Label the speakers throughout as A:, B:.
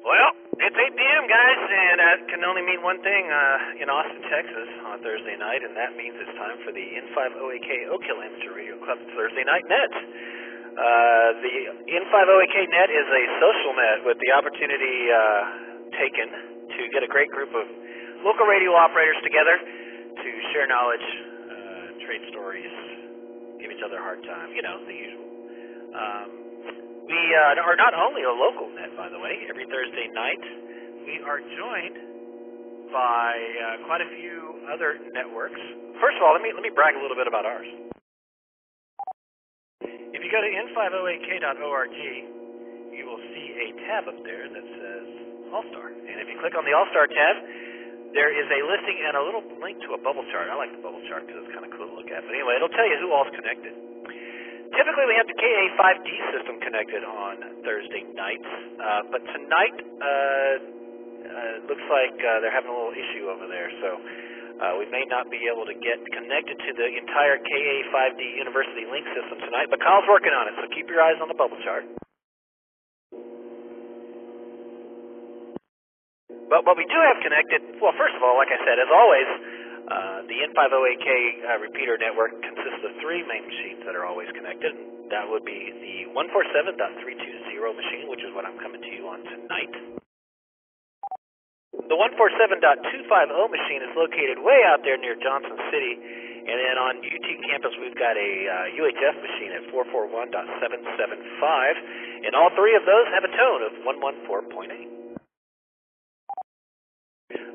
A: Well, it's 8 p.m., guys, and that can only mean one thing in Austin, Texas on Thursday night, and that means it's time for the N50AK Oak Hill Amateur Radio Club Thursday Night Net. The N50AK Net is a social net with the opportunity taken to get a great group of local radio operators together to share knowledge, trade stories, give each other a hard time, you know, the usual. We are not only a local net, by the way. Every Thursday night, we are joined by quite a few other networks. First of all, let me brag a little bit about ours. If you go to n50ak.org, you will see a tab up there that says All-Star. And if you click on the All-Star tab, there is a listing and a little link to a bubble chart. I like the bubble chart because it's kind of cool to look at. But anyway, it'll tell you who all's connected. Typically, we have the KA5D system connected on Thursday nights, but tonight looks like they're having a little issue over there, so we may not be able to get connected to the entire KA5D University Link system tonight, but Kyle's working on it, so keep your eyes on the bubble chart. But what we do have connected, well, first of all, like I said, as always, the N50AK repeater network consists of three main machines that are always connected. That would be the 147.320 machine, which is what I'm coming to you on tonight. The 147.250 machine is located way out there near Johnson City, and then on UT campus we've got a UHF machine at 441.775, and all three of those have a tone of 114.8.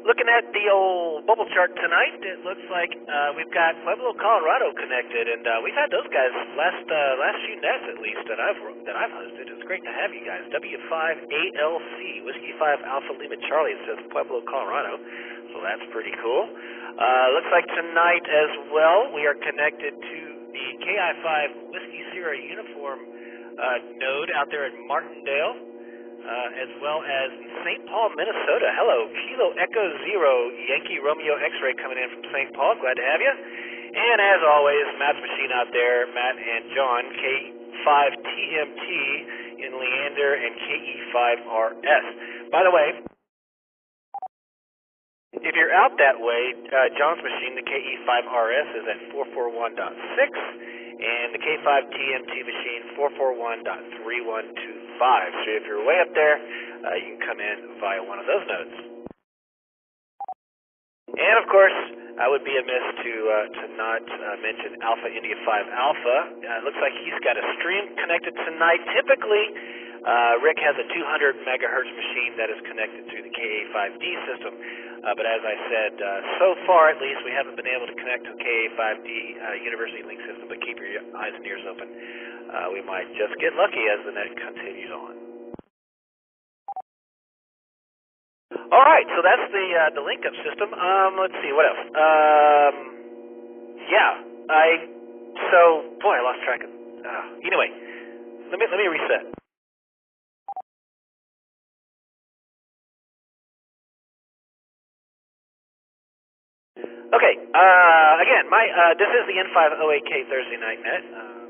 A: Looking at the old bubble chart tonight, it looks like we've got Pueblo, Colorado connected, and we've had those guys last few nets at least that I've hosted. It's great to have you guys. W5ALC, Whiskey 5 Alpha Lima Charlie, it says Pueblo, Colorado, so that's pretty cool. Looks like tonight as well we are connected to the KI5 Whiskey Sierra Uniform node out there in Martindale. As well as St. Paul, Minnesota. Hello, Kilo Echo Zero, Yankee Romeo X-Ray coming in from St. Paul. Glad to have you. And as always, Matt's machine out there, Matt and John, K5TMT in Leander and KE5RS. By the way, if you're out that way, John's machine, the KE5RS, is at 441.6. and the K5TMT machine 441.3125. So if you're way up there, you can come in via one of those nodes. And of course, I would be amiss to not mention Alpha India 5 Alpha. It looks like he's got a stream connected tonight. Typically, Rick has a 200 megahertz machine that is connected through the KA5D system. But as I said, so far at least, we haven't been able to connect to the KA5D University Link system, but keep your eyes and ears open. We might just get lucky as the net continues on. All right, so that's the link-up system. Let's see, what else? Boy, I lost track of. Anyway, let me reset. Okay, again, this is the N50AK Thursday Night Net.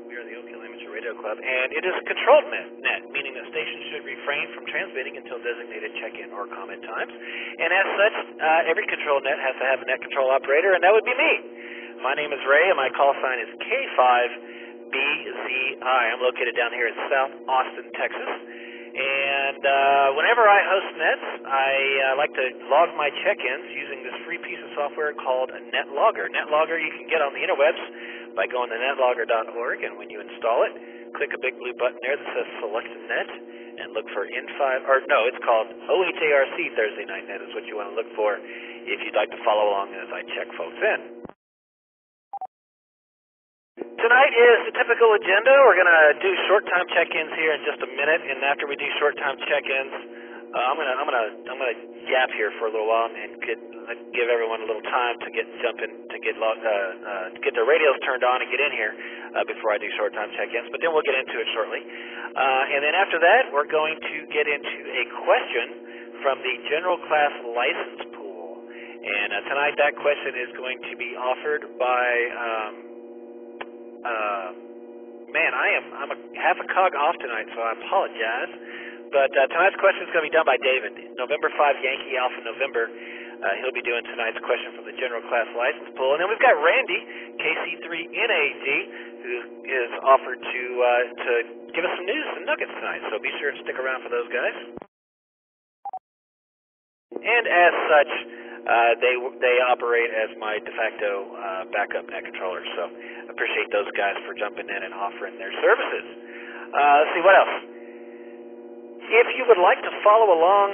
A: We are the Oak Hill Amateur Radio Club, and it is a controlled net, meaning that stations should refrain from transmitting until designated check-in or comment times. And as such, every controlled net has to have a net control operator, and that would be me. My name is Ray, and my call sign is K5BZI. I'm located down here in South Austin, Texas. And whenever I host nets, I like to log my check-ins using this free piece of software called NetLogger. NetLogger you can get on the interwebs by going to netlogger.org, and when you install it, click a big blue button there that says Select Net, and look for it's called OHARC Thursday Night Net is what you want to look for if you'd like to follow along as I check folks in. Tonight is the typical agenda. We're going to do short time check-ins here in just a minute, and after we do short time check-ins, I'm gonna yap here for a little while and give everyone a little time to get their radios turned on and get in here before I do short time check-ins. But then we'll get into it shortly, and then after that, we're going to get into a question from the General Class License Pool, and tonight that question is going to be offered by. I'm half a cog off tonight, so I apologize. But tonight's question is going to be done by David. November 5 Yankee Alpha November. He'll be doing tonight's question from the general class license pool. And then we've got Randy, KC3NAG, who is offered to give us some news and nuggets tonight. So be sure to stick around for those guys. And as such, they operate as my de facto backup net controllers. So appreciate those guys for jumping in and offering their services. Let's see what else. If you would like to follow along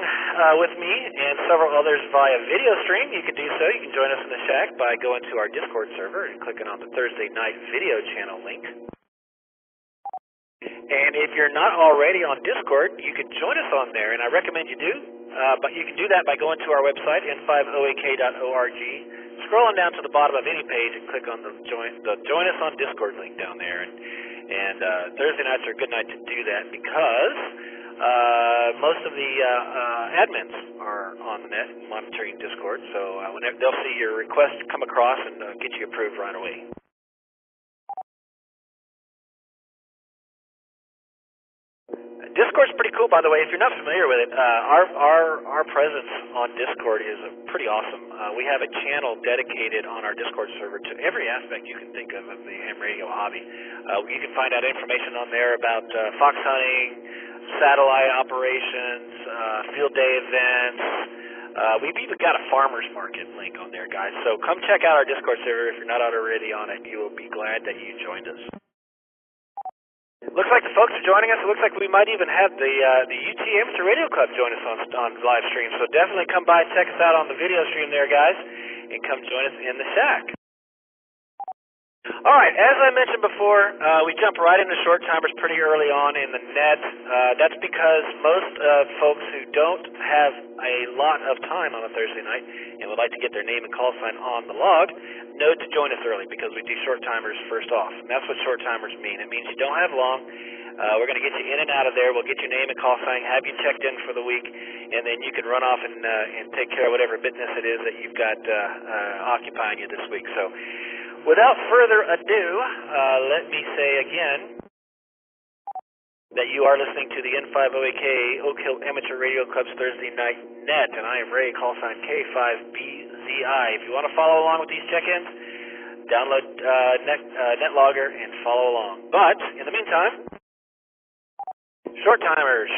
A: with me and several others via video stream, you can do so. You can join us in the shack by going to our Discord server and clicking on the Thursday night video channel link. And if you're not already on Discord, you can join us on there, and I recommend you do. But you can do that by going to our website, n5oak.org, scrolling down to the bottom of any page and click on the Join Us on Discord link down there. And Thursday nights are a good night to do that because most of the admins are on the net monitoring Discord, so whenever they'll see your request come across and get you approved right away. Discord's pretty cool, by the way. If you're not familiar with it, our presence on Discord is pretty awesome. We have a channel dedicated on our Discord server to every aspect you can think of the ham radio hobby. You can find out information on there about fox hunting, satellite operations, field day events. We've even got a farmer's market link on there, guys. So come check out our Discord server. If you're not already on it, you will be glad that you joined us. Looks like the folks are joining us. It looks like we might even have the UT Amateur Radio Club join us on live stream. So definitely come by and check us out on the video stream there, guys, and come join us in the shack. All right, as I mentioned before, we jump right into short timers pretty early on in the net. That's because most folks who don't have a lot of time on a Thursday night and would like to get their name and call sign on the log know to join us early because we do short timers first off. And that's what short timers mean. It means you don't have long. We're going to get you in and out of there. We'll get your name and call sign, have you checked in for the week, and then you can run off and take care of whatever business it is that you've got occupying you this week. So without further ado, let me say again that you are listening to the N5OAK Oak Hill Amateur Radio Club's Thursday Night Net, and I am Ray, call sign K5BZI. If you want to follow along with these check-ins, download NetLogger and follow along. But in the meantime, short timers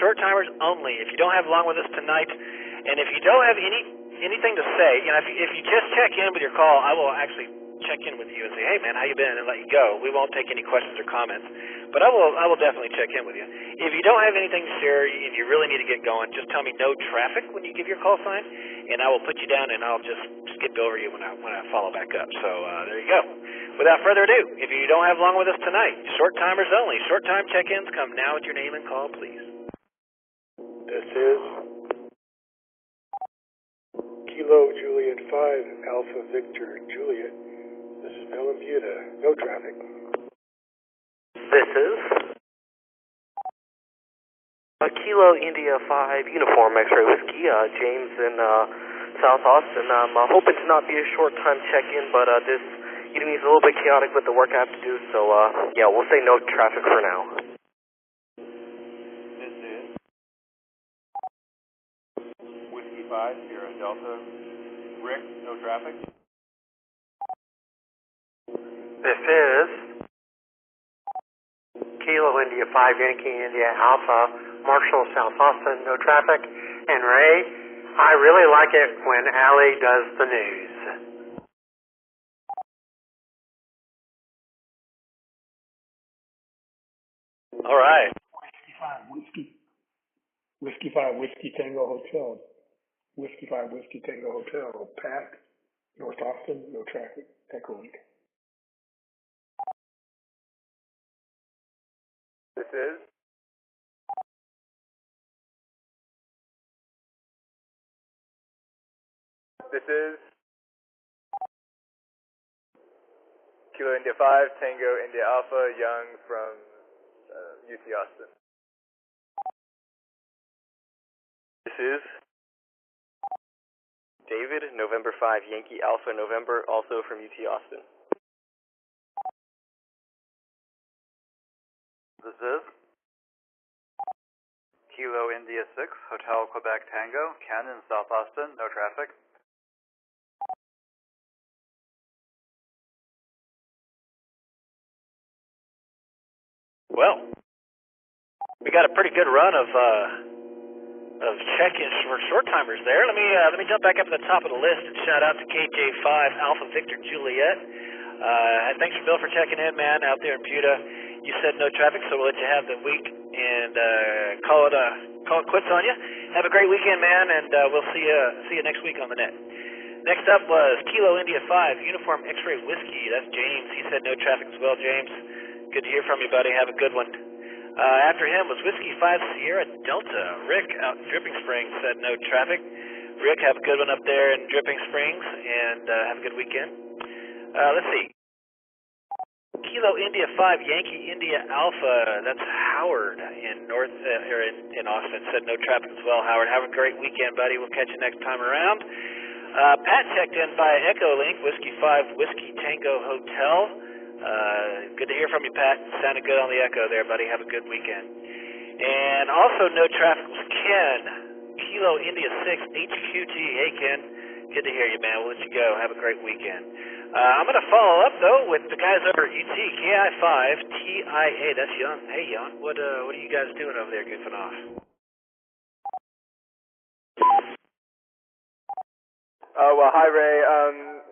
A: only. If you don't have long with us tonight, and if you don't have anything to say, if you just check in with your call, I will actually check in with you and say, hey man, how you been, and let you go. We won't take any questions or comments, but I will definitely check in with you. If you don't have anything to share and you really need to get going, just tell me no traffic when you give your call sign, and I will put you down and I'll just skip over you when I follow back up. So there you go. Without further ado, if you don't have long with us tonight, short timers only. Short time check-ins come now with your name and call, please.
B: This is Kilo Juliet 5 Alpha Victor Juliet. This is Bellambuta. No traffic.
C: This is Kilo India 5 Uniform X-Ray Whiskey, James in South Austin. I'm hoping to not be a short time check-in, but this evening is a little bit chaotic with the work I have to do, so yeah, we'll say no traffic for now.
D: This is Whiskey 5, Sierra Delta. Rick, no traffic.
C: This is Kilo India 5 Yankee India Alpha, Marshall, South Austin, no traffic. And Ray, I really like it when Allie does the news.
A: All right.
B: Whiskey 5 Whiskey Tango Hotel. Whiskey 5 Whiskey Tango Hotel. Pat, North Austin, no traffic. Echo Link.
D: This is Kilo India 5, Tango India Alpha, Young from UT Austin.
C: This is David, November 5 Yankee Alpha November, also from UT Austin. This is
E: Kilo India 6, Hotel Quebec Tango, Cannon, South Austin, no traffic.
A: Well, we got a pretty good run of check-ins for short timers there. Let me jump back up to the top of the list and shout out to KJ5 Alpha Victor Juliet. Thanks Bill for checking in, man, out there in Buda. You said no traffic, so we'll let you have the week and call it quits on you. Have a great weekend, man, and we'll see you next week on the net. Next up was Kilo India 5 Uniform X-Ray Whiskey. That's James. He said no traffic as well, James. Good to hear from you, buddy. Have a good one. After him was Whiskey 5 Sierra Delta. Rick out in Dripping Springs said no traffic. Rick, have a good one up there in Dripping Springs, and have a good weekend. Let's see. Kilo India 5 Yankee India Alpha. That's Howard in in Austin. Said no traffic as well, Howard. Have a great weekend, buddy. We'll catch you next time around. Pat checked in via Echo Link, Whiskey 5 Whiskey Tango Hotel. Good to hear from you, Pat. Sounded good on the Echo there, buddy. Have a good weekend. And also no traffic was Ken, Kilo India 6 HQT. Hey, Ken. Good to hear you, man. We'll let you go. Have a great weekend. I'm going to follow up, though, with the guys over at UT, KI5 TIA. That's Young. Hey, Young. What are you guys doing over there goofing off?
D: Well, hi, Ray.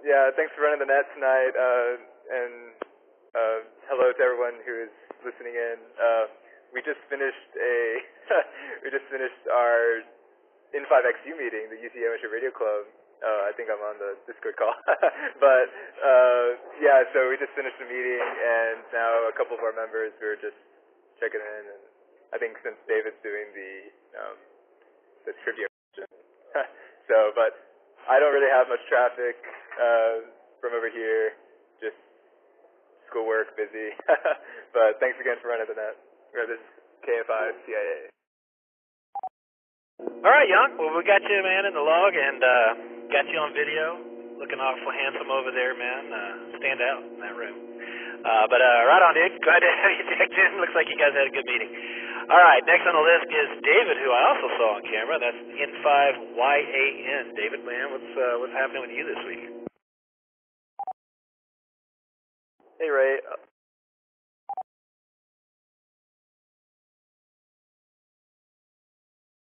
D: Yeah, thanks for running the net tonight, and hello to everyone who is listening in. We just finished our N5XU meeting, the UT Amateur Radio Club. I think I'm on the Discord call, but yeah. So we just finished the meeting, and now a couple of our members who are just checking in, and I think since David's doing the trivia question, but I don't really have much traffic from over here. Just schoolwork, busy. But thanks again for running the net. This is KF5 CIA.
A: All right, Young. Well, we got you, man, in the log, and got you on video. Looking awful handsome over there, man. Stand out in that room. But right on, dude. Glad to have you checked in. Looks like you guys had a good meeting. All right, next on the list is David, who I also saw on camera. That's N5YAN. David, man, what's happening with you this week?
C: Hey, Ray.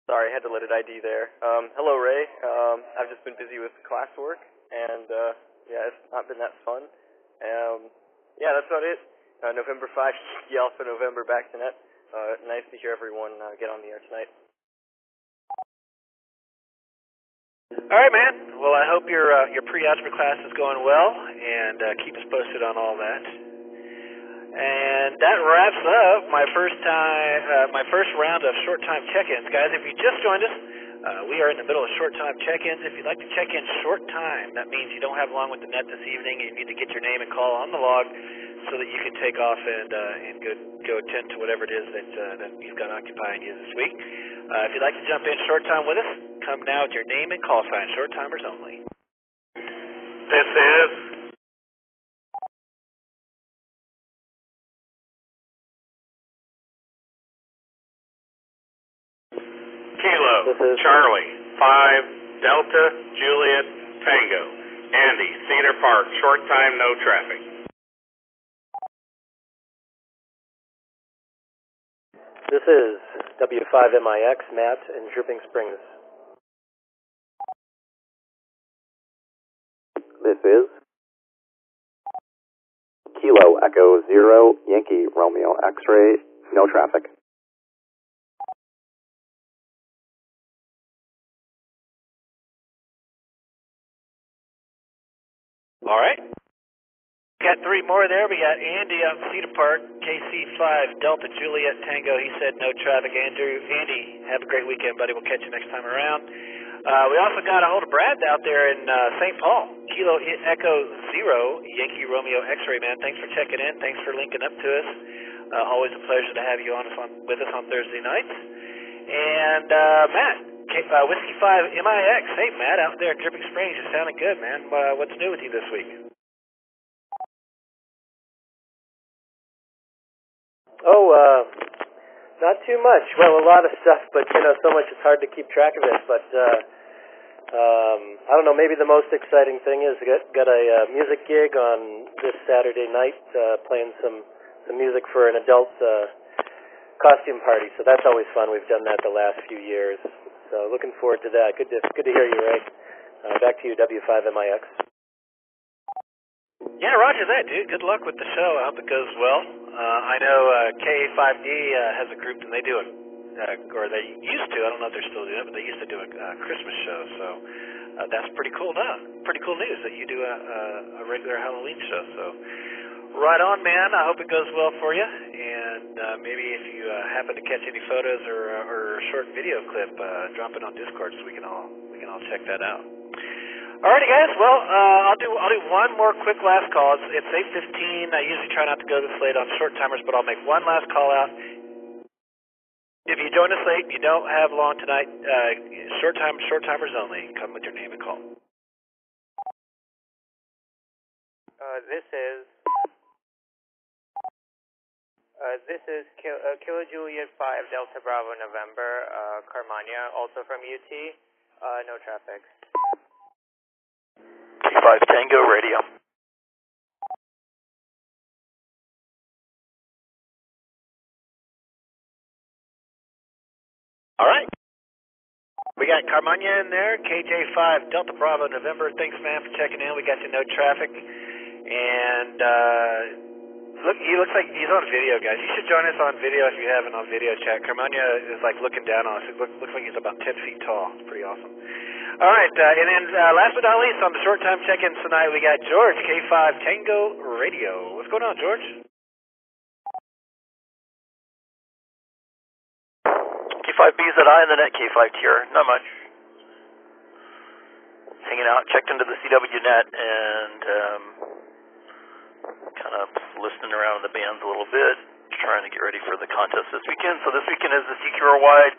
C: Sorry, I had to let it ID there. Hello, Ray. I've just been busy with classwork, and yeah, it's not been that fun. Yeah, that's about it. November 5, Alpha November, back to net. Nice to hear everyone get on the air tonight.
A: All right, man. Well, I hope your pre-algebra class is going well, and keep us posted on all that. And that wraps up my first round of short time check-ins, guys. If you just joined us, we are in the middle of short time check-ins. If you'd like to check in short time, that means you don't have long with the net this evening. You need to get your name and call on the log so that you can take off and go attend to whatever it is that you've got occupying you this week. If you'd like to jump in short time with us, come now with your name and call sign. Short timers only.
F: This is Kilo, Charlie, 5, Delta, Juliet, Tango, Andy, Cedar Park, short time, no traffic.
C: This is W5MIX, Matt, in Dripping Springs.
G: This is Kilo Echo 0 Yankee Romeo X-Ray, no traffic.
A: All right. Got three more there. We got Andy out in Cedar Park, KC5 Delta Juliet Tango. He said no traffic. Andy, have a great weekend, buddy. We'll catch you next time around. We also got a hold of Brad out there in St. Paul. Kilo Echo 0 Yankee Romeo X-Ray, man. Thanks for checking in. Thanks for linking up to us. Always a pleasure to have you with us on Thursday nights. And Matt, Whiskey 5 MIX. Hey, Matt, out there in Dripping Springs. You're sounding good, man. What's new with you this week?
C: Oh,
H: Not too much. Well, a lot of stuff, but so much it's hard to keep track of it. But I don't know. Maybe the most exciting thing is got a music gig on this Saturday night, playing some music for an adult costume party. So that's always fun. We've done that the last few years. So looking forward to that. Good to hear you, Ray. Back to you, W5MIX.
A: Yeah, roger that, dude. Good luck with the show. I hope it goes well. I know KA5D has a group, and they do or they used to. I don't know if they're still doing it, but they used to do a Christmas show. So that's pretty cool Pretty cool news that you do a regular Halloween show. So right on, man. I hope it goes well for you. And maybe if you happen to catch any photos or a short video clip, drop it on Discord so we can all check that out. Alrighty, guys. Well, I'll do one more quick last call. It's 8:15. I usually try not to go this late on short timers, but I'll make one last call out. If you join us late, you don't have long tonight. Short timers only. Come with your name and call.
I: This is Kilo Juliet 5 Delta Bravo November, Carmania, also from UT. No traffic.
J: K5 Tango Radio.
A: All right. We got Carmania in there, KJ5 Delta Bravo November. Thanks, man, for checking in. We got you no traffic. And he looks like he's on video, guys. You should join us on video if you haven't on video chat. Carmania is like looking down on us. It looks like he's about 10 feet tall. It's pretty awesome. All right, and then last but not least, on the short time check-ins tonight, we got George, K5 Tango Radio. What's going on, George?
J: K5BZI in the net, K5TR. Not much. Hanging out, checked into the CW net, and kind of listening around the bands a little bit, trying to get ready for the contest this weekend. So this weekend is the CQR-wide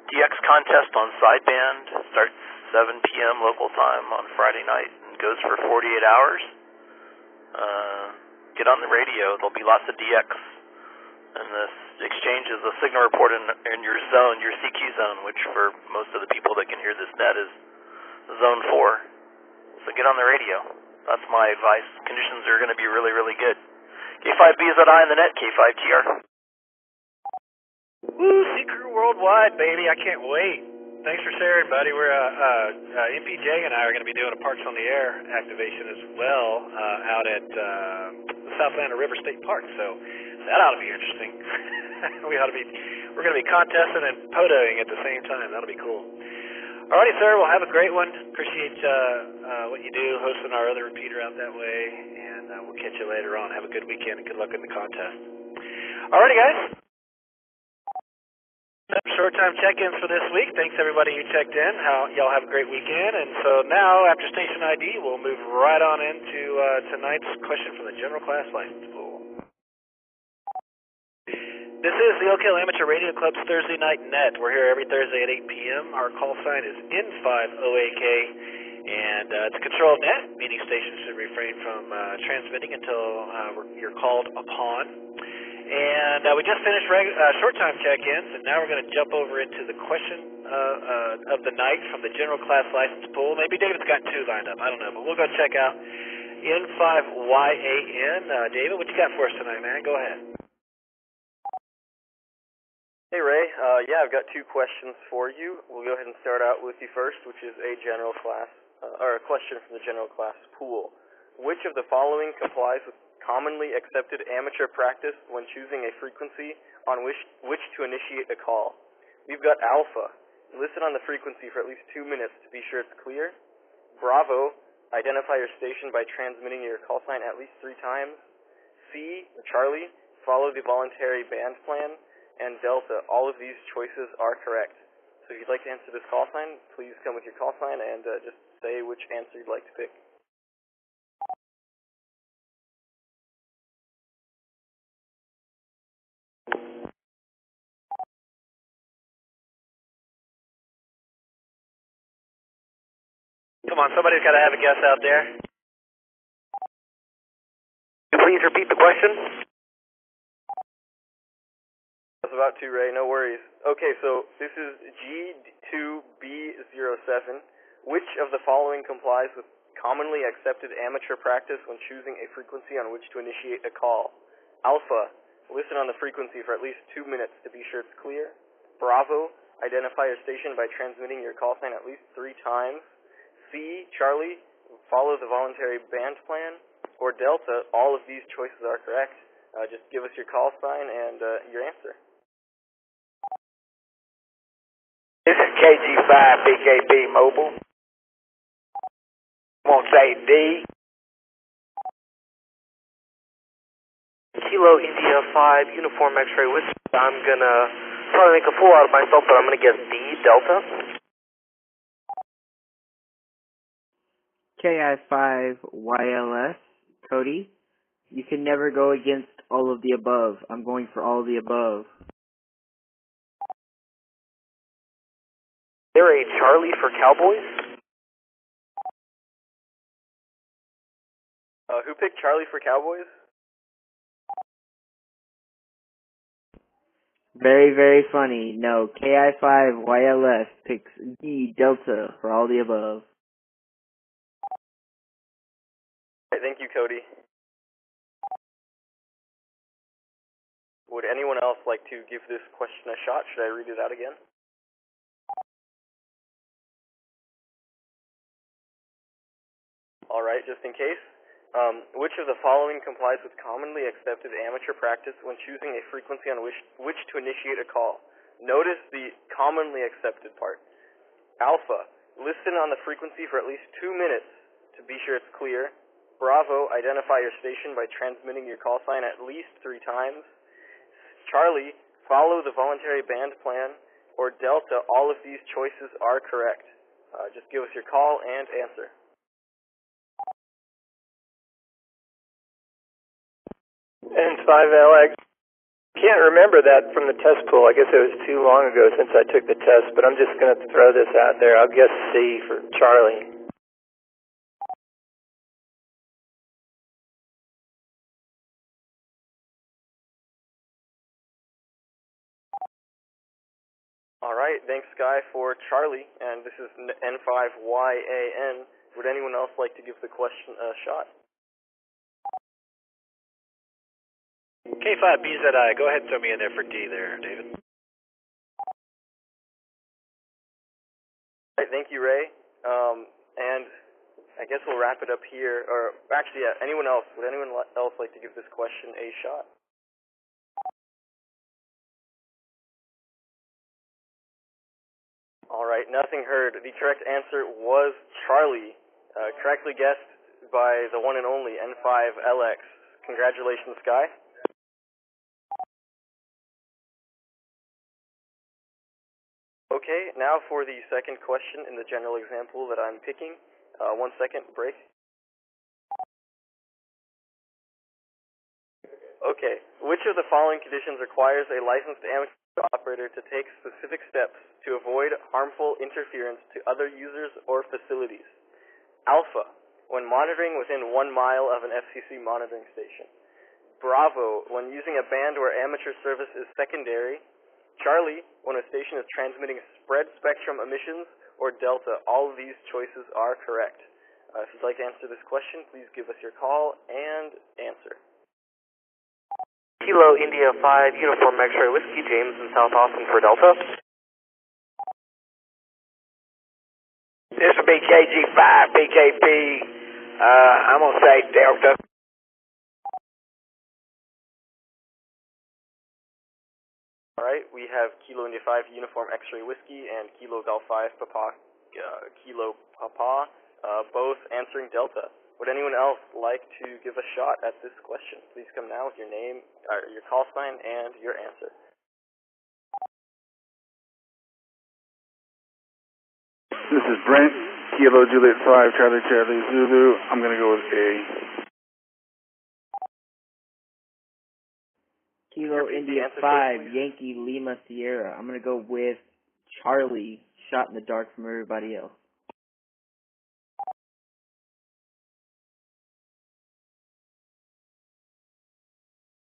J: DX contest on sideband. Starts 7 p.m. local time on Friday night and goes for 48 hours. Get on the radio. There'll be lots of DX. And this exchange is a signal report in your zone, your CQ zone, which for most of the people that can hear this net is Zone 4. So get on the radio. That's my advice. Conditions are going to be really, really good. K5BZI in the net, K5TR.
A: Woo, Secret Worldwide, baby. I can't wait. Thanks for sharing, buddy. We're, MPJ and I are going to be doing a Parks on the Air activation as well out at the South Atlanta River State Park. So that ought to be interesting. We're going to be contesting and podoing at the same time. That'll be cool. Alrighty, sir. Well, have a great one. Appreciate what you do, hosting our other repeater out that way. And we'll catch you later on. Have a good weekend and good luck in the contest. Alrighty, guys. Short time check-ins for this week. Thanks everybody who checked in. Y'all have a great weekend. And so now, after station ID, we'll move right on into tonight's question from the General Class License Pool. This is the Oak Hill Amateur Radio Club's Thursday Night Net. We're here every Thursday at 8 p.m. Our call sign is N5OAK, and it's a controlled net, meaning stations should refrain from transmitting until you're called upon. And we just finished short time check-ins, and now we're going to jump over into the question of the night from the General Class License Pool. Maybe David's got two lined up. I don't know, but we'll go check out N5YAN. David, what you got for us tonight, man? Go ahead.
H: Hey, Ray. I've got two questions for you. We'll go ahead and start out with you first, which is a general class, or a question from the General Class Pool. Which of the following complies with commonly accepted amateur practice when choosing a frequency on which to initiate a call? We've got Alpha. Listen on the frequency for at least 2 minutes to be sure it's clear. Bravo. Identify your station by transmitting your call sign at least 3 times. C, Charlie. Follow the voluntary band plan. And Delta. All of these choices are correct. So if you'd like to answer this call sign, please come with your call sign and just say which answer you'd like to pick.
A: Come on, somebody's got to have a guess out there.
C: Please repeat the question.
H: I was about to, Ray, no worries. Okay, so this is G2B07. Which of the following complies with commonly accepted amateur practice when choosing a frequency on which to initiate a call? Alpha, listen on the frequency for at least 2 minutes to be sure it's clear. Bravo, identify your station by transmitting your call sign at least 3 times. C, Charlie, follow the voluntary band plan. Or Delta, all of these choices are correct. Just give us your call sign and your answer.
K: This is KG5 BKB Mobile. I'm going to say D.
C: Kilo India 5, Uniform X-Ray Whiskey. I'm going to probably make a fool out of myself, but I'm going to guess D, Delta.
L: KI5YLS, Cody. You can never go against all of the above. I'm going for all of the above.
C: Is there a Charlie for Cowboys?
H: Who picked Charlie for Cowboys?
L: Very, very funny. No, KI5YLS picks D, Delta, for all the above.
H: Right, thank you, Cody. Would anyone else like to give this question a shot? Should I read it out again? Alright, just in case. Which of the following complies with commonly accepted amateur practice when choosing a frequency on which to initiate a call? Notice the commonly accepted part. Alpha, listen on the frequency for at least 2 minutes to be sure it's clear. Bravo, identify your station by transmitting your call sign at least 3 times. Charlie, follow the voluntary band plan. Or Delta, all of these choices are correct. Just give us your call and answer.
M: N5LX. Can't remember that from the test pool. I guess it was too long ago since I took the test, but I'm just going to throw this out there. I'll guess C for Charlie.
H: Alright, thanks Sky for Charlie, and this is N5YAN. Would anyone else like to give the question a shot?
A: K5BZI, go ahead and throw me in there for D there, David.
H: Alright, thank you, Ray. And I guess we'll wrap it up here. Or actually, yeah, anyone else? Would anyone else like to give this question a shot? Alright, nothing heard. The correct answer was Charlie. Correctly guessed by the one and only N5LX. Congratulations, Sky. Okay, now for the second question in the general example that I'm picking. 1 second, break. Okay, which of the following conditions requires a licensed amateur operator to take specific steps to avoid harmful interference to other users or facilities? Alpha, when monitoring within 1 mile of an FCC monitoring station. Bravo, when using a band where amateur service is secondary. Charlie, when a station is transmitting spread spectrum emissions. Or Delta, all of these choices are correct. If you'd like to answer this question, please give us your call and answer.
C: Kilo India 5, Uniform X-Ray Whiskey, James in South Austin for Delta.
K: This will be KG5 BKB. I'm going to say Delta.
H: Alright, we have Kilo India 5 Uniform X-Ray Whiskey and Kilo Golf 5 Kilo Papa, both answering Delta. Would anyone else like to give a shot at this question? Please come now with your name, your call sign, and your answer.
N: This is Brent, Kilo Juliet 5, Charlie Charlie Zulu. I'm going to go with A.
L: Kilo India 5, Yankee Lima Sierra. I'm going to go with Charlie, shot in the dark from everybody else.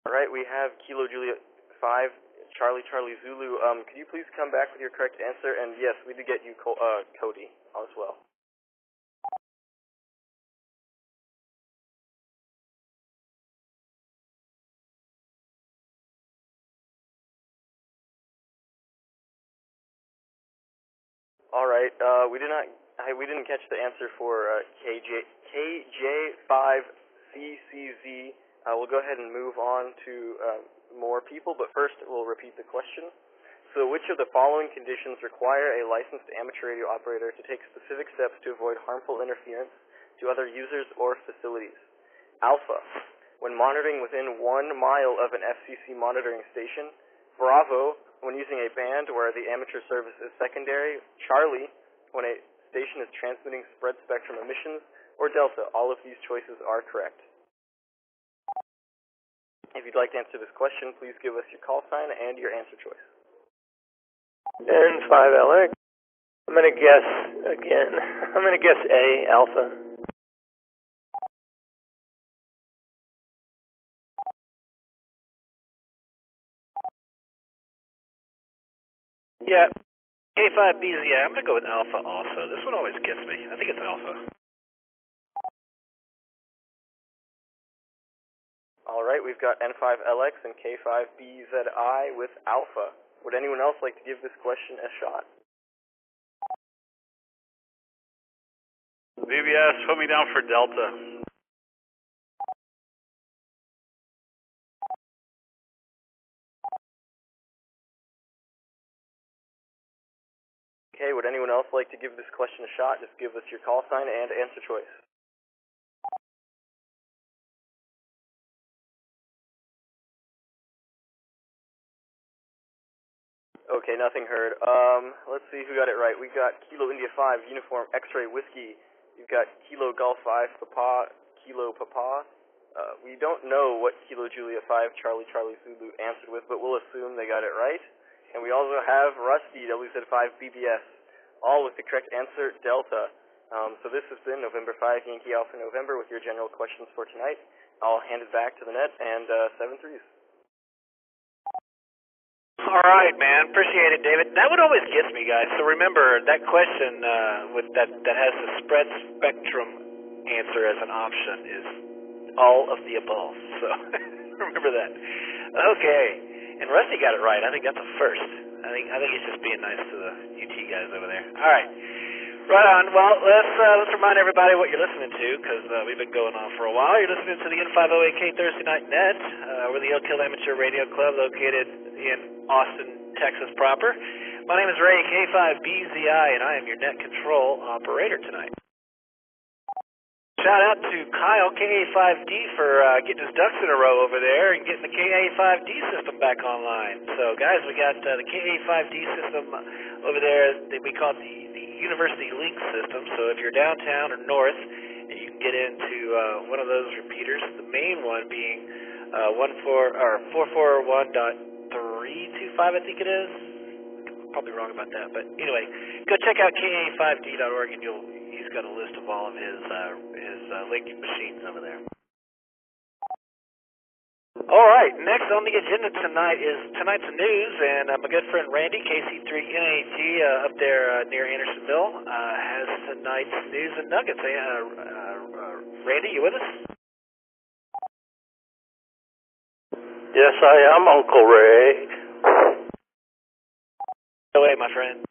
H: Alright, we have Kilo Juliet 5, Charlie Charlie Zulu. Could you please come back with your correct answer? And yes, we did get you, Cody, as well. All right. We didn't catch the answer for KJ5CCZ. We'll go ahead and move on to more people, but first we'll repeat the question. So, which of the following conditions require a licensed amateur radio operator to take specific steps to avoid harmful interference to other users or facilities? Alpha, when monitoring within 1 mile of an FCC monitoring station. Bravo, when using a band where the amateur service is secondary. Charlie, when a station is transmitting spread spectrum emissions. Or Delta, all of these choices are correct. If you'd like to answer this question, please give us your call sign and your answer choice.
M: N5LX. I'm going to guess again. I'm going to guess A, Alpha.
A: Yeah, K5BZI, I'm going to go with Alpha also. This one always gets me. I think it's Alpha.
H: All right, we've got N5LX and K5BZI with Alpha. Would anyone else like to give this question a shot?
E: VBS, put me down for Delta.
H: Okay, would anyone else like to give this question a shot? Just give us your call sign and answer choice. Okay, nothing heard. Let's see who got it right. We got Kilo India 5, Uniform X-Ray Whiskey. You've got Kilo Golf 5, Papa, Kilo Papa. We don't know what Kilo Julia 5, Charlie Charlie Zulu answered with, but we'll assume they got it right. And we also have Rusty, WZ5 BBS, all with the correct answer, Delta. So this has been November 5, Yankee Alpha November with your general questions for tonight. I'll hand it back to the net and 7-3s.
A: All right, man. Appreciate it, David. That one always gets me, guys. So remember, that question with that has the spread spectrum answer as an option is all of the above. So remember that. Okay. And Rusty got it right. I think that's a first. I think he's just being nice to the UT guys over there. All right. Right on. Well, let's remind everybody what you're listening to, because we've been going on for a while. You're listening to the N508K Thursday Night Net. We're the Elk Hill Amateur Radio Club located in Austin, Texas proper. My name is Ray, K5BZI, and I am your net control operator tonight. Shout out to Kyle, KA5D, for getting his ducks in a row over there and getting the KA5D system back online. So, guys, we got the KA5D system over there that we call the University Link system. So if you're downtown or north, you can get into one of those repeaters, the main one being 441.325, I think it is. Probably wrong about that, but anyway, go check out ka5d.org and he's got a list of all of his linking machines over there. All right, next on the agenda tonight is tonight's news, and my good friend Randy, KC3NAG, up there near Andersonville, has tonight's news and nuggets. Randy, you with us?
O: Yes, I am, Uncle Ray.
A: Away, my friend.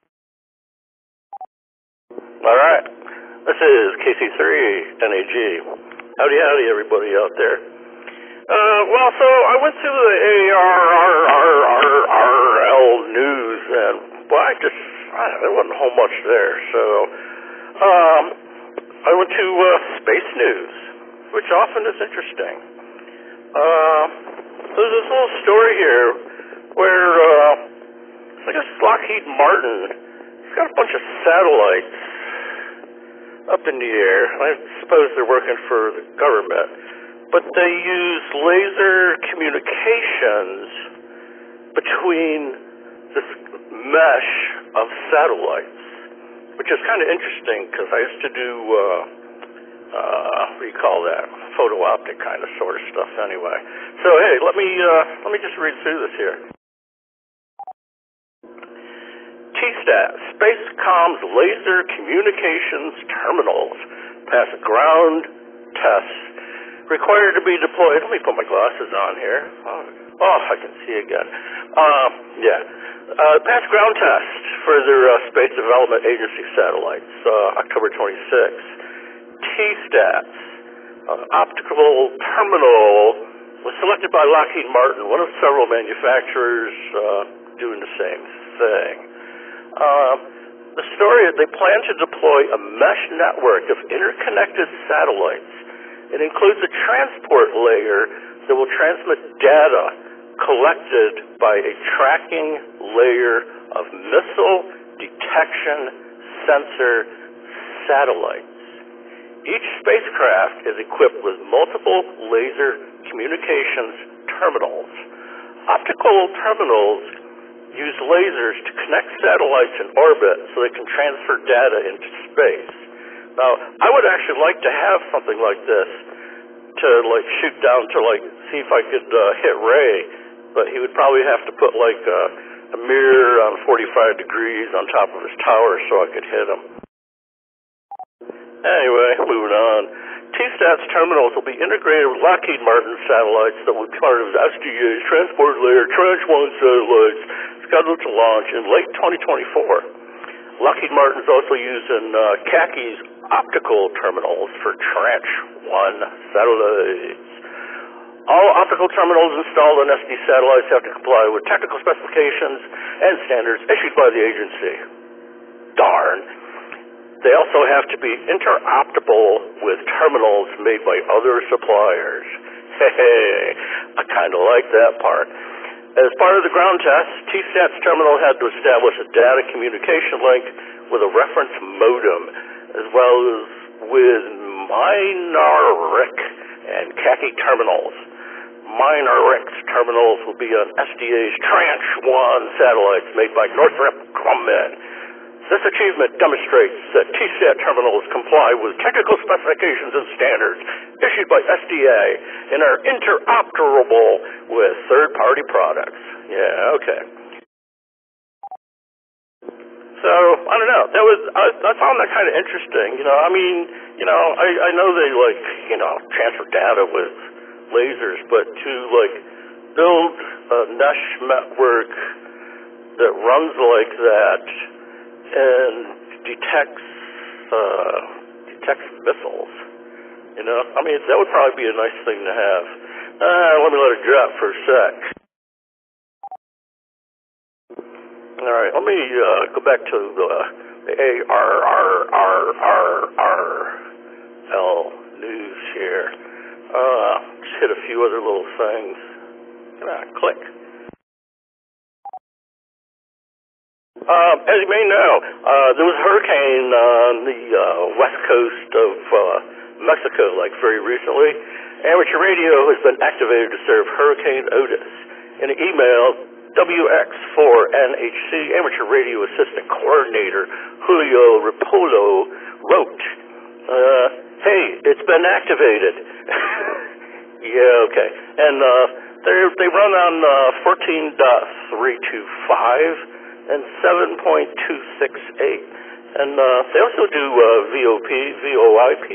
O: All right, this is KC3NAG. Howdy, howdy, everybody out there. Well, so I went to the ARRL news, and well, there wasn't a whole much there. So I went to space news, which often is interesting. There's this little story here where I guess Lockheed Martin has got a bunch of satellites up in the air. I suppose they're working for the government. But they use laser communications between this mesh of satellites, which is kind of interesting because I used to do, what do you call that, photo optic kind of sort of stuff anyway. So, hey, let me just read through this here. TSTAT, Space Comms Laser Communications Terminals, pass ground tests, required to be deployed. Let me put my glasses on here. Oh, I can see again. Pass ground test for their Space Development Agency satellites, October 26th. TSTATs, optical terminal, was selected by Lockheed Martin, one of several manufacturers doing the same thing. The story is they plan to deploy a mesh network of interconnected satellites. It includes a transport layer that will transmit data collected by a tracking layer of missile detection sensor satellites. Each spacecraft is equipped with multiple laser communications terminals. Optical terminals use lasers to connect satellites in orbit so they can transfer data into space. Now, I would actually like to have something like this to shoot down to see if I could hit Ray, but he would probably have to put a mirror on 45 degrees on top of his tower so I could hit him. Anyway, moving on. TSTAT's terminals will be integrated with Lockheed Martin satellites that will be part of the SDA's Transport Layer Tranche 1 satellites scheduled to launch in late 2024. Lockheed Martin is also using CACI's optical terminals for Tranche 1 satellites. All optical terminals installed on SD satellites have to comply with technical specifications and standards issued by the agency. Darn. They also have to be interoperable with terminals made by other suppliers. Hey, I kind of like that part. As part of the ground test, TSTAT's terminal had to establish a data communication link with a reference modem, as well as with Mynaric and CACI terminals. Mynaric's terminals will be on SDA's Tranche 1 satellites made by Northrop Grumman. This achievement demonstrates that TSTAT terminals comply with technical specifications and standards issued by SDA and are interoperable with third-party products. Yeah, okay. So, I don't know. I found that kind of interesting. I know they transfer data with lasers, but to build a mesh network that runs like that and detects missiles. That would probably be a nice thing to have. Let me let it drop for a sec. All right, let me go back to the ARRRRL news here. Just hit a few other little things. Click. As you may know, there was a hurricane on the west coast of Mexico, very recently. Amateur radio has been activated to serve Hurricane Otis. In an email, WX4NHC Amateur Radio Assistant Coordinator Julio Repolo wrote, hey, it's been activated. Yeah, okay. And they run on 14.325. and 7.268. And they also do VoIP,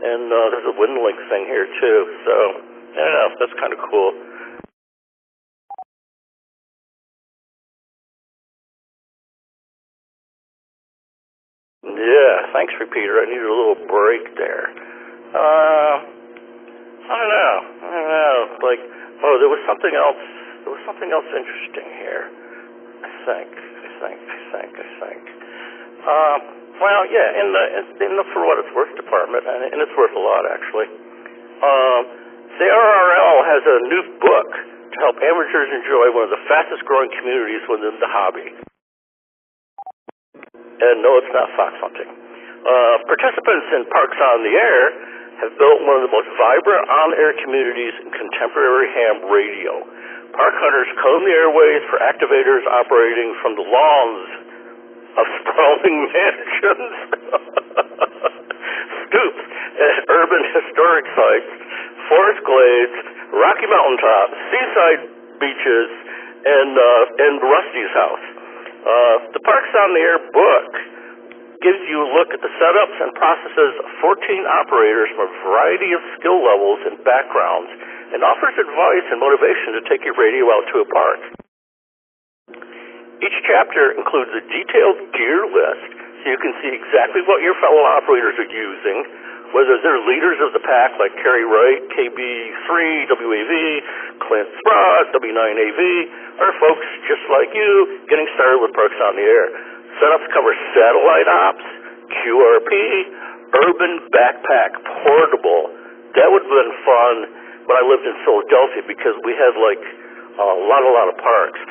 O: and there's a WinLink thing here too. So, yeah, that's kind of cool. Yeah, thanks, Repeater. I needed a little break there. I don't know. There was something else. There was something else interesting here. I think. In the For What It's Worth department, and it's worth a lot actually. The RRL has a new book to help amateurs enjoy one of the fastest growing communities within the hobby. And no, it's not fox hunting. Participants in Parks on the Air have built one of the most vibrant on-air communities in contemporary ham radio. Park hunters comb the airways for activators operating from the lawns of sprawling mansions, stoops at urban historic sites, forest glades, rocky mountaintops, seaside beaches, and Rusty's house. The Parks on the Air book gives you a look at the setups and processes of 14 operators from a variety of skill levels and backgrounds, and offers advice and motivation to take your radio out to a park. Each chapter includes a detailed gear list so you can see exactly what your fellow operators are using, whether they're leaders of the pack like Kerry Wright, KB3, WAV, Clint Sprott, W9AV, or folks just like you getting started with Parks on the Air. Setups cover satellite ops, QRP, urban backpack, portable. That would have been fun when I lived in Philadelphia because we had like a lot of parks.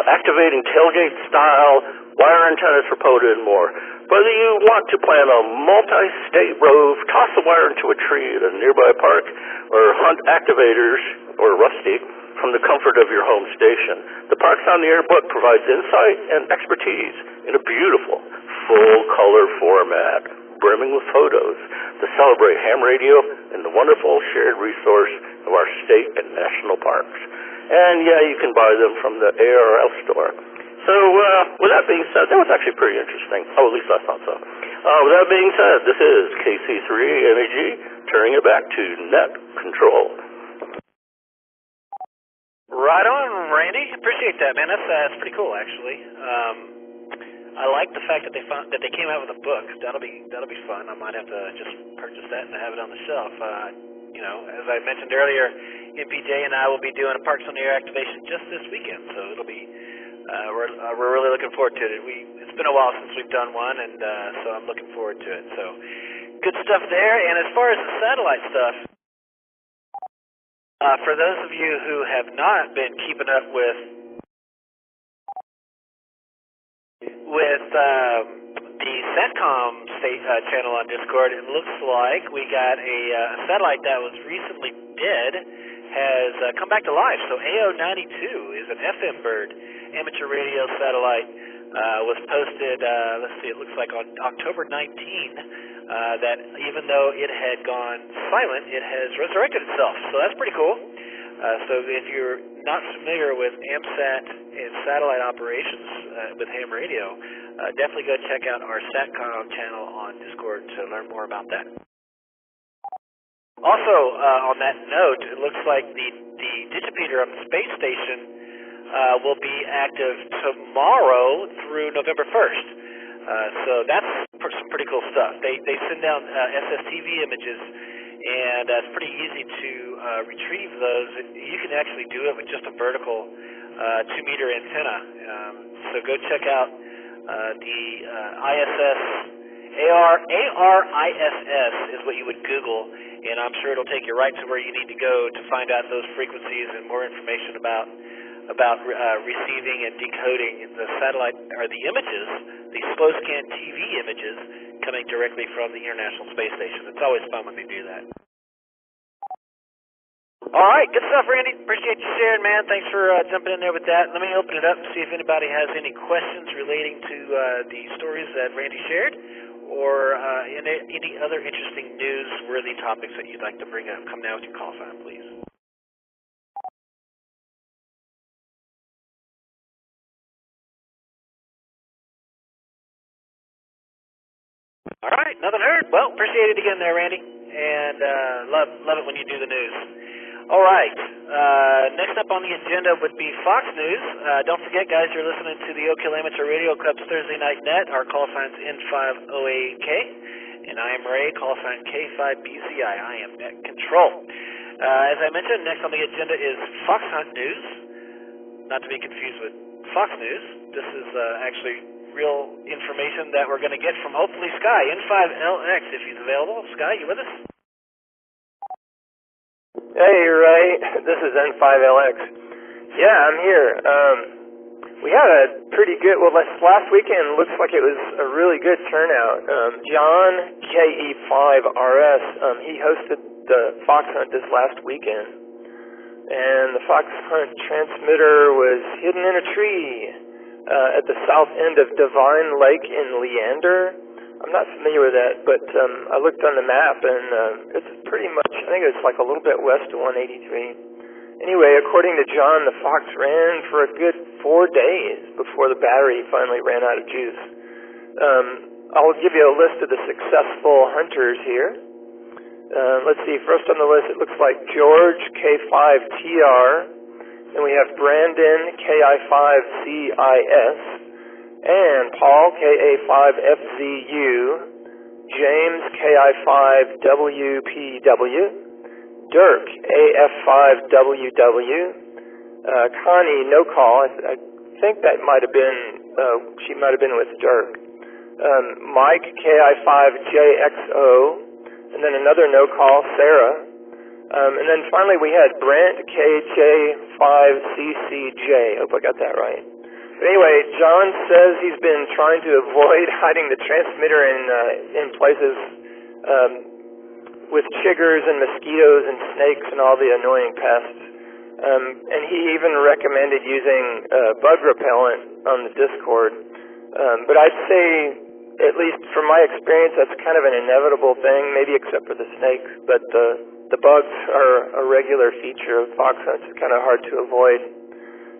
O: Activating tailgate style, wire antennas for POTA and more. Whether you want to plan a multi-state rove, toss a wire into a tree at a nearby park, or hunt activators, or Rusty, from the comfort of your home station, the Parks on the Air book provides insight and expertise in a beautiful, full-color format, brimming with photos to celebrate ham radio and the wonderful shared resource of our state and national parks. And yeah, you can buy them from the ARL store. So, with that being said, that was actually pretty interesting. Oh, at least I thought so. With that being said, this is KC3NAG, turning it back to net control.
A: Right on, Randy. Appreciate that, man. That's pretty cool, actually. I like the fact that they came out with a book. That'll be fun. I might have to just purchase that and have it on the shelf. You know, as I mentioned earlier, MPJ and I will be doing a Parks on the Air activation just this weekend, so it'll be. We're really looking forward to it. It's been a while since we've done one, and so I'm looking forward to it. So, good stuff there. And as far as the satellite stuff, for those of you who have not been keeping up with the SATCOM channel on Discord, it looks like we got a satellite that was recently dead has come back to life. So AO92 is an FM bird amateur radio satellite. Was posted, let's see, it looks like on October 19, that even though it had gone silent, it has resurrected itself. So that's pretty cool. So if you're not familiar with AMSAT and satellite operations with ham radio, definitely go check out our SATCOM channel on Discord to learn more about that. Also, on that note, it looks like the digipeater on the space station will be active tomorrow through November 1st. So that's some pretty cool stuff. They send down SSTV images, and it's pretty easy to retrieve those. You can actually do it with just a vertical 2-meter antenna. So go check out the ISS. ARISS is what you would Google, and I'm sure it'll take you right to where you need to go to find out those frequencies and more information about receiving and decoding the satellite or the images, the slow scan TV images coming directly from the International Space Station. It's always fun when they do that. All right, good stuff, Randy. Appreciate you sharing, man. Thanks for jumping in there with that. Let me open it up and see if anybody has any questions relating to the stories that Randy shared, or any other interesting news-worthy topics that you'd like to bring up. Come now with your call sign, please. All right, nothing heard. Well, appreciate it again there, Randy, and love it when you do the news. All right, next up on the agenda would be Fox News. Don't forget, guys, you're listening to the Oak Hill Amateur Radio Club's Thursday Night Net. Our call sign's N508K, and I am Ray, call sign K5BCI. I am Net Control. As I mentioned, next on the agenda is Fox Hunt News, not to be confused with Fox News. This is actually real information that we're going to get from hopefully Sky, N5LX, if he's available. Sky, you with us?
M: Hey, Ray, this is N5LX. Yeah, I'm here. We had a pretty good, last weekend looks like it was a really good turnout. John, KE5RS, he hosted the Fox Hunt this last weekend. And the Fox Hunt transmitter was hidden in a tree at the south end of Divine Lake in Leander. I'm not familiar with that, but I looked on the map, and it's pretty much, I think it's like a little bit west of 183. Anyway, according to John, the fox ran for a good 4 days before the battery finally ran out of juice. I'll give you a list of the successful hunters here. Let's see, first on the list it looks like George, K5TR, then we have Brandon, KI5CIS, and Paul, KA5FZU, James, KI5WPW, Dirk, AF5WW, Connie, no call, I think that might have been, she might have been with Dirk, Mike, KI5JXO, and then another no call, Sarah, and then finally we had Brent, KJ5CCJ, hope I got that right. But anyway, John says he's been trying to avoid hiding the transmitter in places with chiggers and mosquitoes and snakes and all the annoying pests. And he even recommended using bug repellent on the Discord. But I'd say, at least from my experience, that's kind of an inevitable thing, maybe except for the snakes. But the bugs are a regular feature of fox hunts. It's kind of hard to avoid,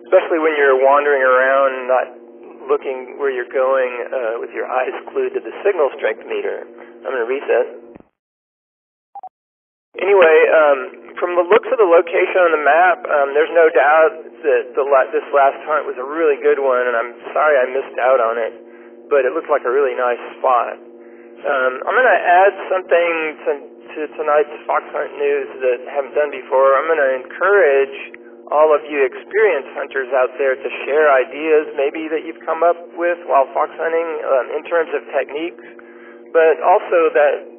M: especially when you're wandering around and not looking where you're going with your eyes glued to the signal strength meter. I'm going to reset. Anyway, from the looks of the location on the map, there's no doubt that this last hunt was a really good one, and I'm sorry I missed out on it, but it looked like a really nice spot. I'm going to add something to tonight's fox hunt news that I haven't done before. I'm going to encourage all of you experienced hunters out there to share ideas maybe that you've come up with while fox hunting in terms of techniques, but also that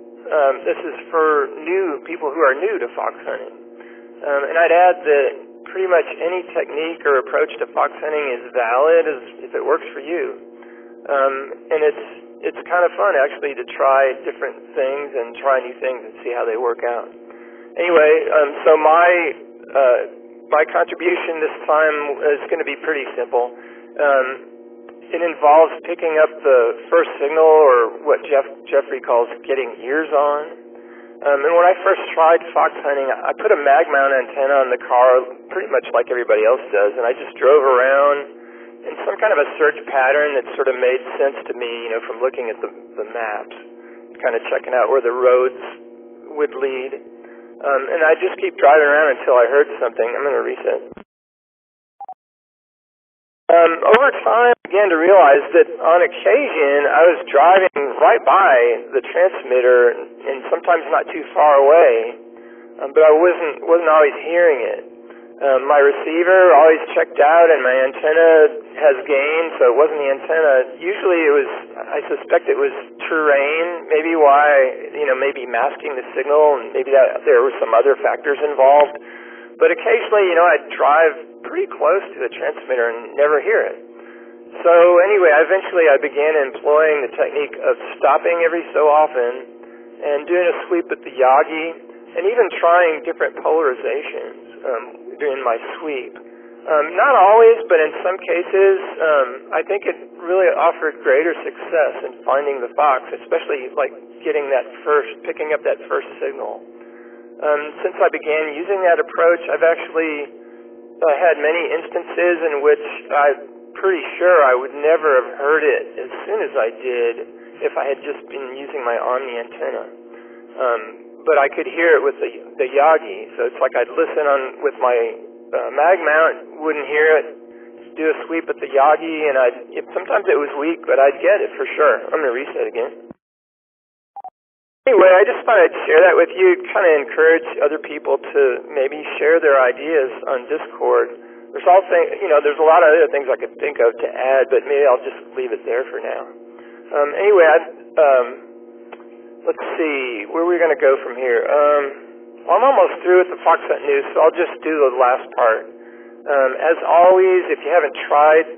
M: this is for new people who are new to fox hunting. And I'd add that pretty much any technique or approach to fox hunting is valid if it works for you. And it's kind of fun actually to try different things and try new things and see how they work out. Anyway, so my contribution this time is going to be pretty simple. It involves picking up the first signal, or what Jeffrey calls getting ears on. And when I first tried fox hunting, I put a mag mount antenna on the car pretty much like everybody else does, and I just drove around in some kind of a search pattern that sort of made sense to me, from looking at the maps, kind of checking out where the roads would lead. And I just keep driving around until I heard something. I'm going to reset. Over time, I began to realize that on occasion I was driving right by the transmitter and sometimes not too far away, but I wasn't always hearing it. My receiver always checked out and my antenna has gain, so it wasn't the antenna. Usually I suspect it was terrain, maybe maybe masking the signal, and maybe that there were some other factors involved. But occasionally, I'd drive pretty close to the transmitter and never hear it. So anyway, eventually I began employing the technique of stopping every so often and doing a sweep at the Yagi and even trying different polarizations during my sweep. Not always, but in some cases, I think it really offered greater success in finding the fox, especially like picking up that first signal. Since I began using that approach, I've actually had many instances in which I'm pretty sure I would never have heard it as soon as I did if I had just been using my Omni antenna. But I could hear it with the Yagi, so it's like I'd listen with my mag mount, wouldn't hear it, do a sweep at the Yagi, and sometimes it was weak, but I'd get it for sure. I'm going to reset again. Anyway, I just thought I'd share that with you, kind of encourage other people to maybe share their ideas on Discord. There's there's a lot of other things I could think of to add, but maybe I'll just leave it there for now. Anyway, let's see, where are we going to go from here? Well, I'm almost through with the fox hunt news, so I'll just do the last part. As always, if you haven't tried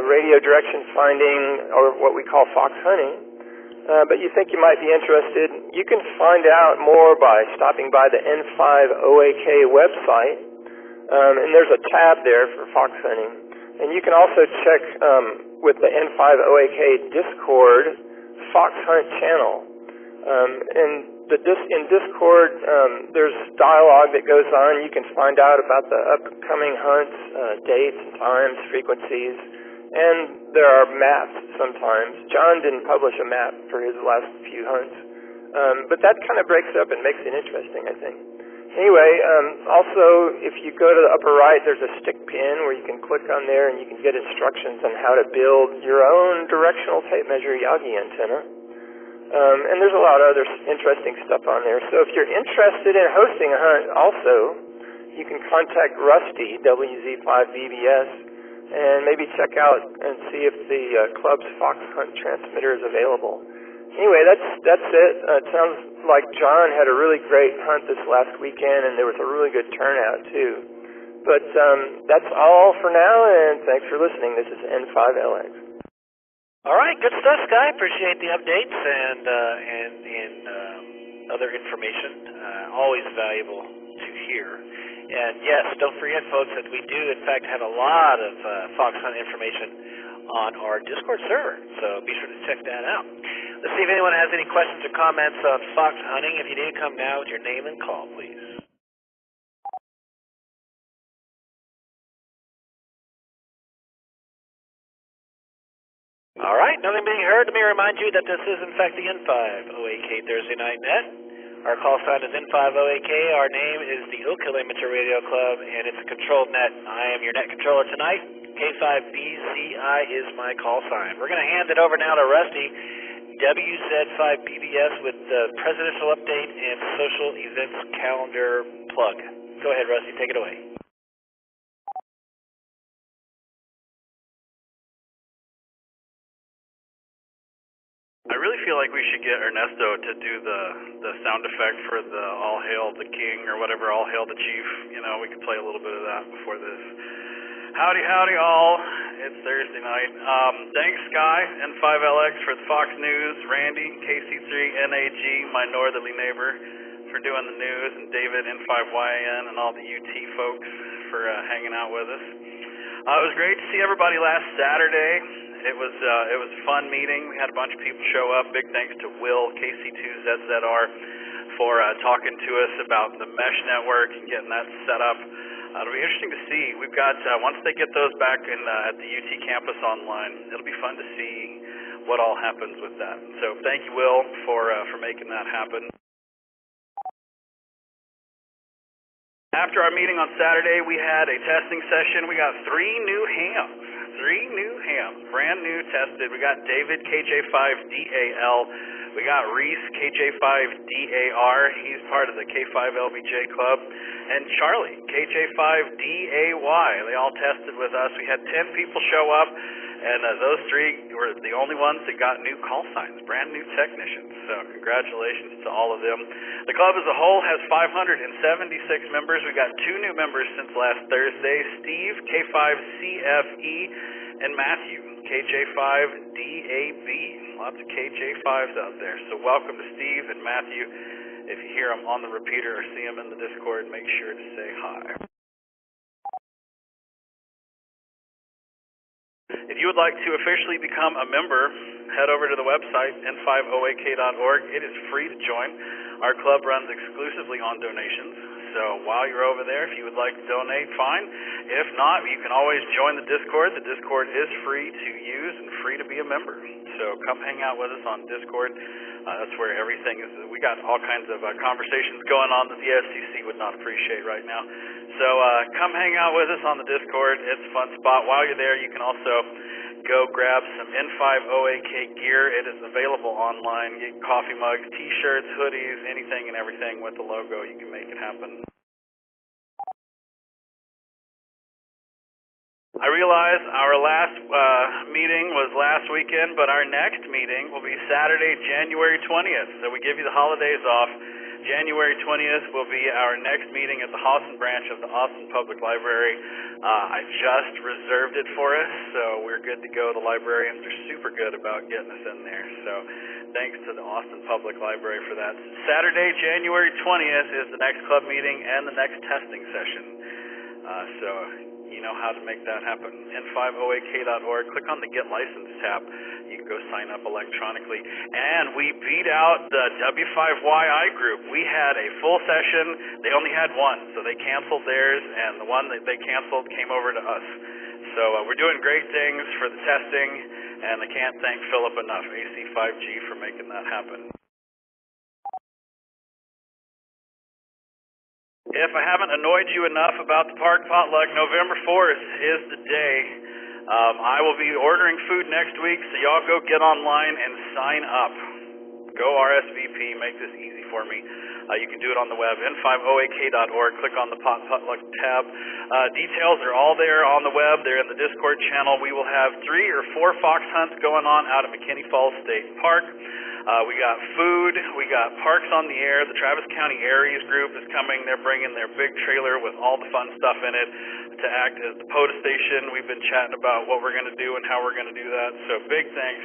M: radio direction finding, or what we call fox hunting, but you think you might be interested, you can find out more by stopping by the N5OAK website, and there's a tab there for fox hunting. And you can also check with the N5OAK Discord Fox Hunt channel. And in Discord, there's dialogue that goes on. You can find out about the upcoming hunts, dates and times, frequencies, and there are maps sometimes. John didn't publish a map for his last few hunts, but that kind of breaks it up and makes it interesting, I think. Anyway, also, if you go to the upper right, there's a stick pin where you can click on there and you can get instructions on how to build your own directional tape measure Yagi antenna. And there's a lot of other interesting stuff on there. So if you're interested in hosting a hunt also, you can contact Rusty, WZ5BBS, and maybe check out and see if the club's Fox Hunt transmitter is available. Anyway, that's it. It sounds like John had a really great hunt this last weekend, and there was a really good turnout, too. But that's all for now, and thanks for listening. This is N5LX.
A: All right, good stuff, Sky. Appreciate the updates and other information. Always valuable to hear. And yes, don't forget, folks, that we do, in fact, have a lot of Fox Hunt information on our Discord server, so be sure to check that out. Let's see if anyone has any questions or comments on fox hunting. If you do, come now with your name and call, please. All right, nothing being heard. Let me remind you that this is, in fact, the N5OAK Thursday Night Net. Our call sign is N5OAK. Our name is the Oak Hill Amateur Radio Club, and it's a controlled net. I am your net controller tonight. K5BCI is my call sign. We're going to hand it over now to Rusty, WZ5BBS, with the presidential update and social events calendar plug. Go ahead, Rusty. Take it away.
E: I really feel like we should get Ernesto to do the sound effect for the All Hail the King or whatever, All Hail the Chief. You know, we could play a little bit of that before this. Howdy, howdy all. It's Thursday night. Thanks, Sky, N5LX for the Fox News, Randy, KC3NAG, my northerly neighbor, for doing the news, and David, N5YAN, and all the UT folks for hanging out with us. It was great to see everybody last Saturday. It was a fun meeting. We had a bunch of people show up. Big thanks to Will, KC2ZZR, for talking to us about the mesh network and getting that set up. It'll be interesting to see. We've got, once they get those back in at the UT campus online, it'll be fun to see what all happens with that. So thank you, Will, for making that happen. After our meeting on Saturday, we had a testing session. We got three new hams, brand new tested. We got David, KJ5DAL. We got Reese, KJ5DAR. He's part of the K5LBJ Club. And Charlie, KJ5DAY. They all tested with us. We had 10 people show up, and those three were the only ones that got new call signs, brand new technicians. So congratulations to all of them. The club as a whole has 576 members. We got 2 new members since last Thursday, Steve, K5CFE, and Matthew, KJ5DAB. Lots of KJ5s out there. So welcome to Steve and Matthew. If you hear them on the repeater or see them in the Discord, make sure to say hi. If you would like to officially become a member, head over to the website, n5oak.org. It is free to join. Our club runs exclusively on donations. So while you're over there, if you would like to donate, fine. If not, you can always join the Discord. The Discord is free to use and free to be a member. So come hang out with us on Discord. That's where everything is. We got all kinds of conversations going on that the SCC would not appreciate right now. So come hang out with us on the Discord. It's a fun spot. While you're there, you can also go grab some N5OAK gear. It is available online. Get coffee mugs, T-shirts, hoodies, anything and everything with the logo. You can make it happen. I realize our last meeting was last weekend, but our next meeting will be Saturday, January 20th. So we give you the holidays off. January 20th will be our next meeting at the Austin branch of the Austin Public Library. I just reserved it for us, so we're good to go. The librarians are super good about getting us in there. So thanks to the Austin Public Library for that. Saturday, January 20th is the next club meeting and the next testing session. So you know how to make that happen. N5OAK.org, click on the Get Licensed tab. You can go sign up electronically. And we beat out the W5YI group. We had a full session. They only had one, so they canceled theirs, and the one that they canceled came over to us. So we're doing great things for the testing, and I can't thank Philip enough, AC5G, for making that happen. If I haven't annoyed you enough about the park potluck, November 4th is the day. I will be ordering food next week, so y'all go get online and sign up. Go RSVP, make this easy for me. You can do it on the web, n5oak.org. Click on the potluck tab. Details are all there on the web. They're in the Discord channel. We will have 3 or 4 fox hunts going on out at McKinney Falls State Park. We got food, we got Parks on the Air. The Travis County Aries group is coming. They're bringing their big trailer with all the fun stuff in it to act as the POTA station. We've been chatting about what we're going to do and how we're going to do that. So big thanks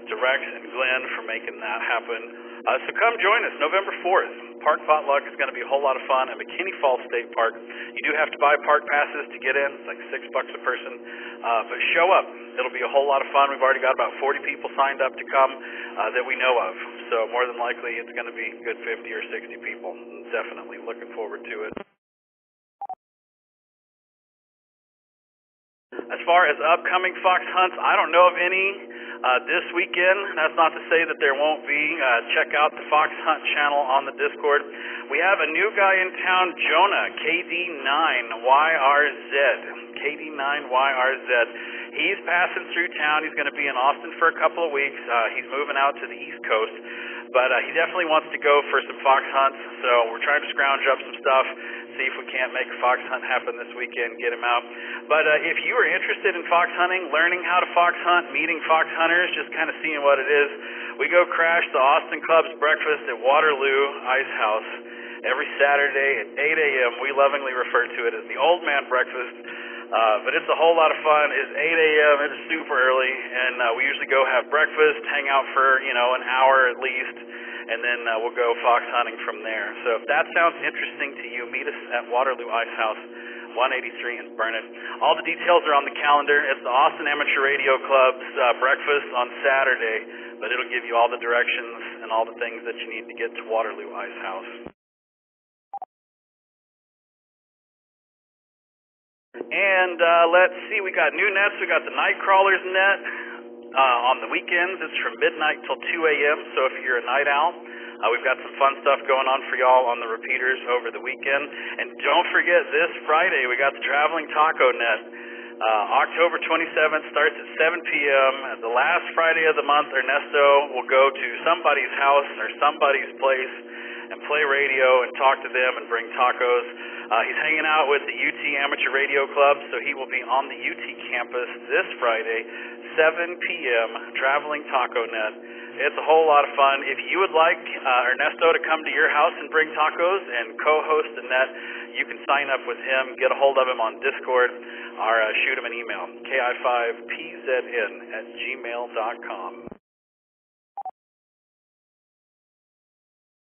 E: to Rex and Glenn for making that happen. So come join us November 4th. Park potluck is going to be a whole lot of fun at McKinney Falls State Park. You do have to buy park passes to get in. It's like $6 a person. But show up. It'll be a whole lot of fun. We've already got about 40 people signed up to come that we know of. So more than likely it's going to be a good 50 or 60 people. Definitely looking forward to it. As far as upcoming fox hunts, I don't know of any this weekend. That's not to say that there won't be. Check out the Fox Hunt channel on the Discord. We have a new guy in town, Jonah, KD9YRZ. KD9YRZ. He's passing through town. He's going to be in Austin for a couple of weeks. He's moving out to the East Coast. But he definitely wants to go for some fox hunts, so we're trying to scrounge up some stuff, see if we can't make a fox hunt happen this weekend, get him out. But if you are interested in fox hunting, learning how to fox hunt, meeting fox hunters, just kind of seeing what it is, we go crash the Austin Club's breakfast at Waterloo Ice House every Saturday at 8 a.m. We lovingly refer to it as the Old Man Breakfast. But it's a whole lot of fun. It's 8 a.m. It's super early, and we usually go have breakfast, hang out for, an hour at least, and then we'll go fox hunting from there. So if that sounds interesting to you, meet us at Waterloo Ice House, 183 in Burnet. All the details are on the calendar. It's the Austin Amateur Radio Club's breakfast on Saturday, but it'll give you all the directions and all the things that you need to get to Waterloo Ice House. And let's see, we got new nets. We got the Nightcrawlers net on the weekends. It's from midnight till 2 a.m. So if you're a night owl, we've got some fun stuff going on for y'all on the repeaters over the weekend. And don't forget, this Friday we got the Traveling Taco Net. October 27th starts at 7 p.m. The last Friday of the month, Ernesto will go to somebody's house or somebody's place and play radio and talk to them and bring tacos. He's hanging out with the UT Amateur Radio Club, so he will be on the UT campus this Friday, 7 p.m., Traveling Taco Net. It's a whole lot of fun. If you would like Ernesto to come to your house and bring tacos and co-host the net, you can sign up with him, get a hold of him on Discord, or shoot him an email, ki5pzn@gmail.com.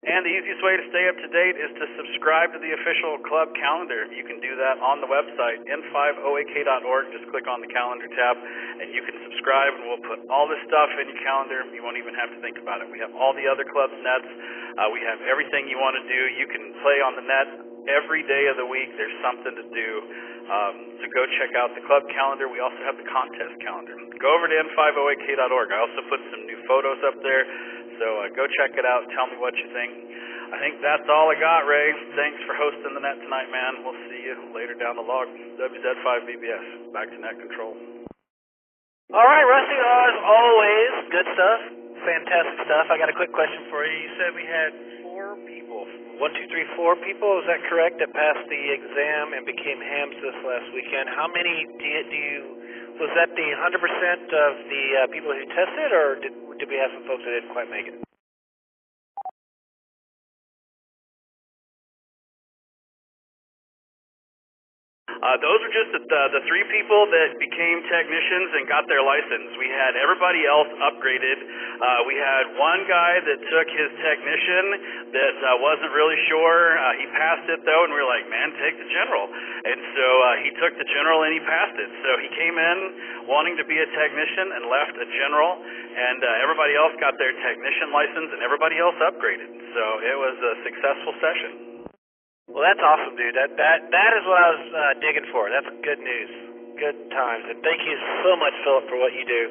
E: And the easiest way to stay up to date is to subscribe to the official club calendar. You can do that on the website, n5oak.org. Just click on the calendar tab, and you can subscribe, and we'll put all this stuff in your calendar. You won't even have to think about it. We have all the other club's nets. We have everything you want to do. You can play on the net every day of the week. There's something to do. So go check out the club calendar. We also have the contest calendar. Go over to n5oak.org. I also put some new photos up there. So go check it out. Tell me what you think. I think that's all I got, Ray. Thanks for hosting the net tonight, man. We'll see you later down the log. WZ5BBS. Back to net control.
A: All right, Rusty, as always, good stuff. Fantastic stuff. I got a quick question for you. You said we had 4 people. 1, 2, 3, 4 people. Is that correct? That passed the exam and became hams this last weekend. How many was that the 100% of the people who tested, or did we have some folks that didn't quite make it?
E: Those are just the 3 people that became technicians and got their license. We had everybody else upgraded. We had one guy that took his technician that wasn't really sure. He passed it though, and we were like, man, take the general. And so he took the general and he passed it. So he came in wanting to be a technician and left a general, and everybody else got their technician license and everybody else upgraded. So it was a successful session.
A: Well, that's awesome, dude. That is what I was digging for. That's good news. Good times. And thank you so much, Philip, for what you do,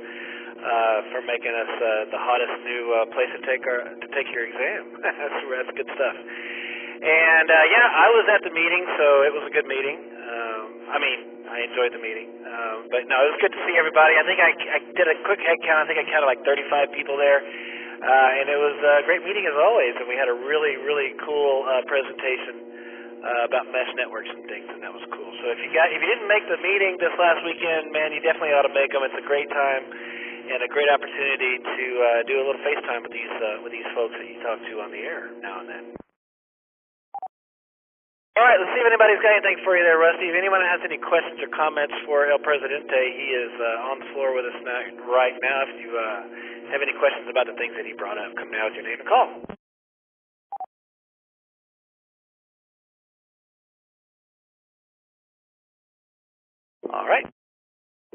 A: for making us the hottest new place to take your exam. That's good stuff. And yeah, I was at the meeting, so it was a good meeting. I enjoyed the meeting. But no, it was good to see everybody. I think I did a quick head count. I think I counted like 35 people there. And it was a great meeting as always, and we had a really, really cool presentation about mesh networks and things, and that was cool. So if you didn't make the meeting this last weekend, man, you definitely ought to make them. It's a great time and a great opportunity to do a little FaceTime with these folks that you talk to on the air now and then. All right, let's see if anybody's got anything for you there, Rusty. If anyone has any questions or comments for El Presidente, he is on the floor with us right now. If you have any questions about the things that he brought up, come now with your name and call. All right.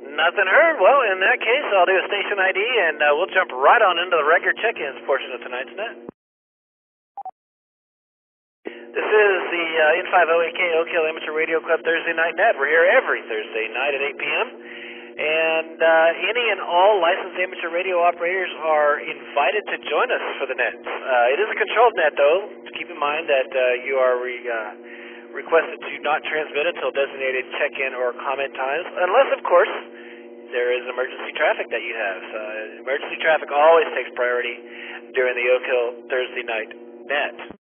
A: Nothing heard. Well, in that case, I'll do a station ID, and we'll jump right on into the regular check-ins portion of tonight's net. This is the N50AK Oak Hill Amateur Radio Club Thursday Night Net. We're here every Thursday night at 8 p.m. And any and all licensed amateur radio operators are invited to join us for the net. It is a controlled net, though. Keep in mind that you are requested to not transmit until designated check-in or comment times, unless, of course, there is emergency traffic that you have. Emergency traffic always takes priority during the Oak Hill Thursday Night Net.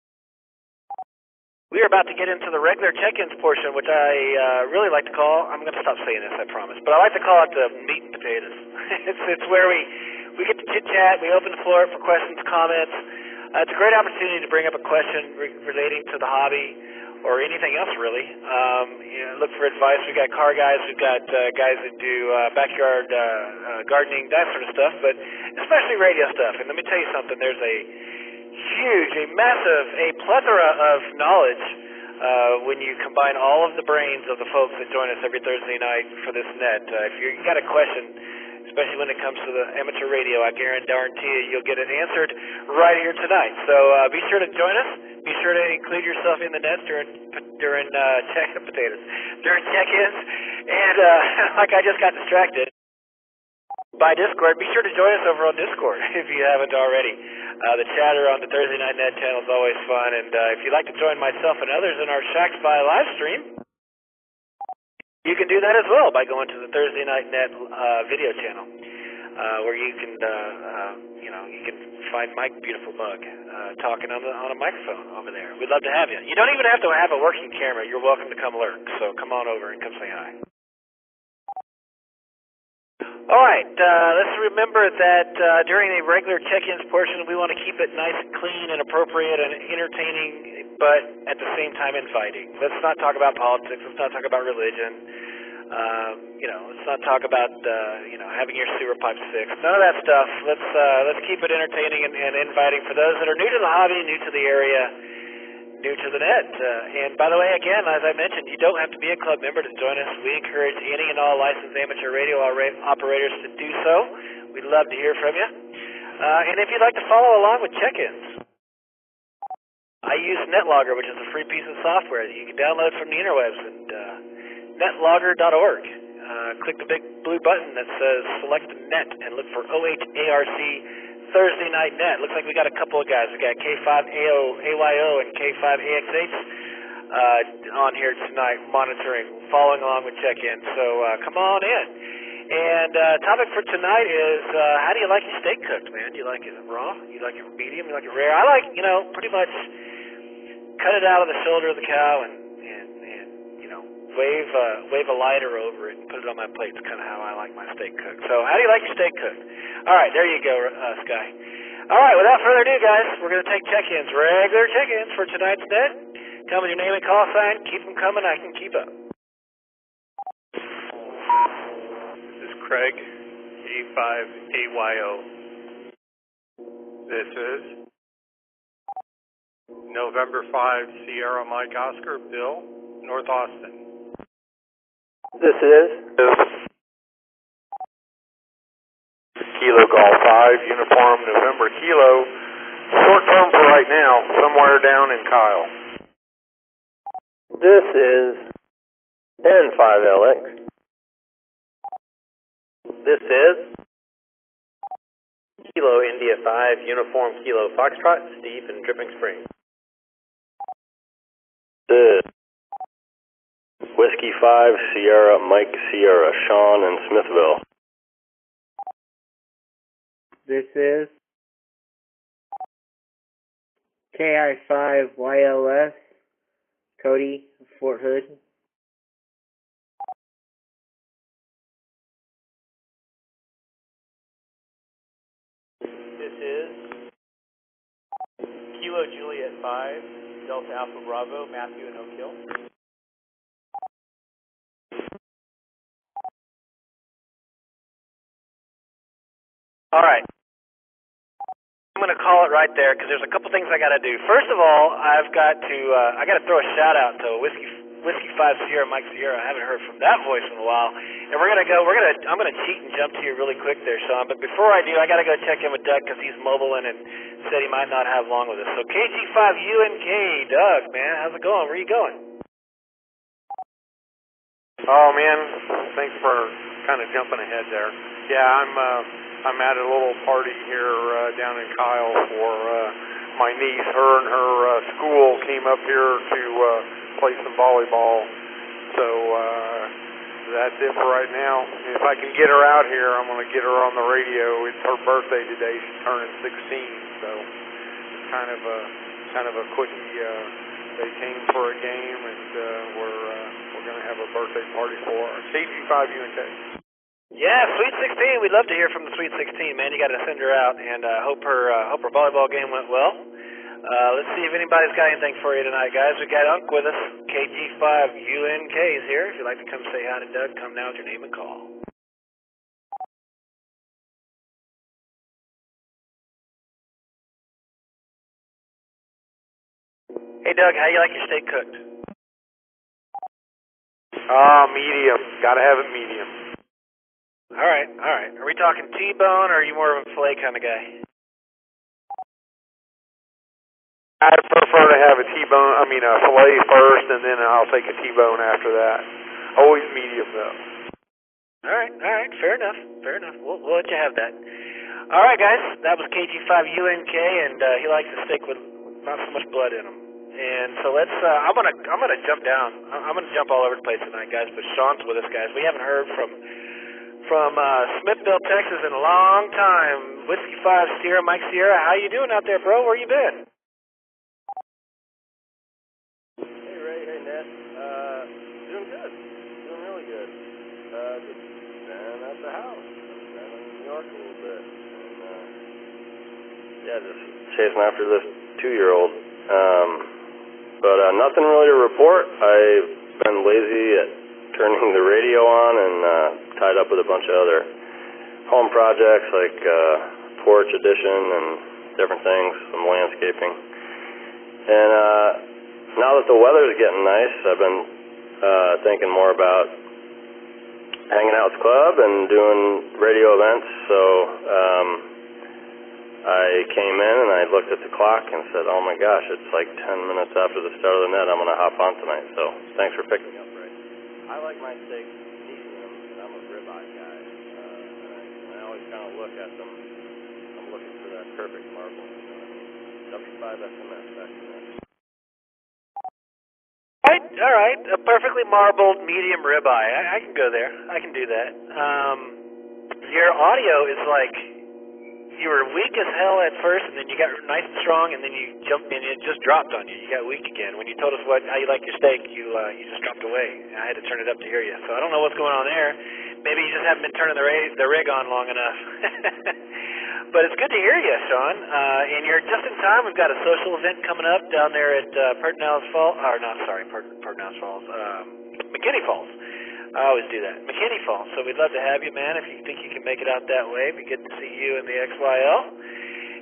A: We are about to get into the regular check-ins portion, which I really like to call, I'm going to stop saying this, I promise, but I like to call it the meat and potatoes. It's where we get to chit-chat, we open the floor for questions, comments. It's a great opportunity to bring up a question relating to the hobby or anything else, really. Look for advice. We've got car guys, we've got guys that do backyard gardening, that sort of stuff, but especially radio stuff. And let me tell you something, there's a plethora of knowledge when you combine all of the brains of the folks that join us every Thursday night for this net. If you've got a question, especially when it comes to the amateur radio, I guarantee you, you'll get it answered right here tonight. So be sure to join us. Be sure to include yourself in the net during check-ins. And like I just got distracted by Discord, be sure to join us over on Discord if you haven't already. The chatter on the Thursday Night Net channel is always fun, and if you'd like to join myself and others in our Shacks by live stream, you can do that as well by going to the Thursday Night Net video channel, where you can find Mike Beautiful Mug talking on a microphone over there. We'd love to have you. You don't even have to have a working camera. You're welcome to come lurk, so come on over and come say hi. All right, let's remember that during the regular check-ins portion, we want to keep it nice and clean and appropriate and entertaining, but at the same time inviting. Let's not talk about politics. Let's not talk about religion. Let's not talk about having your sewer pipes fixed. None of that stuff. Let's keep it entertaining and inviting for those that are new to the hobby, new to the area, new to the net. And by the way, again, as I mentioned, you don't have to be a club member to join us. We encourage any and all licensed amateur radio operators to do so. We'd love to hear from you. And if you'd like to follow along with check-ins, I use NetLogger, which is a free piece of software that you can download from the interwebs at netlogger.org. Click the big blue button that says Select the Net and look for OHARC Thursday Night Net. Looks like we got a couple of guys. We got K5AYO and K5AXH on here tonight, monitoring, following along with check-in. So come on in. And topic for tonight is how do you like your steak cooked, man? Do you like it raw? You like it medium? You like it rare? I like, pretty much cut it out of the shoulder of the cow and wave a lighter over it and put it on my plate. It's kind of how I like my steak cooked. So how do you like your steak cooked? All right, there you go, Sky. All right, without further ado, guys, we're going to take check-ins, regular check-ins for tonight's net. Come with your name and call sign. Keep them coming. I can keep up.
P: This is Craig, A5AYO. This is November 5, Sierra Mike Oscar, Bill, North Austin.
M: This is
Q: Kilo Golf 5, Uniform November Kilo. Short term for right now, somewhere down in Kyle.
M: This is N5LX.
R: This is Kilo India 5, Uniform Kilo Foxtrot, Steve in Dripping Springs.
O: This is Whiskey 5, Sierra Mike Sierra, Sean in Smithville.
L: This is KI5YLS, Cody, Fort Hood.
R: This is Kilo Juliet 5, Delta Alpha Bravo, Matthew in Oak Hill.
A: All right. I'm going to call it right there because there's a couple things I got to do. First of all, I got to throw a shout out to Whiskey 5 Sierra Mike Sierra. I haven't heard from that voice in a while. And I'm going to cheat and jump to you really quick there, Sean. But before I do, I got to go check in with Doug because he's mobile and said he might not have long with us. So KG5UNK, Doug, man, how's it going? Where are you going?
Q: Oh man, thanks for kind of jumping ahead there. Yeah, I'm at a little party here down in Kyle for my niece. Her and her school came up here to play some volleyball. So that's it for right now. If I can get her out here, I'm going to get her on the radio. It's her birthday today. She's turning 16. So it's kind of a quickie. They came for a game, and we're going to have a birthday party for her. KG5UNK.
A: Yeah, Sweet 16. We'd love to hear from the Sweet 16, man. You got to send her out, and hope her volleyball game went well. Let's see if anybody's got anything for you tonight, guys. We got Unc with us. KG5UNK's here. If you'd like to come say hi to Doug, come now with your name and call. Hey, Doug, how you like your steak cooked?
Q: Medium. Got to have it medium.
A: All right. Are we talking T-bone, or are you more of a filet kind of guy?
Q: I prefer to have a T-bone, a filet first, and then I'll take a T-bone after that. Always medium, though.
A: All right. Fair enough. We'll let you have that. All right, guys. That was KG5UNK, and he likes a steak with not so much blood in him. And so let's. I'm gonna jump down. I'm gonna jump all over the place tonight, guys. But Sean's with us, guys. We haven't heard from Smithville, Texas in a long time. Whiskey 5 Sierra Mike Sierra. How you doing out there, bro? Where you been?
S: Hey Ray, hey Ned. Doing good. Doing really good. Just been at the house. Been in New York a little bit. And
O: just chasing after this 2-year-old. But nothing really to report. I've been lazy at turning the radio on and tied up with a bunch of other home projects like porch addition and different things, some landscaping. And now that the weather's getting nice, I've been thinking more about hanging out with the club and doing radio events. So I came in and I looked at the clock and said, oh my gosh, it's like 10 minutes after the start of the net. I'm going to hop on tonight. So thanks for picking me up, Ray.
S: I like my steak medium, and I'm a ribeye guy. And I always kind of look at them. I'm looking for that perfect marble. W5SMS, back to that.
A: All right. A perfectly marbled medium ribeye. I can go there. I can do that. Your audio is like you were weak as hell at first, and then you got nice and strong, and then you jumped in, and it just dropped on you. You got weak again. When you told us how you like your steak, you just dropped away. I had to turn it up to hear you. So I don't know what's going on there. Maybe you just haven't been turning the rig on long enough. But it's good to hear you, Sean. And you're just in time. We've got a social event coming up down there at McKinney Falls. I always do that. McKinney Falls. So we'd love to have you, man. If you think you can make it out that way, it'd be good to see you in the XYL.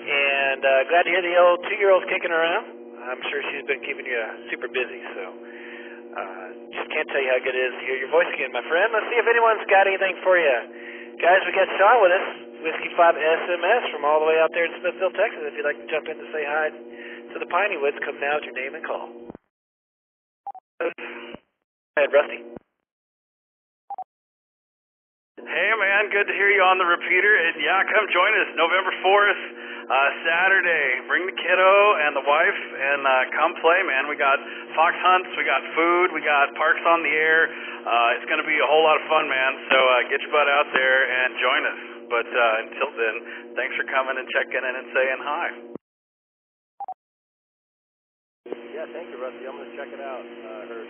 A: And glad to hear the old 2-year-old's kicking around. I'm sure she's been keeping you super busy, so just can't tell you how good it is to hear your voice again, my friend. Let's see if anyone's got anything for you. Guys, we got Sean with us, Whiskey 5 SMS from all the way out there in Smithville, Texas. If you'd like to jump in to say hi to the Piney Woods, come now with your name and call. Go ahead, Rusty.
E: Hey, man, good to hear you on the repeater. And yeah, come join us November 4th, Saturday. Bring the kiddo and the wife and come play, man. We got fox hunts, we got food, we got parks on the air. It's going to be a whole lot of fun, man. So get your butt out there and join us. But until then, thanks for coming and checking in and saying hi.
S: Yeah, thank you, Rusty. I'm going to check it out. I heard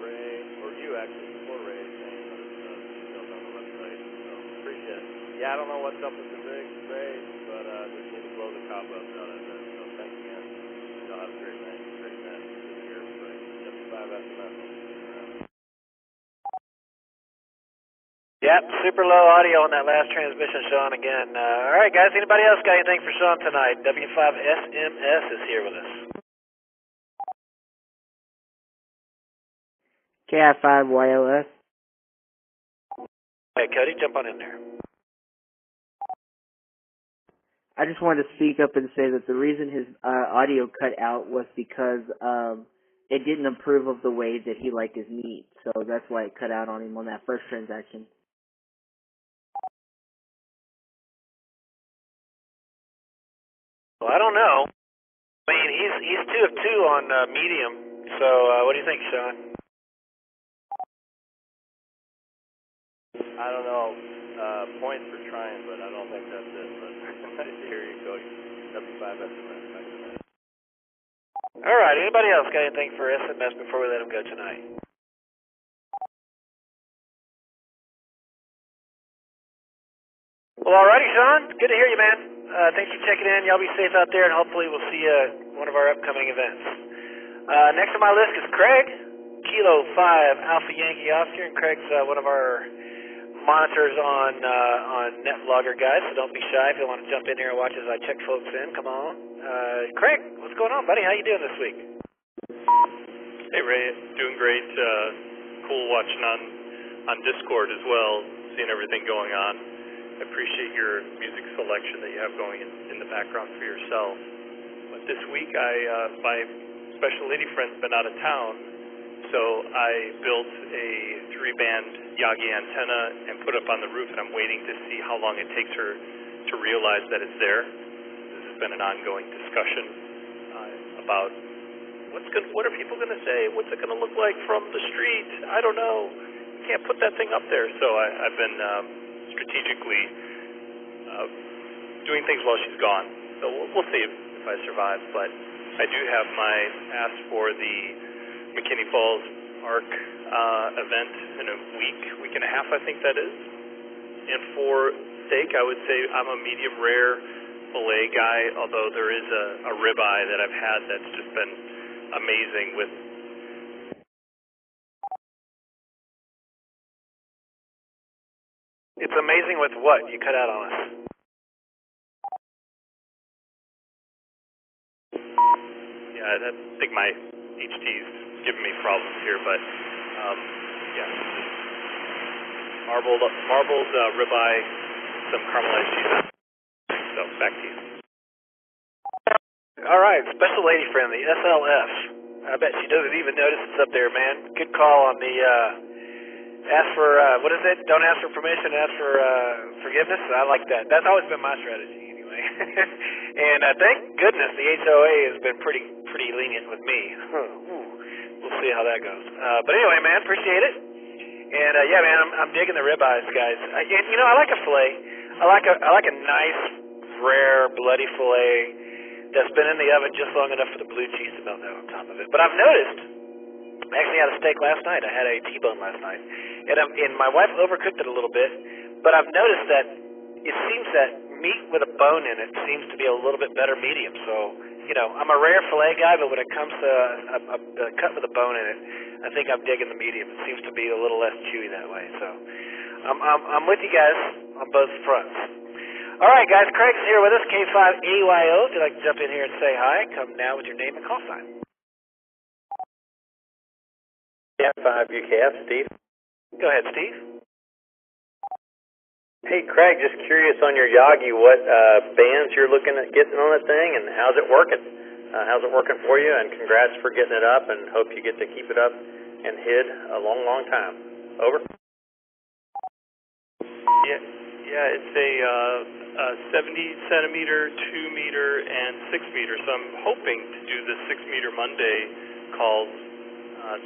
S: Ray, or you actually, before Ray, saying that it's still on the website. So appreciate it. Yeah, I don't know what's up with the rig, Ray, but just need to blow the cobwebs out of it. So thanks again. Y'all have a great night. Great night. Good year. W5 SMS.
A: Yep, super low audio on that last transmission, Sean, again. All right, guys, anybody else got anything for Sean tonight? W5SMS is here with us.
L: KI5YLS.
A: Hey, Cody, jump on in there.
L: I just wanted to speak up and say that the reason his audio cut out was because it didn't approve of the way that he liked his meat. So that's why it cut out on him on that first transaction.
A: Well, I don't know. I mean, he's 2 of 2 on medium. So what do you think, Sean?
S: I don't know. Points for trying, but I don't think that's it. But nice to hear you, Cody. W5 SMS.
A: All right. Anybody else got anything for SMS before we let him go tonight? Well, alrighty, Sean. Good to hear you, man. Thanks for checking in. Y'all be safe out there, and hopefully we'll see you at one of our upcoming events. Next on my list is Craig, Kilo 5 Alpha Yankee Oscar, and Craig's one of our monitors on NetBlogger, guys, so don't be shy if you want to jump in here and watch as I check folks in. Come on. Craig, what's going on, buddy? How you doing this week?
T: Hey, Ray. Doing great. Cool watching on Discord as well, seeing everything going on. I appreciate your music selection that you have going in the background for yourself. But this week, my special lady friend's been out of town, so I built a 3-band Yagi antenna and put it up on the roof, and I'm waiting to see how long it takes her to realize that it's there. This has been an ongoing discussion about what are people going to say? What's it going to look like from the street? I don't know. You can't put that thing up there. So I've been strategically doing things while she's gone. So we'll see if I survive. But I do have my ask for the McKinney Falls ARC event in a week and a half, I think that is. And for steak, I would say I'm a medium rare filet guy, although there is a ribeye that I've had that's just been amazing with.
A: It's amazing with what? You cut out on us.
T: Yeah, I think my HT's giving me problems here, but yeah. Marbled ribeye, some caramelized cheese. So back to you.
A: All right, special lady friend, the SLF. I bet she doesn't even notice it's up there, man. Good call on the ask for what is it? Don't ask for permission, ask for forgiveness. I like that. That's always been my strategy, anyway. And thank goodness the HOA has been pretty lenient with me. We'll see how that goes. But anyway, man, appreciate it. And yeah, man, I'm digging the ribeyes, guys. You know, I like a fillet. I like a nice, rare, bloody fillet that's been in the oven just long enough for the blue cheese to melt out on top of it. But I've noticed, I actually had a steak last night. I had a T-bone last night, and my wife overcooked it a little bit. But I've noticed that it seems that meat with a bone in it seems to be a little bit better medium. So I'm a rare filet guy, but when it comes to a cut with a bone in it, I think I'm digging the medium. It seems to be a little less chewy that way. So I'm with you guys on both fronts. All right, guys, Craig's here with us, K5AYO. If you'd like to jump in here and say hi, come now with your name and call sign.
R: K5 UKF, Steve.
A: Go ahead, Steve.
R: Hey, Craig, just curious on your Yagi, what bands you're looking at getting on that thing, and how's it working? How's it working for you? And congrats for getting it up, and hope you get to keep it up and hid a long, long time. Over.
T: Yeah, it's a 70 centimeter, 2 meter, and 6 meter. So I'm hoping to do the 6 meter Monday calls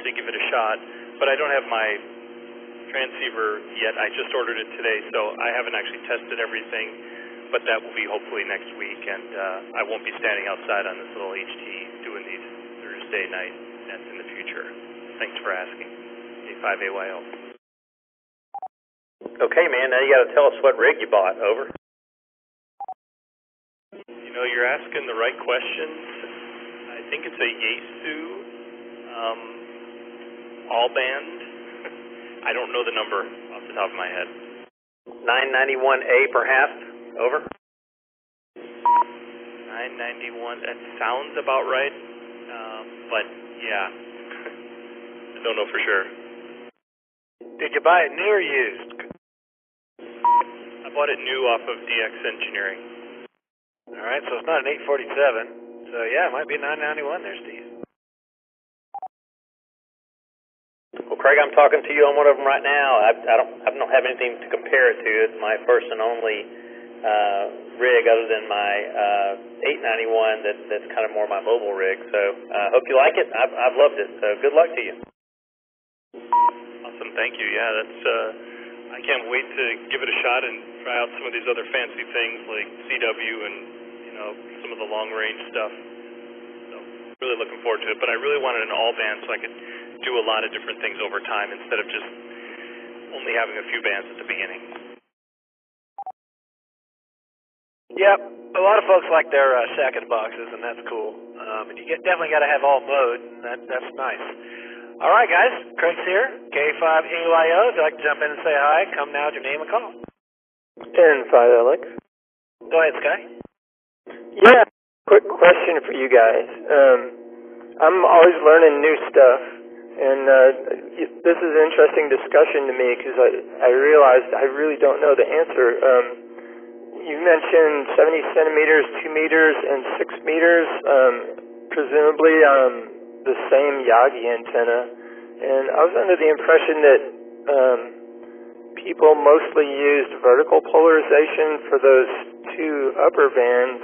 T: to give it a shot. But I don't have my transceiver yet. I just ordered it today, so I haven't actually tested everything. But that will be hopefully next week, and I won't be standing outside on this little HT doing these Thursday night nets in the future. Thanks for asking. K5AYO.
R: Okay, man, now you got to tell us what rig you bought. Over.
T: You're asking the right questions. I think it's a Yaesu all-band. I don't know the number off the top of my head.
R: 991A, perhaps. Over.
T: 991. That sounds about right. But yeah, I don't know for sure.
A: Did you buy it new or used?
T: I bought it new off of DX Engineering.
A: All right, so it's not an 847. So yeah, it might be a 991 there, Steve.
R: Well, Craig, I'm talking to you on one of them right now. I don't have anything to compare it to. It's my first and only rig, other than my 891. That's kind of more my mobile rig. So hope you like it. I've loved it. So good luck to you.
T: Awesome, thank you. Yeah, that's. I can't wait to give it a shot and try out some of these other fancy things like CW and some of the long range stuff. So really looking forward to it. But I really wanted an all band so I could do a lot of different things over time instead of just only having a few bands at the beginning.
A: Yep, a lot of folks like their second boxes, and that's cool. And you definitely got to have all mode, and that's nice. All right, guys, Craig's here, K5AYO. If you'd like to jump in and say hi, come now with your name and call.
M: N5LX.
A: Go ahead, Sky.
M: Yeah, quick question for you guys. I'm always learning new stuff, and this is an interesting discussion to me because I realized I really don't know the answer. You mentioned 70 centimeters, 2 meters, and 6 meters, presumably the same Yagi antenna, and I was under the impression that people mostly used vertical polarization for those two upper bands,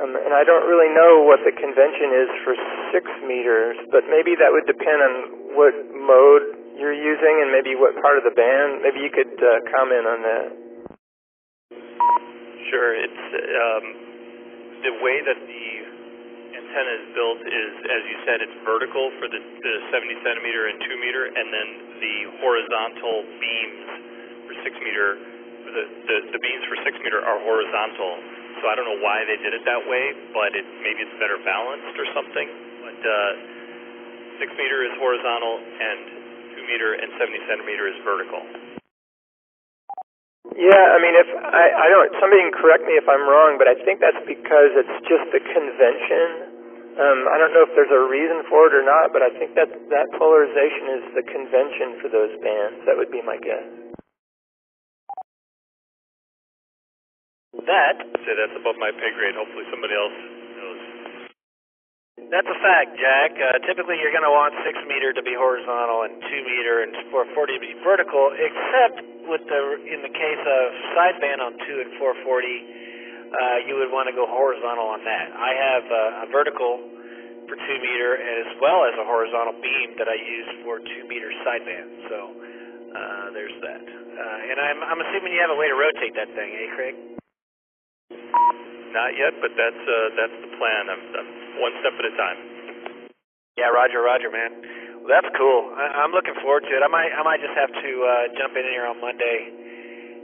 M: and I don't really know what the convention is for 6 meters, but maybe that would depend on what mode you're using and maybe what part of the band. Maybe you could comment on that.
T: Sure. It's the way that the antenna is built is, as you said, it's vertical for the 70 centimeter and 2 meter, and then the horizontal beams for 6 meter, the beams for 6 meter are horizontal. So I don't know why they did it that way, but maybe it's better balanced or something. But 6 meter is horizontal, and 2 meter and 70 centimeter is vertical.
M: Yeah, I mean, if I don't, somebody can correct me if I'm wrong, but I think that's because it's just the convention. I don't know if there's a reason for it or not, but I think that polarization is the convention for those bands. That would be my guess.
T: Say that's above my pay grade. Hopefully somebody else knows.
A: That's a fact, Jack. Typically you're going to want 6 meter to be horizontal and 2 meter and 440 to be vertical, except in the case of sideband on 2 and 440, you would want to go horizontal on that. I have a vertical for 2 meter as well as a horizontal beam that I use for 2 meter sideband. So there's that. And I'm assuming you have a way to rotate that thing, eh, Craig?
T: Not yet, but that's the plan. I'm one step at a time.
A: Yeah, Roger, man. Well, that's cool. I'm looking forward to it. I might just have to jump in here on Monday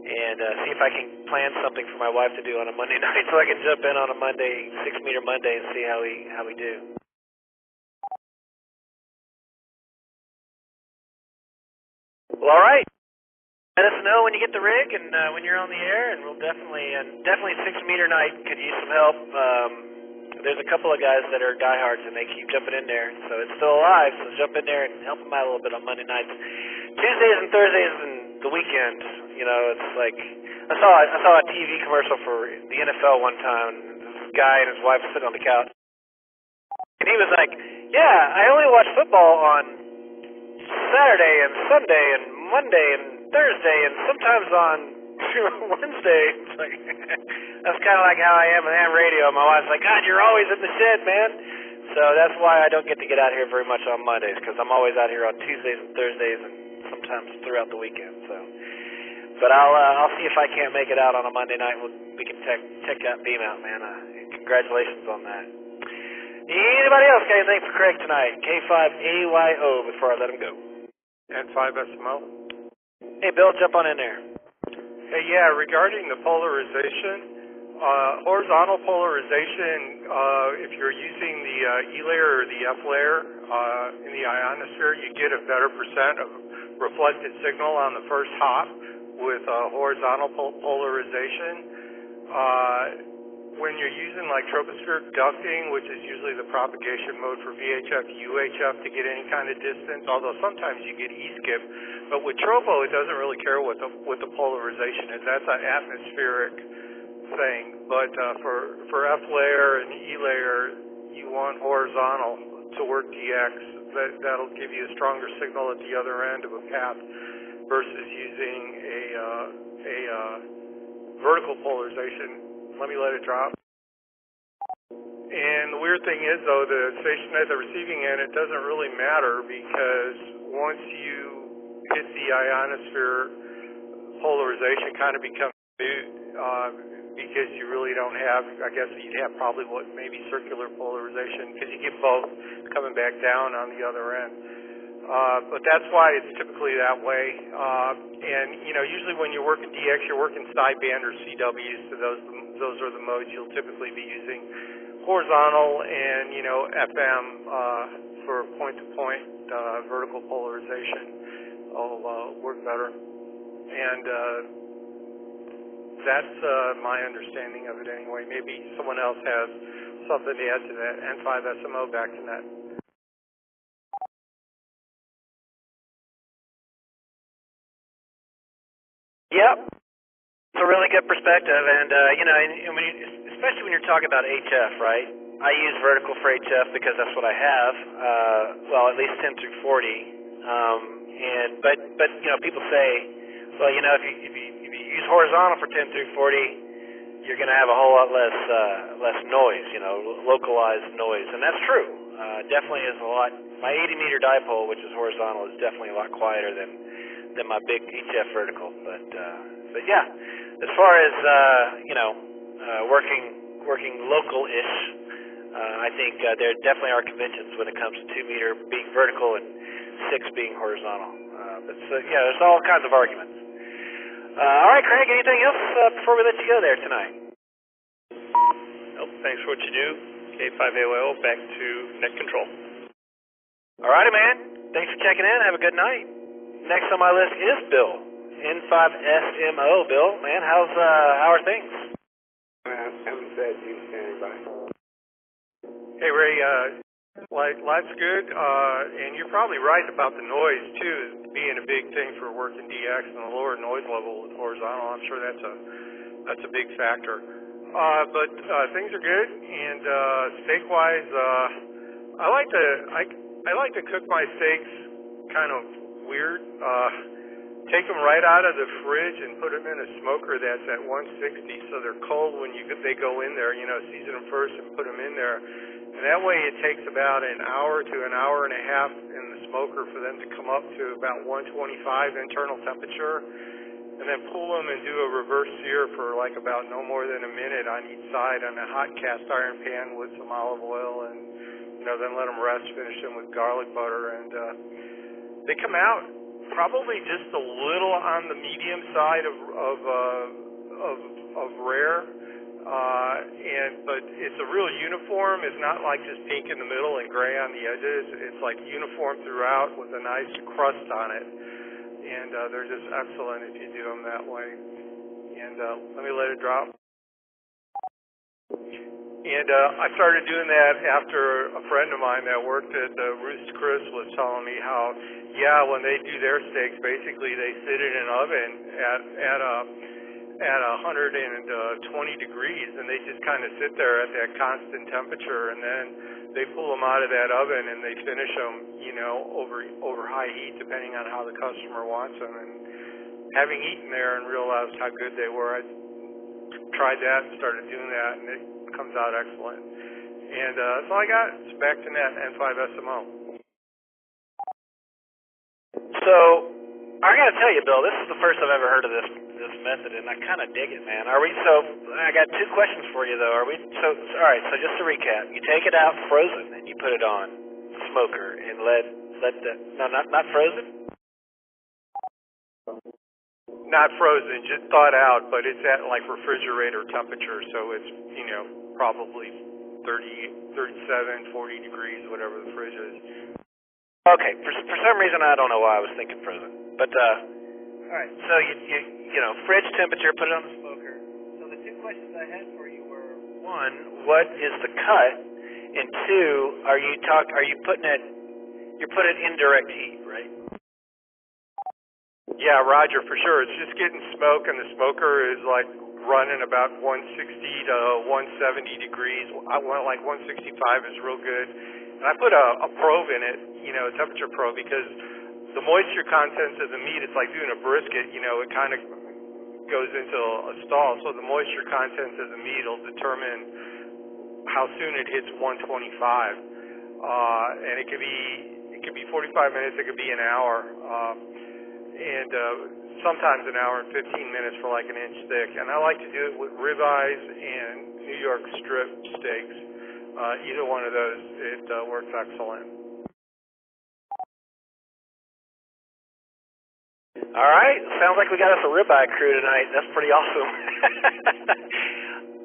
A: and see if I can plan something for my wife to do on a Monday night, so I can jump in on a Monday, 6-meter Monday, and see how we do. Well, all right. Let us know when you get the rig and when you're on the air, and we'll definitely 6-meter night could use some help. There's a couple of guys that are diehards, and they keep jumping in there, so it's still alive. So jump in there and help them out a little bit on Monday nights. Tuesdays and Thursdays and the weekend, you know, it's like I saw a TV commercial for the NFL one time. This guy and his wife were sitting on the couch, and he was like, "Yeah, I only watch football on Saturday and Sunday and Monday and Thursday and sometimes on Wednesday." It's like, that's kind of like how I am with ham radio. My wife's like, "God, you're always in the shed, man." So that's why I don't get to get out here very much on Mondays, because I'm always out here on Tuesdays and Thursdays and sometimes throughout the weekend. So, but I'll see if I can't make it out on a Monday night. We can check that beam out, man. Congratulations on that. Anybody else got anything for Craig tonight? K5AYO before I let him go.
Q: N5SMO.
A: Hey, Bill, jump on in there.
Q: Hey, yeah, regarding the polarization, horizontal polarization, if you're using the E layer or the F layer in the ionosphere, you get a better percent of reflected signal on the first hop with horizontal polarization. When you're using like tropospheric ducting, which is usually the propagation mode for VHF, UHF to get any kind of distance, although sometimes you get E-skip, but with tropo it doesn't really care what the polarization is. That's an atmospheric thing. But for F layer and E layer, you want horizontal to work DX. That'll give you a stronger signal at the other end of a path versus using a vertical polarization. Let me let it drop. And the weird thing is, though, the station at the receiving end, it doesn't really matter, because once you hit the ionosphere, polarization kind of becomes moot, because you really don't have, I guess you'd have probably maybe circular polarization, because you get both coming back down on the other end. But that's why it's typically that way. And, you know, usually when you're working DX, you're working sideband or CWs, so those are the modes you'll typically be using. Horizontal and, you know, FM for point-to-point vertical polarization will work better. And that's my understanding of it anyway. Maybe someone else has something to add to that. N5SMO, back to net.
A: Yep, it's a really good perspective, and you know, especially when you're talking about HF, right? I use vertical for HF because that's what I have. Well, at least 10 through 40. But you know, people say, well, you know, if you use horizontal for 10 through 40, you're going to have a whole lot less noise, you know, localized noise, and that's true. Definitely is a lot. My 80-meter dipole, which is horizontal, is definitely a lot quieter than my big HF vertical, but yeah, as far as you know, working local-ish, I think there definitely are conventions when it comes to 2-meter being vertical and 6 being horizontal. But yeah, there's all kinds of arguments. All right, Craig, anything else before we let you go there tonight?
T: Nope. Thanks for what you do. K5AYO, back to net control.
A: All righty, man. Thanks for checking in. Have a good night. Next on my list is Bill, N5SMO. Bill, man, how are things?
U: Haven't said you standing by.
Q: Hey, Ray, life's good, and you're probably right about the noise, too, being a big thing for working DX and the lower noise level with horizontal. I'm sure that's a big factor. But things are good, and steak-wise, I like to cook my steaks kind of weird. Take them right out of the fridge and put them in a smoker that's at 160, so they're cold when they go in there. You know, season them first and put them in there, and that way it takes about an hour to an hour and a half in the smoker for them to come up to about 125 internal temperature, and then pull them and do a reverse sear for like about no more than a minute on each side on a hot cast iron pan with some olive oil, and you know, then let them rest. Finish them with garlic butter, and they come out probably just a little on the medium side of rare. But it's a real uniform. It's not like just pink in the middle and gray on the edges. It's like uniform throughout with a nice crust on it. And they're just excellent if you do them that way. And let me let it drop. And I started doing that after a friend of mine that worked at Roost Chris was telling me how, when they do their steaks, basically they sit it in an oven at 120 degrees, and they just kind of sit there at that constant temperature, and then they pull them out of that oven and they finish them, over high heat, depending on how the customer wants them. And having eaten there and realized how good they were, I tried that and started doing that, and it comes out excellent. And that's all I got. It's back to net N5SMO.
A: So, I gotta tell you, Bill, this is the first I've ever heard of this method, and I kind of dig it, man. I got two questions for you, though. All right, so just to recap, you take it out frozen, and you put it on the smoker, and not frozen?
Q: Not frozen, just thawed out, but it's at like refrigerator temperature, so it's, probably 30, 37, 40 degrees, whatever the fridge is.
A: Okay, for some reason I don't know why I was thinking frozen, but all right. So you fridge temperature, put it on the smoker. So the two questions I had for you were: one, what is the cut? And two, you're putting it in direct heat, right?
Q: Yeah, Roger, for sure. It's just getting smoke, and the smoker is like running about 160 to 170 degrees. I want like 165 is real good. And I put a probe in it, a temperature probe, because the moisture content of the meat, it's like doing a brisket, it kind of goes into a stall. So the moisture content of the meat will determine how soon it hits 125. And it could be 45 minutes, it could be an hour. And sometimes an hour and 15 minutes for like an inch thick. And I like to do it with ribeyes and New York strip steaks. Either one of those, it works excellent.
A: All right, sounds like we got us a ribeye crew tonight. That's pretty awesome.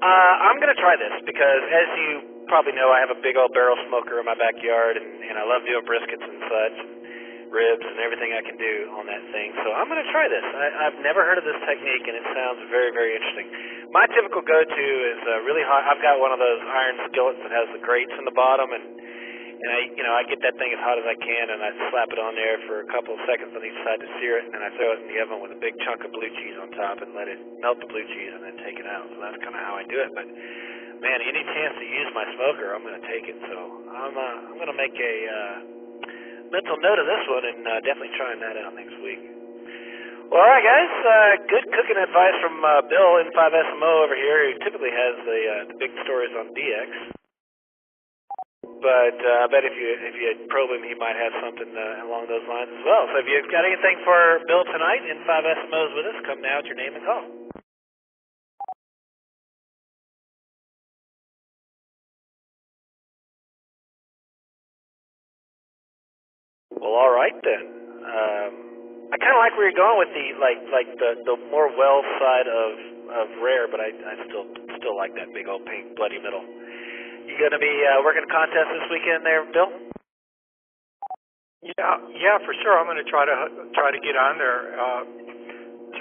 A: I'm going to try this because, as you probably know, I have a big old barrel smoker in my backyard, and I love doing briskets and such, ribs and everything I can do on that thing. So I'm going to try this. I've never heard of this technique, and it sounds very, very interesting. My typical go-to is really hot. I've got one of those iron skillets that has the grates in the bottom, and I get that thing as hot as I can, and I slap it on there for a couple of seconds on each side to sear it, and then I throw it in the oven with a big chunk of blue cheese on top and let it melt the blue cheese and then take it out. So that's kind of how I do it. But man, any chance to use my smoker, I'm going to take it. So I'm going to make a mental note of this one and definitely trying that out next week. Well, all right, guys. Good cooking advice from Bill N5SMO over here, who typically has the big stories on DX. But I bet if you probe him, he might have something along those lines as well. So if you've got anything for Bill tonight, N5SMO's with us, come now with your name and call. Well, all right then. I kind of like where you're going with the more well side of rare, but I still like that big old pink bloody middle. You going to be working a contest this weekend there, Bill?
Q: Yeah, for sure. I'm going to try to get on there.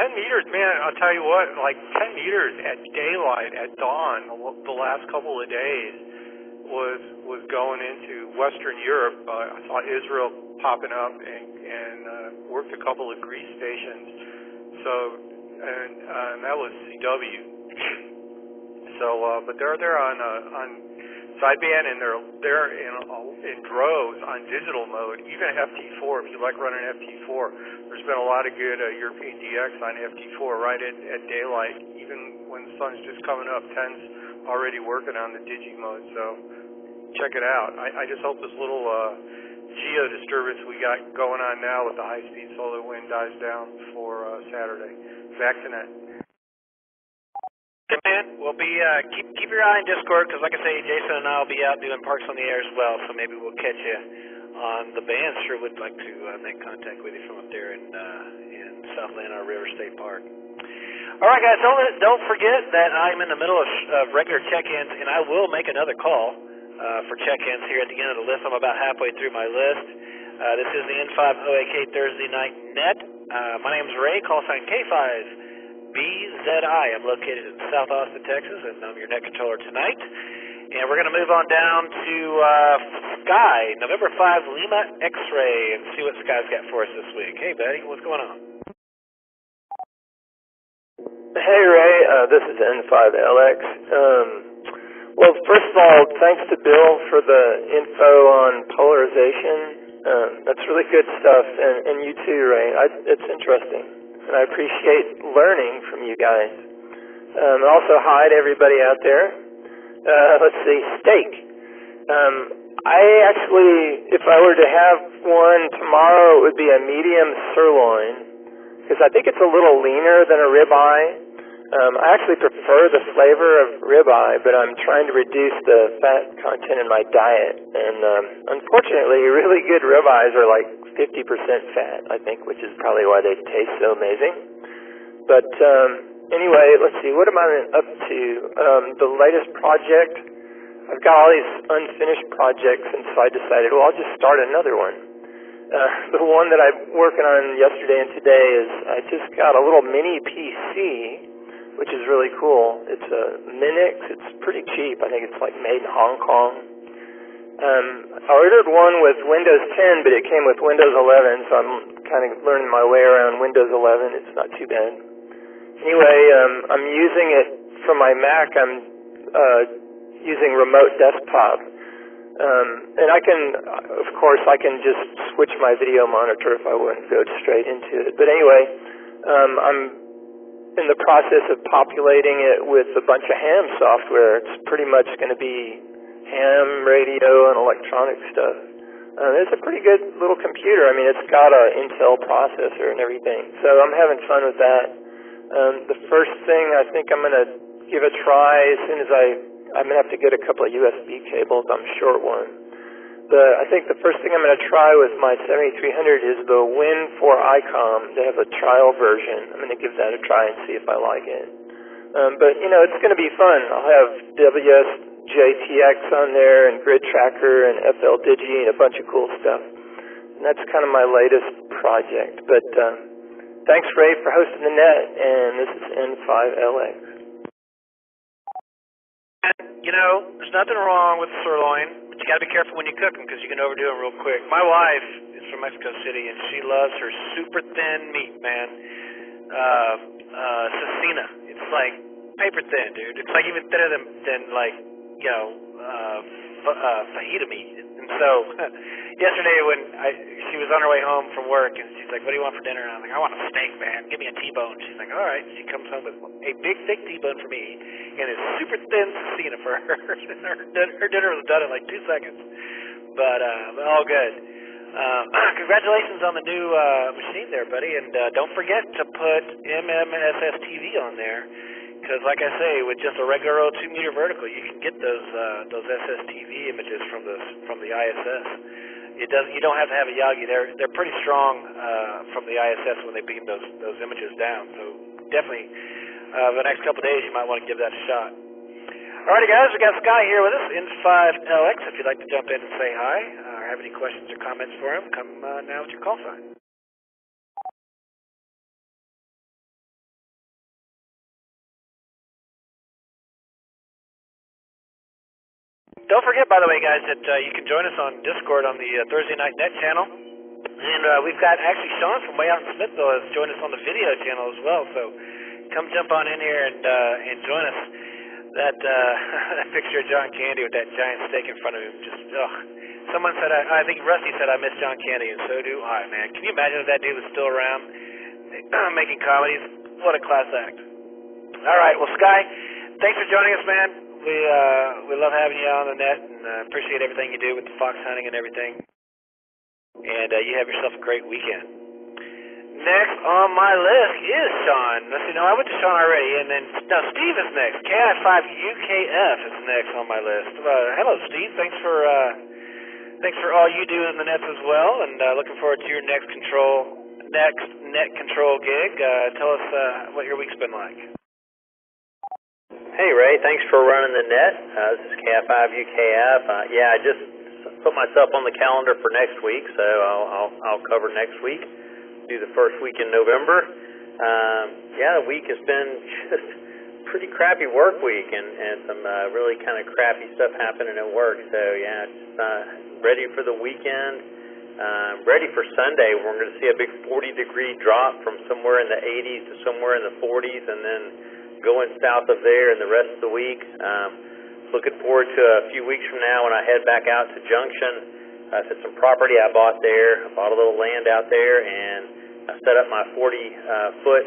Q: 10 meters, man. I'll tell you what. Like 10 meters at daylight, at dawn, the last couple of days was going into Western Europe. I saw Israel popping up and worked a couple of grease stations. So and that was CW. So, but they're on sideband, and they're in droves on digital mode, even FT4. If you like running FT4, there's been a lot of good European DX on FT4 right at daylight. Even when the sun's just coming up, 10's already working on the digi mode. So check it out. I just hope this little geo disturbance we got going on now with the high-speed solar wind dies down for Saturday. Back to net.
A: Good man. We'll be keep your eye on Discord, because like I say, Jason and I will be out doing Parks on the Air as well. So maybe we'll catch you on the band, sure would like to make contact with you from up there in Southland or River State Park. All right, guys, don't forget that I'm in the middle of regular check-ins, and I will make another call for check-ins here at the end of the list. I'm about halfway through my list. This is the N5OAK Thursday Night Net. My name's Ray, call sign K5BZI. I'm located in South Austin, Texas, and I'm your net controller tonight. And we're going to move on down to Sky, November 5 Lima X-Ray, and see what Sky's got for us this week. Hey, buddy, what's going on?
M: Hey, Ray, this is N5LX. Well, first of all, thanks to Bill for the info on polarization. That's really good stuff, and you too, Ray. It's interesting, and I appreciate learning from you guys. Also, hi to everybody out there. Let's see, steak. I actually, if I were to have one tomorrow, it would be a medium sirloin, because I think it's a little leaner than a ribeye. I actually prefer the flavor of ribeye, but I'm trying to reduce the fat content in my diet. And unfortunately, really good ribeyes are like 50% fat, I think, which is probably why they taste so amazing. But anyway, let's see, what am I up to? The latest project, I've got all these unfinished projects, and so I decided, well, I'll just start another one. The one that I'm working on yesterday and today is I just got a little mini PC, which is really cool. It's a Minix. It's pretty cheap. I think it's like made in Hong Kong. I ordered one with Windows 10, but it came with Windows 11, so I'm kind of learning my way around Windows 11. It's not too bad. Anyway, I'm using it from my Mac. I'm using Remote Desktop. And I can, of course, I can just switch my video monitor if I want to go straight into it. But anyway, I'm in the process of populating it with a bunch of ham software. It's pretty much going to be ham, radio, and electronic stuff. It's a pretty good little computer. I mean, it's got an Intel processor and everything. So I'm having fun with that. The first thing I think I'm going to give a try as soon as I'm going to have to get a couple of USB cables. I'm short one. But I think the first thing I'm going to try with my 7300 is the Win4iCom. They have a trial version. I'm going to give that a try and see if I like it. But, you know, it's going to be fun. I'll have WSJTX on there and Grid Tracker and FLDigi and a bunch of cool stuff. And that's kind of my latest project. But thanks, Ray, for hosting the net. And this is N5LX.
A: You know, there's nothing wrong with the sirloin, but you got to be careful when you cook them because you can overdo them real quick. My wife is from Mexico City, and she loves her super thin meat, man. Cecina. It's like paper thin, dude. It's like even thinner than like, you know, fajita meat. And so yesterday when she was on her way home from work, and she's like, "What do you want for dinner?" And I'm like, "I want a steak, man. Give me a T-bone." She's like, "All right." She comes home with a big, thick T-bone for me and a super thin cecina for her. Her dinner was done in like 2 seconds. But all good. Congratulations on the new machine there, buddy. And don't forget to put MMSS TV on there. Because, like I say, with just a regular 2-meter vertical, you can get those SSTV images from the ISS. You don't have to have a Yagi. They're pretty strong from the ISS when they beam those images down. So definitely, the next couple of days, you might want to give that a shot. Alrighty, guys, we got Sky here with us, N5LX. If you'd like to jump in and say hi, or have any questions or comments for him, come now with your call sign. Don't forget, by the way, guys, that you can join us on Discord on the Thursday Night Net channel. And we've got actually Sean from way out in Smithville has joined us on the video channel as well. So come jump on in here and join us. That picture of John Candy with that giant steak in front of him, just, someone said, I think Rusty said, I miss John Candy, and so do I, man. Can you imagine if that dude was still around making comedies? What a class act. All right, well, Sky, thanks for joining us, man. We love having you on the net, and appreciate everything you do with the fox hunting and everything. And you have yourself a great weekend. Next on my list is Sean. Let's see, no, I went to Sean already, and then Steve is next. KI5UKF is next on my list. Hello, Steve. Thanks for Thanks for all you do in the nets as well, and looking forward to your next net control gig. Tell us what your week's been like.
R: Hey, Ray. Thanks for running the net. This is KF5UKF. I just put myself on the calendar for next week, so I'll cover next week. Do the first week in November. The week has been just pretty crappy work week and some really kind of crappy stuff happening at work. So just ready for the weekend. Ready for Sunday. We're going to see a big 40-degree drop from somewhere in the 80s to somewhere in the 40s, and then going south of there in the rest of the week. Looking forward to a few weeks from now when I head back out to Junction. It's some property I bought there. I bought a little land out there, and I set up my 40-foot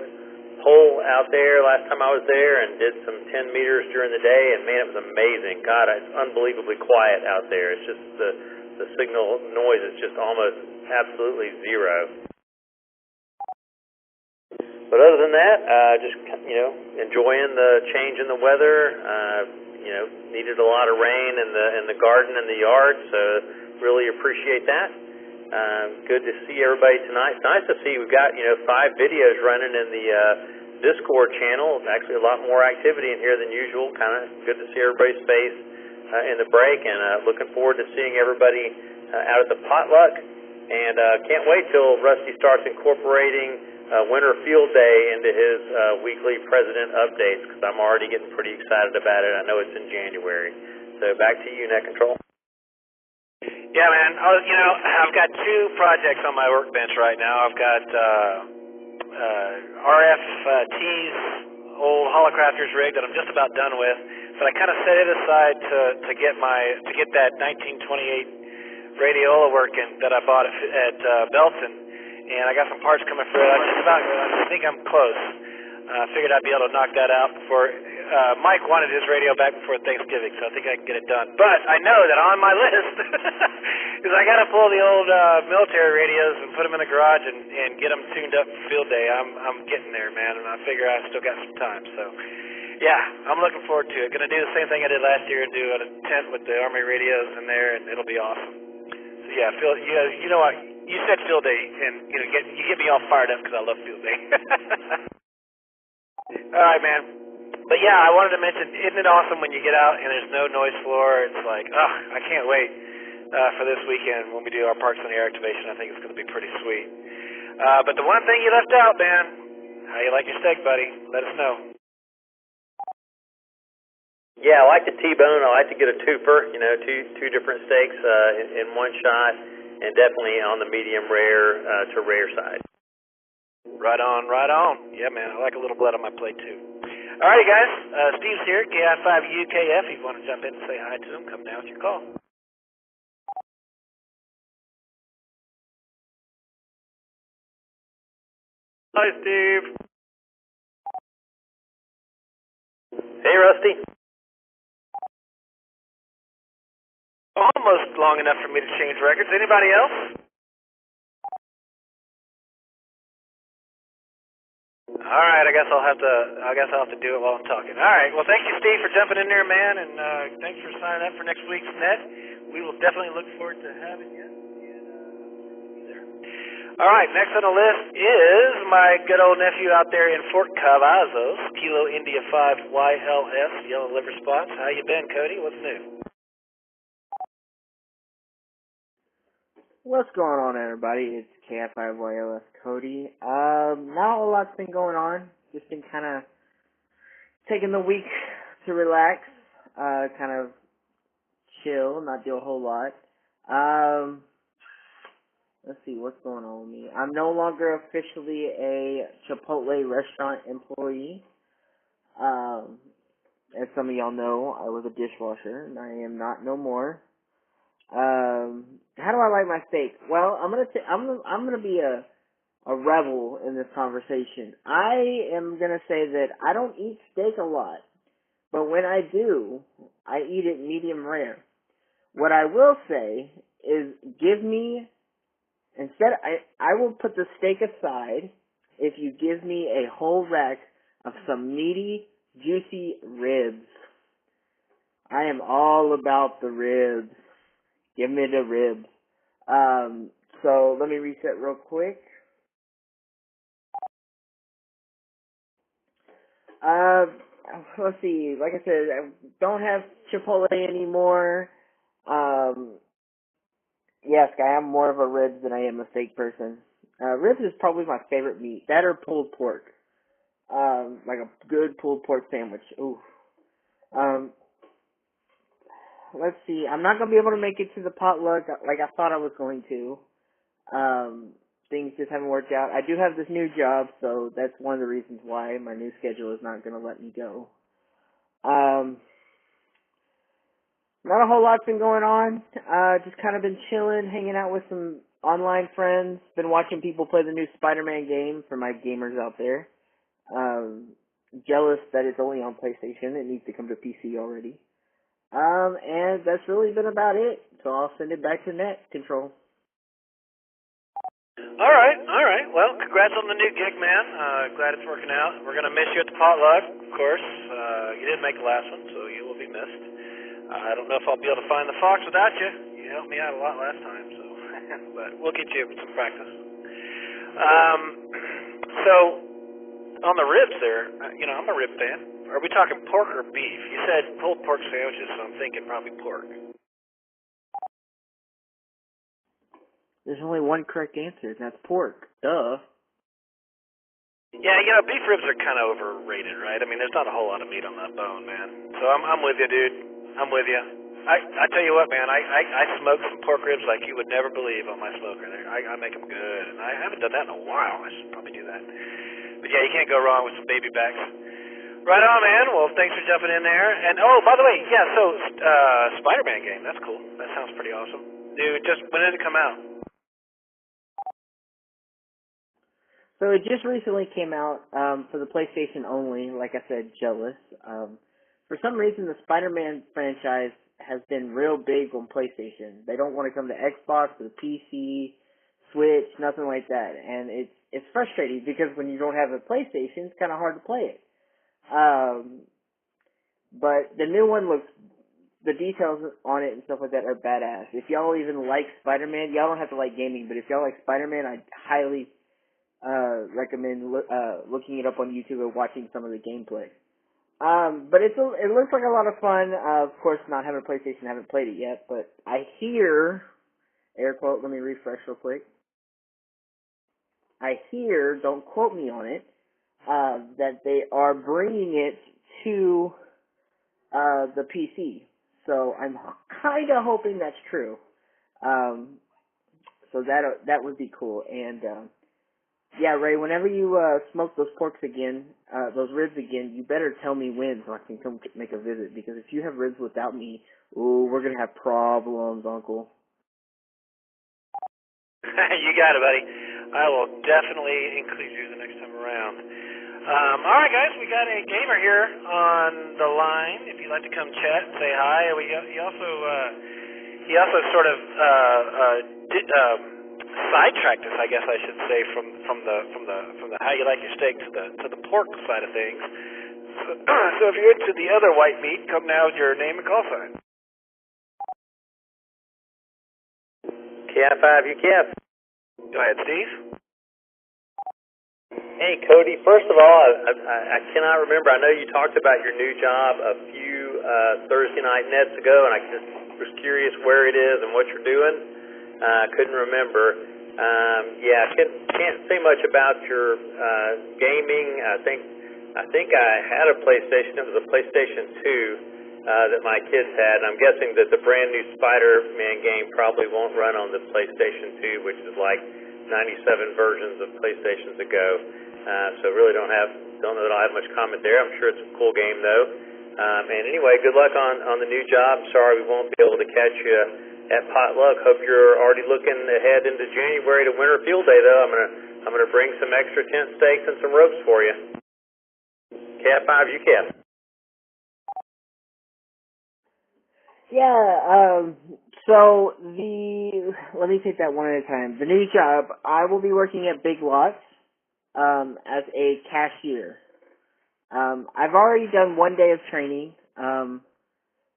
R: pole out there last time I was there and did some 10 meters during the day, and man, it was amazing. God, it's unbelievably quiet out there. It's just the signal noise is just almost absolutely zero. But other than that, just enjoying the change in the weather. Needed a lot of rain in the garden and the yard, so really appreciate that. Good to see everybody tonight. It's nice to see we've got 5 videos running in the Discord channel. Actually, a lot more activity in here than usual. Kind of good to see everybody's face in the break, and looking forward to seeing everybody out at the potluck. And can't wait till Rusty starts incorporating Winter Field Day into his weekly president updates, because I'm already getting pretty excited about it. I know it's in January. So back to you, Net Control.
A: Yeah, man. I've got 2 projects on my workbench right now. I've got RFT's old Holocrafters rig that I'm just about done with, but I kind of set it aside to get that 1928 radiola working that I bought at Belton, and I got some parts coming for it. I think I'm close. I figured I'd be able to knock that out before. Mike wanted his radio back before Thanksgiving, so I think I can get it done. But I know that on my list is I got to pull the old military radios and put them in the garage and get them tuned up for field day. I'm getting there, man, and I figure I still got some time. So, yeah, I'm looking forward to it. Going to do the same thing I did last year and do a tent with the Army radios in there, and it'll be awesome. So, yeah, you know what? You said field day, and you get me all fired up because I love field day. All right, man. But yeah, I wanted to mention, isn't it awesome when you get out and there's no noise floor? It's like, I can't wait for this weekend when we do our Parks on the Air activation. I think it's going to be pretty sweet. But the one thing you left out, man, how you like your steak, buddy? Let us know.
R: Yeah, I like the T-bone. I like to get a twofer, two different steaks in one shot, and definitely on the medium rare to rare side.
A: Right on, right on. Yeah, man, I like a little blood on my plate, too. All righty, guys. Steve's here, KI5UKF. If you want to jump in and say hi to him, come down with your call.
R: Hi, Steve. Hey, Rusty.
A: Almost long enough for me to change records. Anybody else? All right, I guess I'll have to do it while I'm talking. All right, well, thank you, Steve, for jumping in there, man, and thanks for signing up for next week's net. We will definitely look forward to having you. There. All right, next on the list is my good old nephew out there in Fort Cavazos, Kilo India 5 YLS, Yellow Liver Spots. How you been, Cody? What's new?
L: What's going on, everybody? It's KF5YLS Cody. Not a lot's been going on. Just been kind of taking the week to relax, kind of chill, not do a whole lot. Let's see, what's going on with me? I'm no longer officially a Chipotle restaurant employee. As some of y'all know, I was a dishwasher, and I am not no more. How do I like my steak? Well, I'm gonna be a rebel in this conversation. I am gonna say that I don't eat steak a lot, but when I do, I eat it medium rare. What I will say is, I will put the steak aside if you give me a whole rack of some meaty, juicy ribs. I am all about the ribs. Give me the ribs. So let me reset real quick. Let's see. Like I said, I don't have Chipotle anymore. Yes, I am more of a ribs than I am a steak person. Ribs is probably my favorite meat. That or pulled pork. Like a good pulled pork sandwich. Ooh. Let's see. I'm not gonna be able to make it to the potluck like I thought I was going to. Things just haven't worked out. I do have this new job, so that's one of the reasons why my new schedule is not gonna let me go. Not a whole lot's been going on. Just kind of been chilling, hanging out with some online friends. Been watching people play the new Spider-Man game for my gamers out there. Jealous that it's only on PlayStation. It needs to come to PC already. And that's really been about it. So I'll send it back to net control.
A: All right. Well, congrats on the new gig, man. Glad it's working out. We're going to miss you at the potluck, of course. You didn't make the last one, so you will be missed. I don't know if I'll be able to find the fox without you. You helped me out a lot last time, so but we'll get you some practice. So, on the ribs there, I'm a rib fan. Are we talking pork or beef? You said pulled pork sandwiches, so I'm thinking probably pork.
L: There's only one correct answer, and that's pork. Duh.
A: Yeah, beef ribs are kind of overrated, right? I mean, there's not a whole lot of meat on that bone, man. So I'm with you, dude. I'm with you. I tell you what, man, I smoke some pork ribs like you would never believe on my smoker there. I make them good, and I haven't done that in a while. I should probably do that. But yeah, you can't go wrong with some baby backs. Right on, man. Well, thanks for jumping in there. And oh, by the way, yeah, so Spider-Man game, that's cool. That sounds pretty awesome. Dude, when did it come out?
L: So it just recently came out for the PlayStation only. Like I said, jealous. For some reason, the Spider-Man franchise has been real big on PlayStation. They don't want to come to Xbox or PC, Switch, nothing like that. And it's frustrating because when you don't have a PlayStation, it's kind of hard to play it. But the new one looks, the details on it and stuff like that are badass. If y'all even like Spider-Man, y'all don't have to like gaming, but if y'all like Spider-Man, I highly recommend looking it up on YouTube and watching some of the gameplay. But it looks like a lot of fun. Of course, not having a PlayStation, I haven't played it yet, but I hear, air quote, let me refresh real quick. I hear, don't quote me on it, that they are bringing it to the PC. So I'm kind of hoping that's true. So that would be cool. And yeah, Ray, whenever you smoke those porks again, those ribs again, you better tell me when so I can come make a visit. Because if you have ribs without me, ooh, we're gonna have problems, Uncle.
A: You got it, buddy. I will definitely include you the next time around. All right, guys, we got a gamer here on the line. If you'd like to come chat and say hi, he also sort of sidetracked us, I guess I should say, from the how you like your steak to the pork side of things. So if you're into the other white meat, come now with your name and call sign.
R: KF5, UKF.
A: Go ahead, Steve.
R: Hey, Cody. First of all, I cannot remember. I know you talked about your new job a few Thursday night nets ago, and I just was curious where it is and what you're doing. Couldn't remember. Yeah, can't say much about your gaming. I think I had a PlayStation. It was a PlayStation 2 that my kids had, and I'm guessing that the brand new Spider-Man game probably won't run on the PlayStation 2, which is like 97 versions of PlayStations ago. So really don't know that I'll have much comment there. I'm sure it's a cool game though. And anyway, good luck on the new job. Sorry we won't be able to catch you at Potluck. Hope you're already looking ahead into January to Winter Field Day though. I'm gonna bring some extra tent stakes and some ropes for you. KF5, UKF.
L: Yeah, so let me take that one at a time. The new job, I will be working at Big Lots, as a cashier. I've already done 1 day of training,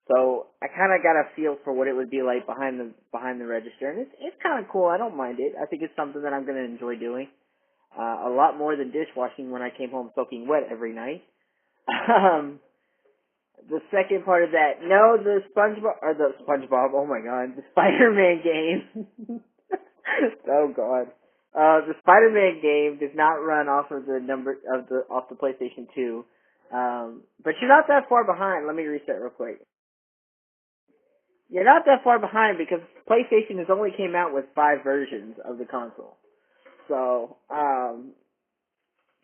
L: So I kind of got a feel for what it would be like behind the register, and it's kind of cool. I don't mind it. I think it's something that I'm going to enjoy doing a lot more than dishwashing when I came home soaking wet every night. The second part of that, no, the SpongeBob, oh my god, the Spider-Man game. Oh god. The Spider-Man game does not run off of off the PlayStation 2. But you're not that far behind. Let me reset real quick. You're not that far behind because PlayStation has only came out with 5 versions of the console. So,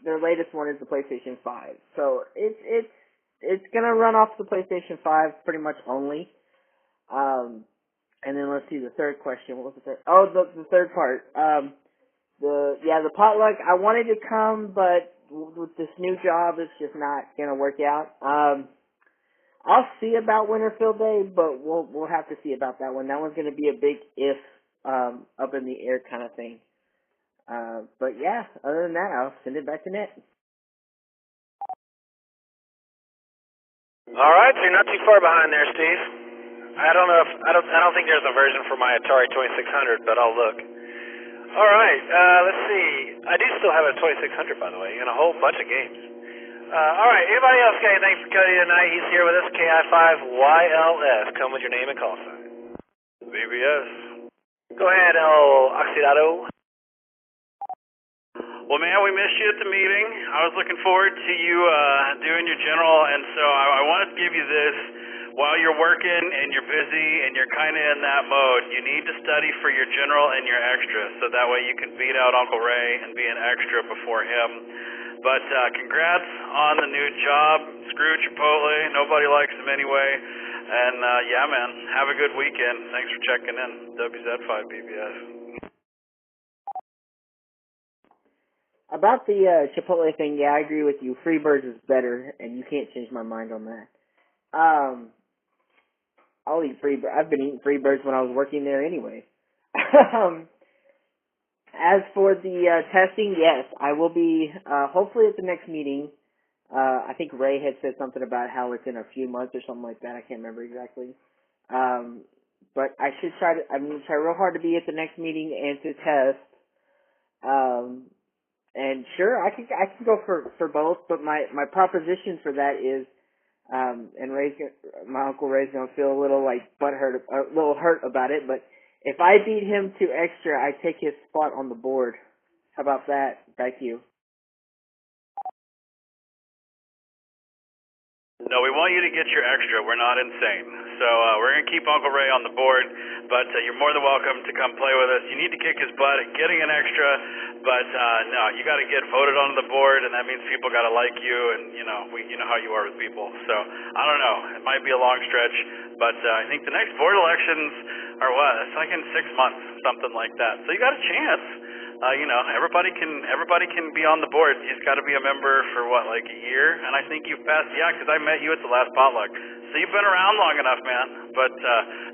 L: their latest one is the PlayStation 5. So it's gonna run off the PlayStation 5 pretty much only. And then let's see the third question. What was the third? Oh, the third part. The potluck. I wanted to come, but with this new job, it's just not gonna work out. I'll see about Winterfield Day, but we'll have to see about that one. That one's gonna be a big if, up in the air kind of thing. But yeah, other than that, I'll send it back to Net.
A: All right, so you're not too far behind there, Steve. I don't think there's a version for my Atari 2600, but I'll look. All right, let's see. I do still have a 2600, by the way, and a whole bunch of games. All right, anybody else got anything for Cody tonight? He's here with us, KI5YLS. Come with your name and call sign.
E: BBS.
A: Go ahead, El Oxidado.
E: Well, man, we missed you at the meeting. I was looking forward to you doing your general, and so I wanted to give you this. While you're working and you're busy and you're kind of in that mode, you need to study for your general and your extra, so that way you can beat out Uncle Ray and be an extra before him. But congrats on the new job. Screw Chipotle. Nobody likes him anyway. And yeah, man, have a good weekend. Thanks for checking in. WZ5BBS.
L: About the Chipotle thing, yeah, I agree with you. Freebirds is better, and you can't change my mind on that. I'll eat Freebirds. I've been eating Freebirds when I was working there anyway. As for the testing, yes, I will be, hopefully at the next meeting. I think Ray had said something about how it's in a few months or something like that. I can't remember exactly. But I'm going to try real hard to be at the next meeting and to test. And sure, I can go for both, but my proposition for that is, and my Uncle Ray's gonna feel a little hurt about it, but if I beat him to extra, I take his spot on the board. How about that? Back to you.
E: No, we want you to get your extra. We're not insane. So we're going to keep Uncle Ray on the board, but you're more than welcome to come play with us. You need to kick his butt at getting an extra, but no, you got to get voted onto the board, and that means people got to like you, and you know how you are with people. So I don't know. It might be a long stretch, but I think the next board elections are what? It's like in 6 months, something like that. So you got a chance. Everybody can be on the board. You just got to be a member for like a year, and I think you've passed. Yeah, because I met you at the last potluck, so you've been around long enough, man. But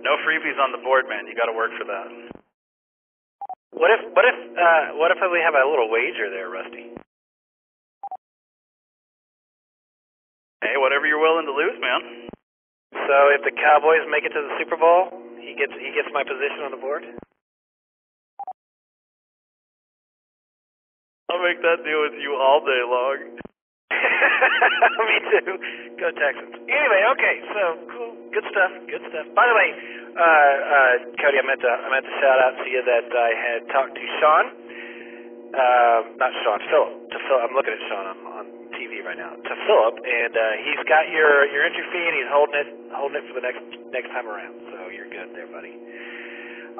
E: no freebies on the board, man. You got to work for that.
A: What if we have a little wager there, Rusty?
E: Hey, whatever you're willing to lose, man.
A: So if the Cowboys make it to the Super Bowl, he gets my position on the board.
E: I'll make that deal with you all day long.
A: Me too. Go Texans. Anyway, okay, so cool, good stuff. By the way, Cody, I meant to shout out to you that I had talked to Sean. Not Sean, Philip. I'm looking at Sean on TV right now. To Philip, and he's got your entry fee, and he's holding it for the next time around. So you're good there, buddy.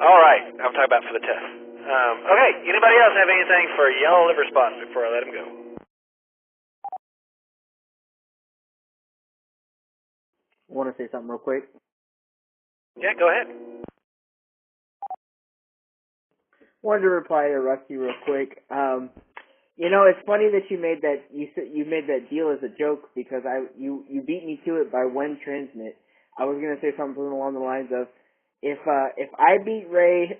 A: All right, I'm talking about for the test. Okay, anybody else have anything for Yellow Liver Spots before I let him go?
L: Want to say something real quick?
A: Yeah, go ahead.
L: Wanted to reply to Rusty real quick. It's funny that you made that deal as a joke because you beat me to it by one transmit. I was gonna say something along the lines of, if I beat Ray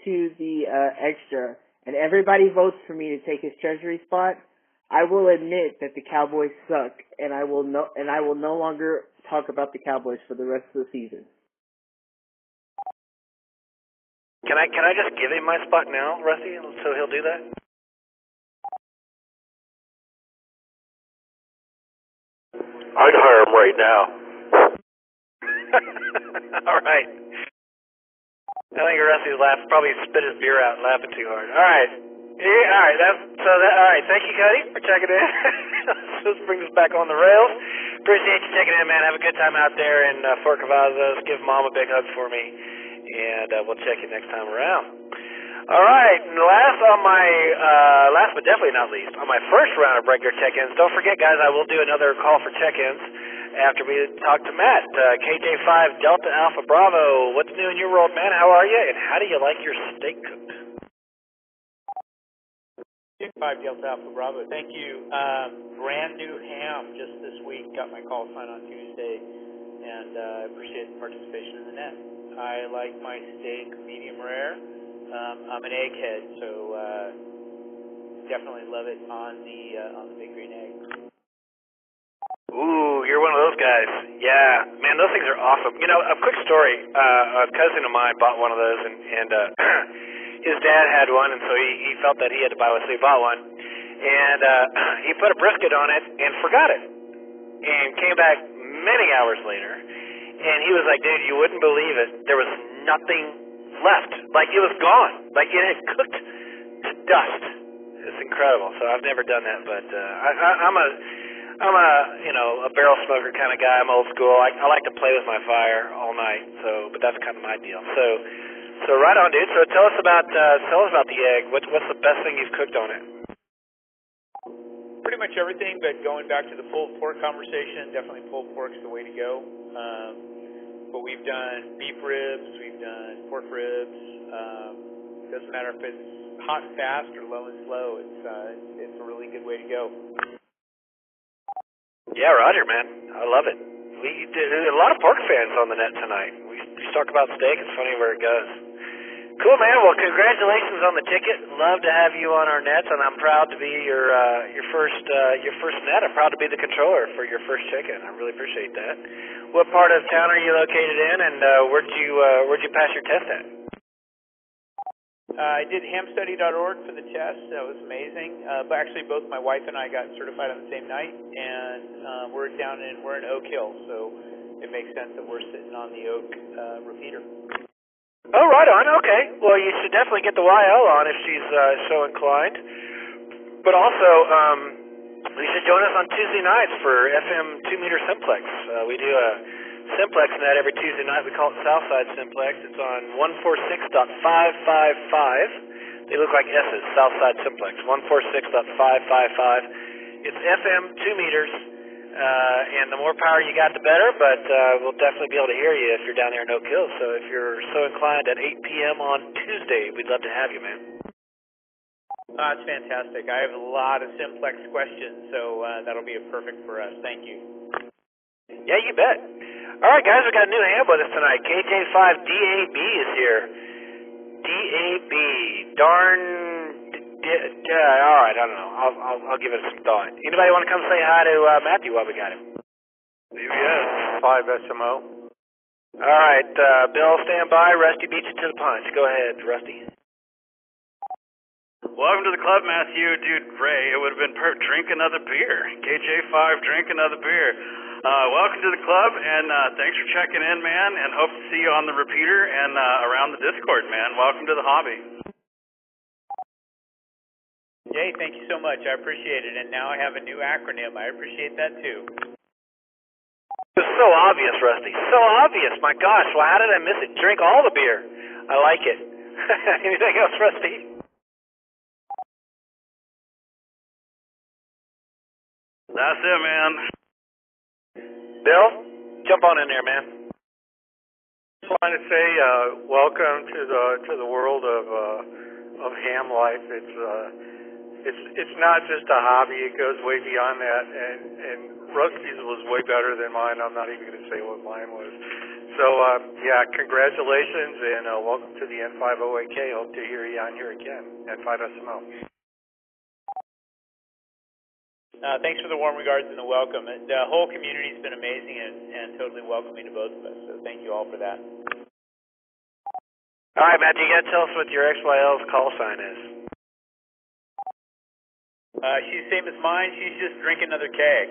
L: to the extra and everybody votes for me to take his treasury spot, I will admit that the Cowboys suck, and I will no longer talk about the Cowboys for the rest of the season.
A: Can I just give him my spot now, Rusty, so he'll do that?
O: I'd hire him right now.
A: All right. I think Rusty's probably spit his beer out laughing too hard. All right. Yeah, all right. All right. Thank you, Cody, for checking in. This brings us back on the rails. Appreciate you checking in, man. Have a good time out there in Fort Cavazos. Give Mom a big hug for me, and we'll check you next time around. All right. And last but definitely not least, on my first round of regular check-ins, don't forget, guys, I will do another call for check-ins after we talk to Matt. KJ5 Delta Alpha Bravo. What's new in your world, man? How are you? And how do you like your steak cooked?
B: 5 Delta Alpha Bravo. Thank you. Brand new ham just this week. Got my call sign on Tuesday, and I appreciate the participation in the net. I like my steak medium rare. I'm an egghead, so definitely love it on the big green egg.
A: Ooh, you're one of those guys. Yeah, man, those things are awesome. You know, a quick story. A cousin of mine bought one of those, and his dad had one, and so he felt that he had to buy one, so he bought one. And he put a brisket on it and forgot it, and came back many hours later, and he was like, dude, you wouldn't believe it. There was nothing left. Like, it was gone. Like, it had cooked to dust. It's incredible. So I've never done that, but I'm a barrel smoker kind of guy. I'm old school. I like to play with my fire all night. But that's kind of my deal. So right on, dude. So tell us about the egg. What's the best thing you've cooked on it?
B: Pretty much everything, but going back to the pulled pork conversation, definitely pulled pork's the way to go. But we've done beef ribs, we've done pork ribs. Doesn't matter if it's hot and fast or low and slow. It's a really good way to go.
A: Yeah, Roger, man. I love it. There's a lot of pork fans on the net tonight. We talk about steak. It's funny where it goes. Cool, man. Well, congratulations on the ticket. Love to have you on our nets, and I'm proud to be your first net. I'm proud to be the controller for your first check-in. I really appreciate that. What part of town are you located in, and where'd you pass your test at?
B: I did hamstudy.org for the test. That was amazing. But actually, both my wife and I got certified on the same night, and we're in Oak Hill, so it makes sense that we're sitting on the Oak repeater.
A: Oh, right on. Okay. Well, you should definitely get the YL on if she's so inclined. But also, you should join us on Tuesday nights for FM 2-meter Simplex. We do a Simplex net every Tuesday night. We call it Southside Simplex. It's on 146.555. They look like S's, Southside Simplex. 146.555. It's FM 2 meters. And the more power you got, the better, but we'll definitely be able to hear you if you're down there in Oak Hill. So if you're so inclined at 8 p.m. on Tuesday, we'd love to have you, man.
B: That's fantastic. I have a lot of Simplex questions, so that'll be perfect for us. Thank you.
A: Yeah, you bet. All right, guys, we got a new ham with us tonight. KJ5DAB is here. DAB. All right, I don't know. I'll give it some thought. Anybody want to come say hi to Matthew while we got him?
Q: CBS 5SMO.
A: All right, Bill, stand by. Rusty beats you to the punch. Go ahead, Rusty.
E: Welcome to the club, Matthew. Dude, Ray, it would have been perfect. Drink another beer. KJ5, drink another beer. Welcome to the club, and thanks for checking in, man, and hope to see you on the repeater and around the Discord, man. Welcome to the hobby.
B: Jay, thank you so much. I appreciate it. And now I have a new acronym. I appreciate that, too.
A: It's so obvious, Rusty. So obvious. My gosh, well, how did I miss it? Drink all the beer. I like it. Anything else, Rusty?
E: That's it, man.
A: Bill, jump on in there, man.
Q: Just wanted to say welcome to the world of ham life. It's not just a hobby. It goes way beyond that. And Rusty's was way better than mine. I'm not even going to say what mine was. So yeah, congratulations and welcome to the N50AK. Hope to hear you on here again. N5SMO.
B: Thanks for the warm regards and the welcome. The whole community's been amazing and totally welcoming to both of us, so thank you all for that.
A: All right, Matt, you got to tell us what your XYL's call sign is.
B: She's same as mine. She's just drinking another keg.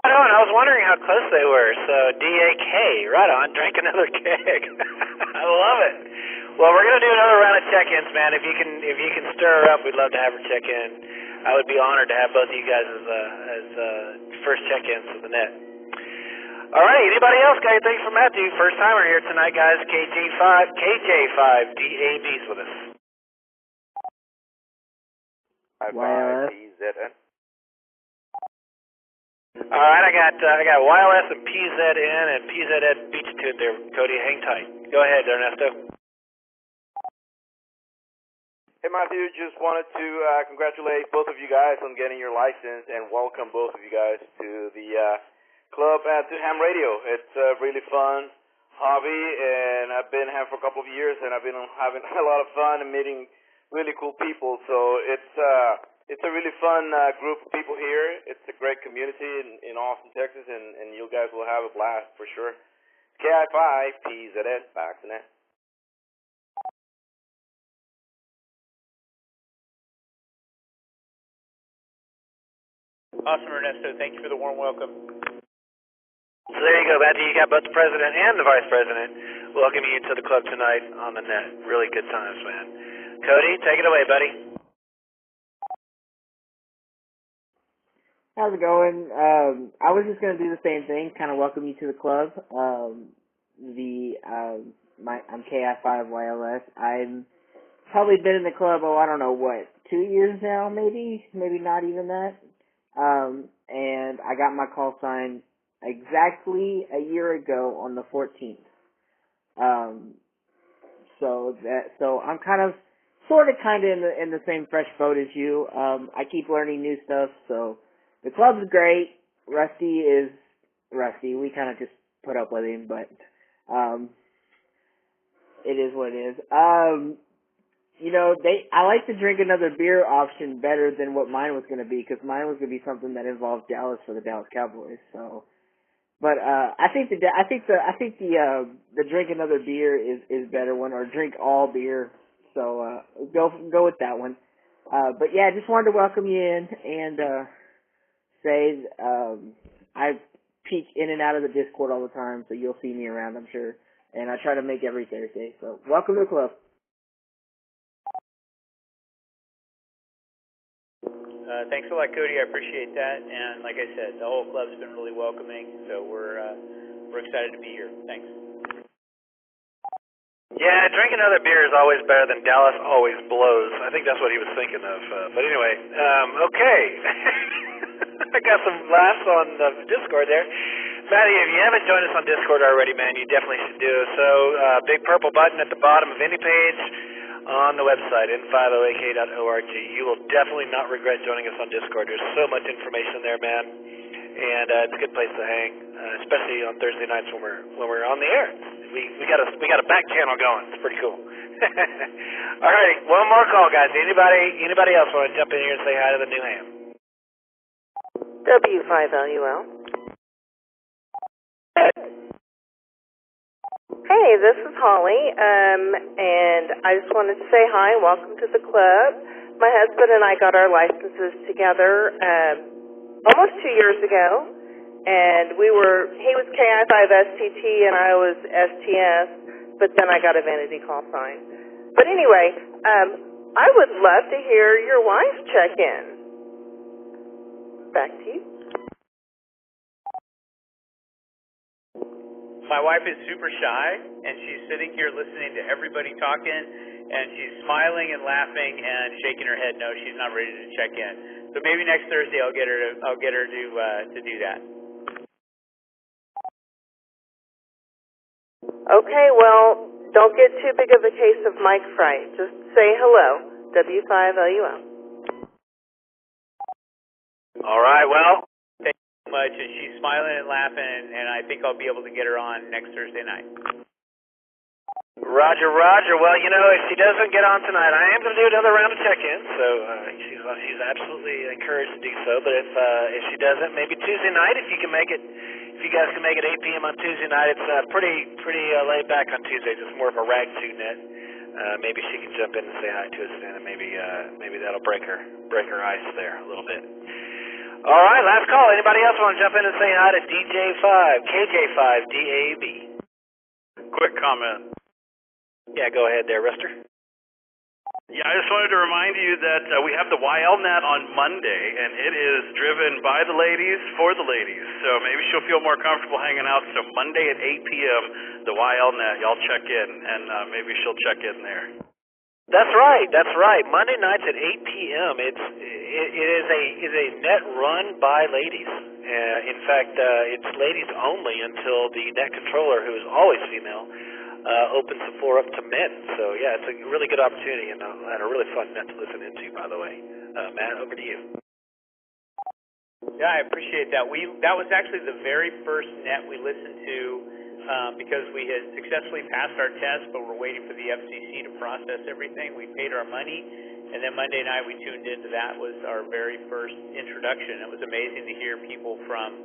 A: I know, and I was wondering how close they were. So DAK, right on, drink another keg. I love it. Well, we're gonna do another round of check-ins, man. If you can stir her up, we'd love to have her check in. I would be honored to have both of you guys as first check-ins of the net. All right, anybody else got anything for Matthew? First timer here tonight, guys. KJ5DAB's with us.
D: PZN.
A: All right, I got YLS and PZN and PZN beats to it there, Cody. Hang tight. Go ahead, Ernesto.
D: Hey, Matthew, just wanted to congratulate both of you guys on getting your license and welcome both of you guys to the club at Ham Radio. It's a really fun hobby, and I've been ham for a couple of years, and I've been having a lot of fun and meeting really cool people. So it's a really fun group of people here. It's a great community in Austin, Texas, and you guys will have a blast for sure. KI5 PZN, back to net.
B: Awesome, Ernesto. Thank you for the warm welcome.
A: So there you go, Matthew. You got both the president and the vice president welcoming you to the club tonight on the net. Really good times, man. Cody, take it away, buddy.
L: How's it going? I was just gonna do the same thing, kind of welcome you to the club. I'm KI5YLS. I'm probably been in the club, I don't know what, 2 years now, maybe not even that. And I got my call sign exactly a year ago on the 14th. So I'm sort of in the same fresh boat as you. I keep learning new stuff, so the club's great. Rusty is Rusty. We kind of just put up with him, but it is what it is. I like the drink another beer option better than what mine was going to be, because mine was going to be something that involved Dallas for the Dallas Cowboys. So, but I think the drink another beer is better one, or drink all beer. So go with that one. But yeah, just wanted to welcome you in and say I peek in and out of the Discord all the time, so you'll see me around, I'm sure. And I try to make every Thursday. So welcome to the club.
B: Thanks a lot, Cody. I appreciate that. And like I said, the whole club's been really welcoming, so we're excited to be here. Thanks.
A: Yeah, drink another beer is always better than Dallas always blows. I think that's what he was thinking of. But anyway, okay. I got some laughs on the Discord there. Matty, if you haven't joined us on Discord already, man, you definitely should do so. Big purple button at the bottom of any page on the website, n50ak.org. You will definitely not regret joining us on Discord. There's so much information there, man, and it's a good place to hang, especially on Thursday nights when we're on the air. We got a back channel going. It's pretty cool. All right, one more call, guys. Anybody else want to jump in here and say hi to the new ham?
V: W5LUL. Hey, this is Holly, and I just wanted to say hi and welcome to the club. My husband and I got our licenses together almost 2 years ago, and he was KI5STT and I was STS, but then I got a vanity call sign. But anyway, I would love to hear your wife check in. Back to you.
B: My wife is super shy, and she's sitting here listening to everybody talking, and she's smiling and laughing and shaking her head. No, she's not ready to check in. So maybe next Thursday I'll get her to do that.
V: Okay, well, don't get too big of a case of mic fright. Just say hello. W5LUL.
A: All right, well.
B: Much, and she's smiling and laughing, and I think I'll be able to get her on next Thursday night.
A: Roger, Roger. Well, you know, if she doesn't get on tonight, I am going to do another round of check-ins, so she's absolutely encouraged to do so. But if she doesn't, maybe Tuesday night, if you can make it, if you guys can make it 8 p.m. on Tuesday night, it's pretty laid back on Tuesdays. It's more of a rag 2 net. Maybe she can jump in and say hi to us then, and maybe that'll break her ice there a little bit. All right, last call. Anybody else want to jump in and say hi to DJ5, KJ5DAB?
E: Quick comment.
A: Yeah, go ahead there, Ruster.
E: Yeah, I just wanted to remind you that we have the YLNet on Monday, and it is driven by the ladies for the ladies. So maybe she'll feel more comfortable hanging out. So Monday at 8 p.m., the YLNet, y'all check in, and maybe she'll check in there.
A: That's right. That's right. Monday nights at 8 p.m. It is a net run by ladies. In fact, it's ladies only until the net controller, who is always female, opens the floor up to men. So yeah, it's a really good opportunity and a really fun net to listen into, by the way. Matt, over to you.
B: Yeah, I appreciate that. That was actually the very first net we listened to because we had successfully passed our test, but we're waiting for the FCC to process everything. We paid our money, and then Monday night we tuned into that. Was our very first introduction. It was amazing to hear people from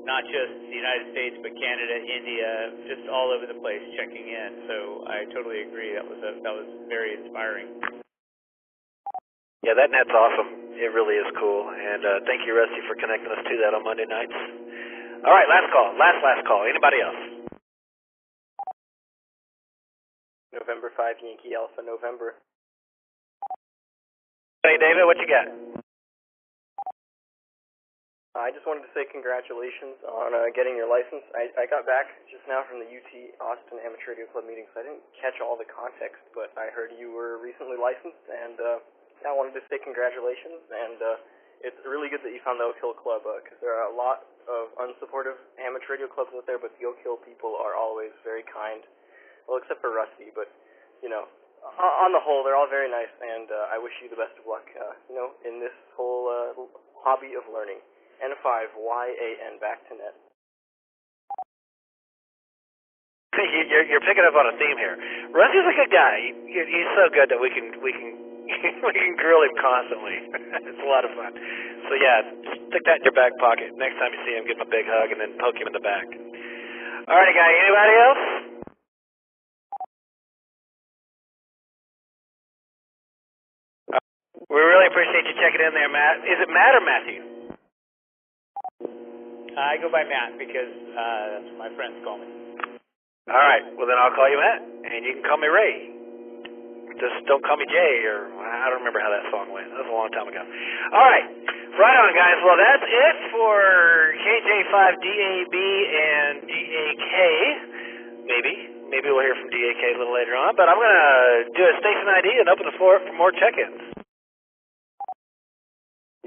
B: not just the United States, but Canada, India, just all over the place checking in. So I totally agree. That was very inspiring.
A: Yeah, that net's awesome. It really is cool. And thank you, Rusty, for connecting us to that on Monday nights. All right, last call. Last call. Anybody else?
H: November 5, Yankee Alpha, November.
A: Hey, David, what you got?
H: I just wanted to say congratulations on getting your license. I got back just now from the UT Austin Amateur Radio Club meeting, so I didn't catch all the context, but I heard you were recently licensed, and I wanted to say congratulations, and it's really good that you found the Oak Hill Club, because there are a lot of unsupportive amateur radio clubs out there, but the Oak Hill people are always very kind, well, except for Rusty, but, you know, on the whole, they're all very nice, and I wish you the best of luck, in this whole hobby of learning. N5YAN back to net.
A: You're picking up on a theme here. Rusty's a good guy. He's so good that we can we can grill him constantly. It's a lot of fun. So yeah, stick that in your back pocket. Next time you see him, give him a big hug and then poke him in the back. Alrighty, guy. Anybody else? We really appreciate you checking in there, Matt. Is it Matt or Matthew?
B: I go by Matt because that's what my friends call me.
A: All right, well then I'll call you Matt, and you can call me Ray. Just don't call me Jay, or I don't remember how that song went. That was a long time ago. All right, right on, guys. Well, that's it for KJ5DAB and DAK. Maybe we'll hear from DAK a little later on, but I'm going to do a station ID and open the floor for more check-ins.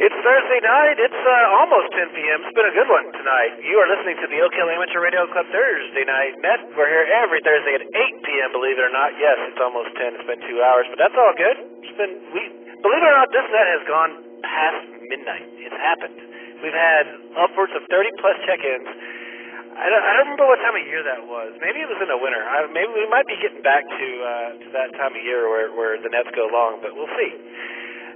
A: It's Thursday night. It's almost 10 p.m. It's been a good one tonight. You are listening to the Oak Hill Amateur Radio Club Thursday night net. We're here every Thursday at 8 p.m., believe it or not. Yes, it's almost 10. It's been 2 hours, but that's all good. Believe it or not, this net has gone past midnight. It's happened. We've had upwards of 30-plus check-ins. I don't remember what time of year that was. Maybe it was in the winter. Maybe we might be getting back to that time of year where the nets go long, but we'll see.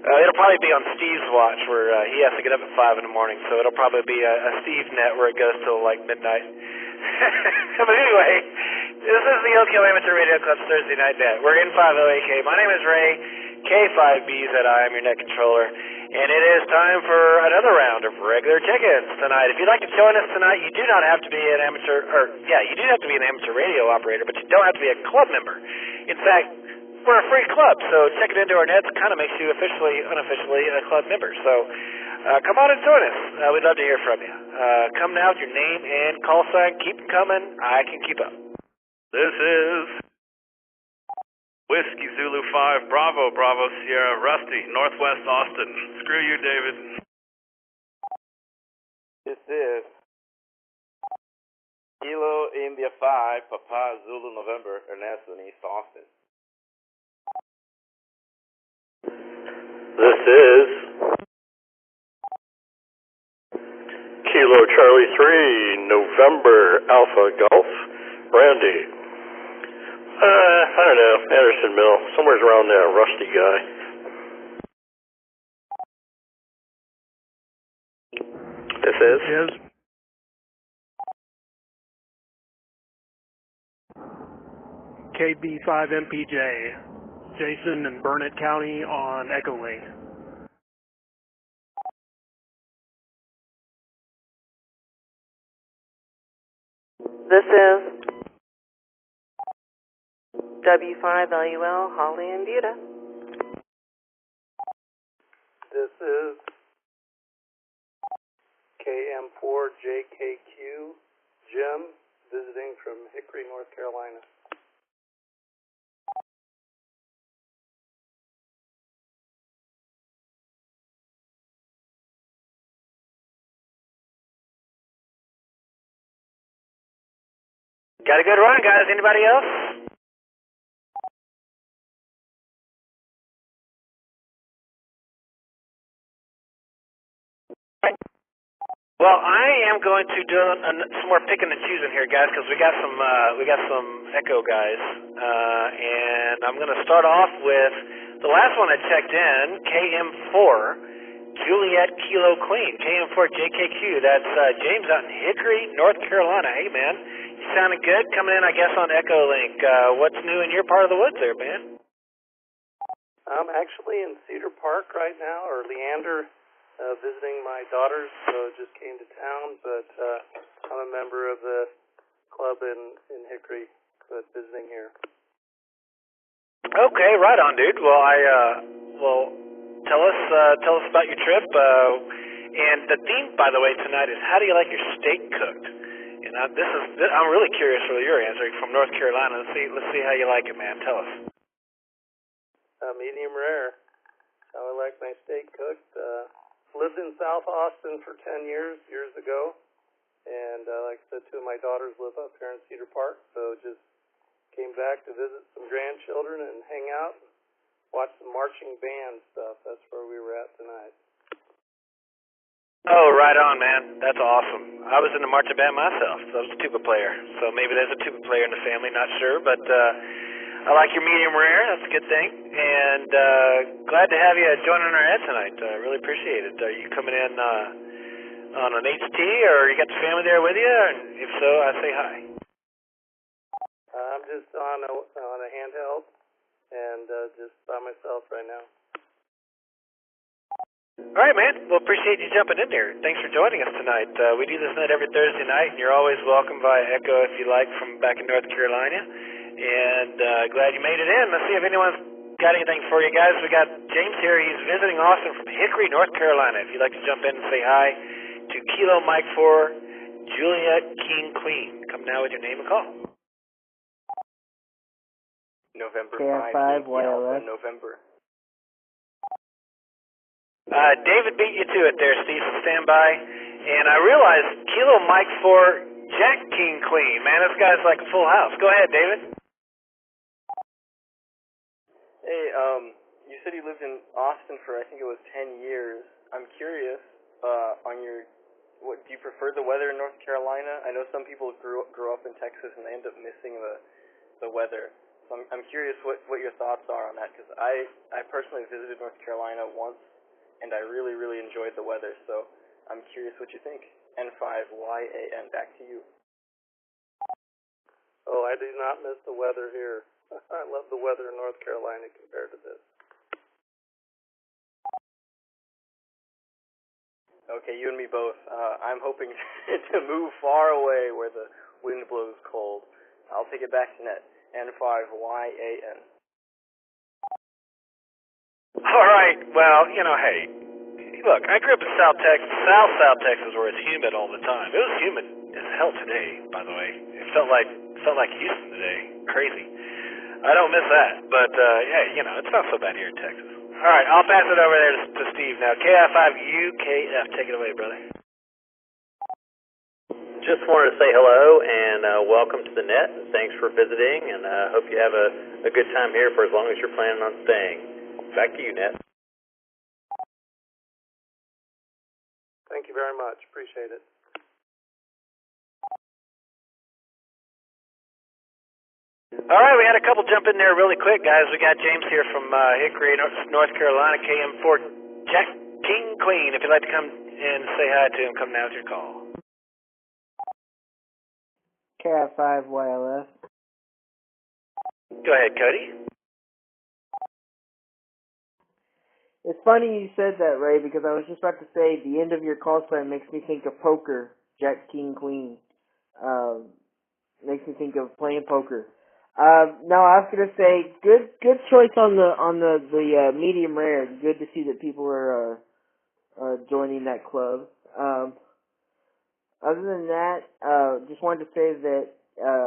A: It'll probably be on Steve's watch where he has to get up at 5 in the morning, so it'll probably be a Steve net where it goes till like midnight. But anyway, this is the Oak Hill Amateur Radio Club's Thursday night net. We're in 50AK. My name is Ray, K5BZ. I am your net controller, and it is time for another round of regular check-ins tonight. If you'd like to join us tonight, you do not have to be an amateur, you do have to be an amateur radio operator, but you don't have to be a club member. In fact, we're a free club, so checking into our nets kind of makes you unofficially a club member. So come on and join us. We'd love to hear from you. Come now with your name and call sign. Keep them coming. I can keep up.
E: This is Whiskey Zulu 5, Bravo Sierra, Rusty, Northwest Austin. Screw you, David.
D: This is Kilo India 5, Papa Zulu November, Ernesto in East Austin.
O: This is Kilo Charlie 3, November Alpha Golf, Randy. I don't know, Andersonville, somewhere's around there, Rusty guy. This is?
F: KB5MPJ, Jason in Burnett County on Echo Link.
V: This is W5LUL, Holly and Buda.
G: This is KM4JKQ, Jim, visiting from Hickory, North Carolina.
A: Got a good run, guys. Anybody else? Well, I am going to do some more picking and choosing here, guys, because we got some echo guys, and I'm going to start off with the last one I checked in, KM4 Juliet Kilo Queen, KM4JKQ. That's James out in Hickory, North Carolina. Hey, man, you sounding good? Coming in, I guess, on Echo Link. What's new in your part of the woods there, man?
G: I'm actually in Cedar Park right now, or Leander. Visiting my daughters, so just came to town, but I'm a member of the club in Hickory, but visiting here.
A: Okay, right on, dude. Well, tell us about your trip. And the theme, by the way, tonight is how do you like your steak cooked? And I'm really curious for your answer from North Carolina. Let's see how you like it, man. Tell us.
G: Medium rare. How I like my steak cooked. Lived in South Austin for 10 years ago, and like I said, two of my daughters live up here in Cedar Park, so just came back to visit some grandchildren and hang out, watch some marching band stuff. That's where we were at tonight.
A: Oh, right on, man. That's awesome. I was in the marching band myself, so I was a tuba player. So maybe there's a tuba player in the family, not sure, but I like your medium rare. That's a good thing. And glad to have you joining our ad tonight. Really appreciate it. Are you coming in on an HT, or you got the family there with you? And if so, I say hi.
G: I'm just on a handheld and just by myself right now.
A: All right, man. Well, appreciate you jumping in there. Thanks for joining us tonight. We do this night every Thursday night, and you're always welcome via Echo if you like from back in North Carolina. And glad you made it in. Let's see if anyone's got anything for you guys. We got James here. He's visiting Austin from Hickory, North Carolina. If you'd like to jump in and say hi to Kilo Mike 4 Juliet King Queen. Come now with your name and call.
H: November
L: 5,
H: Alpha November.
A: David beat you to it there, Steve. Stand by. And I realized Kilo Mike 4 Jack King Queen. Man, this guy's like a full house. Go ahead, David.
H: Hey, you said you lived in Austin for, I think it was 10 years. I'm curious, do you prefer the weather in North Carolina? I know some people grew up in Texas and they end up missing the weather. So I'm curious what your thoughts are on that, because I personally visited North Carolina once, and I really, really enjoyed the weather. So I'm curious what you think. N5YAN, back to you.
G: Oh, I do not miss the weather here. I love the weather in North Carolina compared to this.
H: Okay, you and me both. I'm hoping to move far away where the wind blows cold. I'll take it back to net. N5YAN.
A: All right. Well, hey, look, I grew up in South Texas, where it's humid all the time. It was humid as hell today, by the way. It felt like Houston today. Crazy. I don't miss that, but yeah, it's not so bad here in Texas. All right, I'll pass it over there to Steve now. KI5UKF, take it away, brother.
R: Just wanted to say hello and welcome to the net. Thanks for visiting, and hope you have a good time here for as long as you're planning on staying. Back to you, Net.
G: Thank you very much. Appreciate it.
A: All right, we had a couple jump in there really quick, guys. We got James here from Hickory, North Carolina, KM4 Jack King Queen. If you'd like to come and say hi to him, come now's your call.
L: Cat 5 YLF.
A: Go ahead, Cody.
L: It's funny you said that, Ray, because I was just about to say the end of your call sign makes me think of poker, Jack King Queen. Makes me think of playing poker. No, I was gonna say good choice on the medium rare. Good to see that people are joining that club. Other than that, just wanted to say that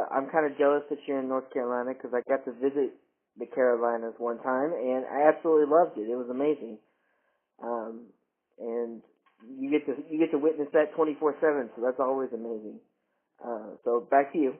L: I'm kind of jealous that you're in North Carolina because I got to visit the Carolinas one time and I absolutely loved it. It was amazing. And you get to witness that 24/7, so that's always amazing. So back to you.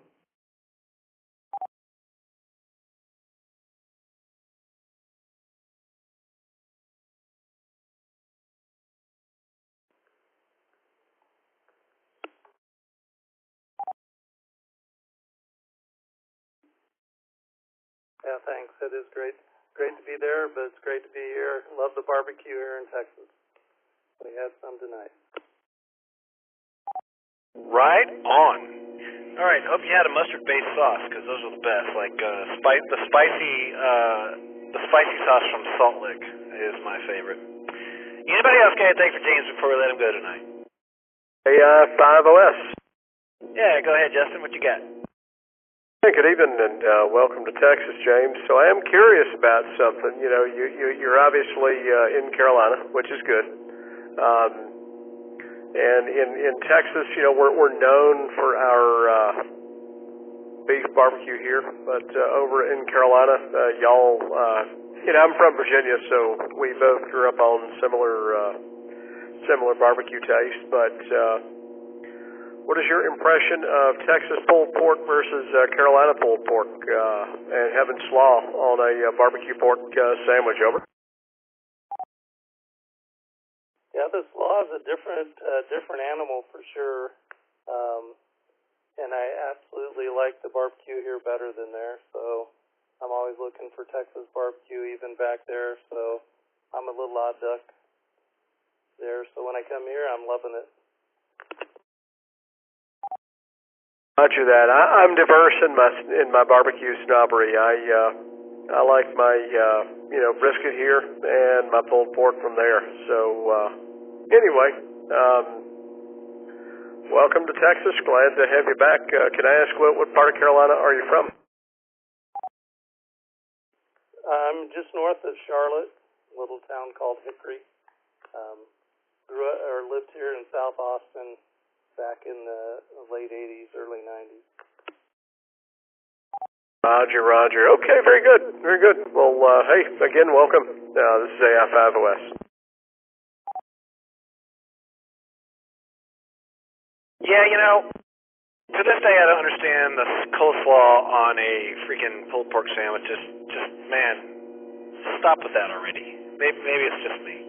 G: Yeah, thanks. It is great to be there, but it's great to be here. Love the barbecue here in Texas. We had some tonight.
A: Right on. All right, hope you had a mustard-based sauce because those are the best. Like the spicy sauce from Salt Lick is my favorite. Anybody else got anything for James before we let him go tonight?
I: Hey, 5OS.
A: Yeah, go ahead, Justin. What you got?
I: Hey, good evening and welcome to Texas, James. So I am curious about something. You know, you're obviously in Carolina, which is good. And in Texas, you know, we're known for our beef barbecue here, but over in Carolina, y'all, you know, I'm from Virginia, so we both grew up on similar barbecue taste, but what is your impression of Texas pulled pork versus Carolina pulled pork and having slaw on a barbecue pork sandwich? Over.
G: Yeah, the slaw is a different animal for sure, and I absolutely like the barbecue here better than there. So I'm always looking for Texas barbecue, even back there. So I'm a little odd duck there. So when I come here, I'm loving it.
I: Roger that. I'm diverse in my barbecue snobbery. I like my brisket here and my pulled pork from there. So anyway, welcome to Texas. Glad to have you back. Can I ask what part of Carolina are you from?
G: I'm just north of Charlotte, a little town called Hickory. Lived here in South Austin back in the late 80s, early 90s.
I: Roger. Okay, very good. Well, hey, again, welcome. This is AI5OS.
A: Yeah, you know, to this day I don't understand the coleslaw on a freaking pulled pork sandwich. Just man, stop with that already. Maybe it's just me.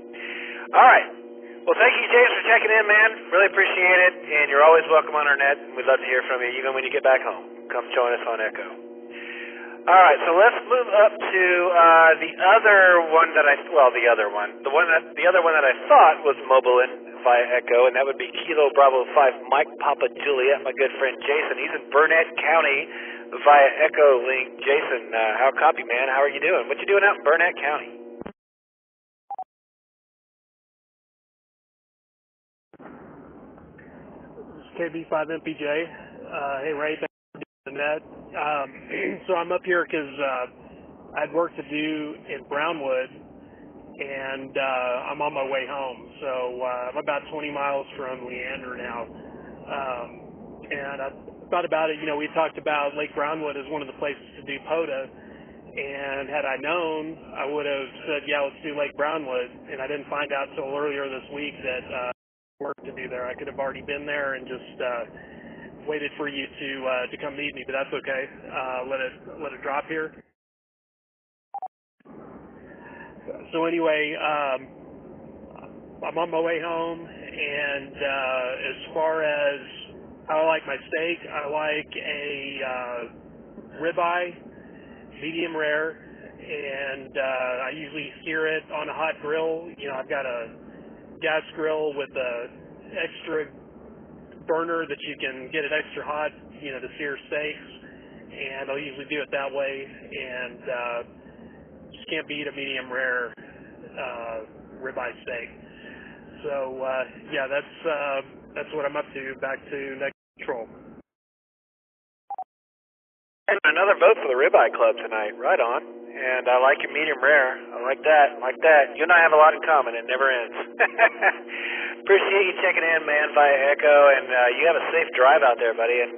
A: All right. Well, thank you, James, for checking in, man. Really appreciate it. And you're always welcome on our net. We'd love to hear from you, even when you get back home. Come join us on Echo. All right, so let's move up to the other one that the other one that I thought was mobile in via Echo, and that would be Kilo Bravo 5 Mike Papa Juliet, my good friend Jason. He's in Burnett County via Echo Link. Jason, how copy, man? How are you doing? What you doing out in Burnett County?
F: KB5MPJ. Hey, Ray, thanks for doing the net. So I'm up here because I had work to do in Brownwood, and I'm on my way home. So I'm about 20 miles from Leander now. And I thought about it. You know, we talked about Lake Brownwood as one of the places to do POTA, and had I known, I would have said, yeah, let's do Lake Brownwood. And I didn't find out till earlier this week that work to do there. I could have already been there and just waited for you to come meet me, but that's okay. Let it drop here. So anyway, I'm on my way home, and as far as how I like my steak, I like a ribeye medium rare, and I usually sear it on a hot grill. I've got a gas grill with a extra burner that you can get it extra hot, to sear steaks, and I'll usually do it that way, and just can't beat a medium rare ribeye steak. So yeah, that's what I'm up to. Back to next control.
A: And another vote for the Ribeye Club tonight. Right on. And I like your medium rare. I like that. You and I have a lot in common. It never ends. Appreciate you checking in, man, via Echo. And you have a safe drive out there, buddy. And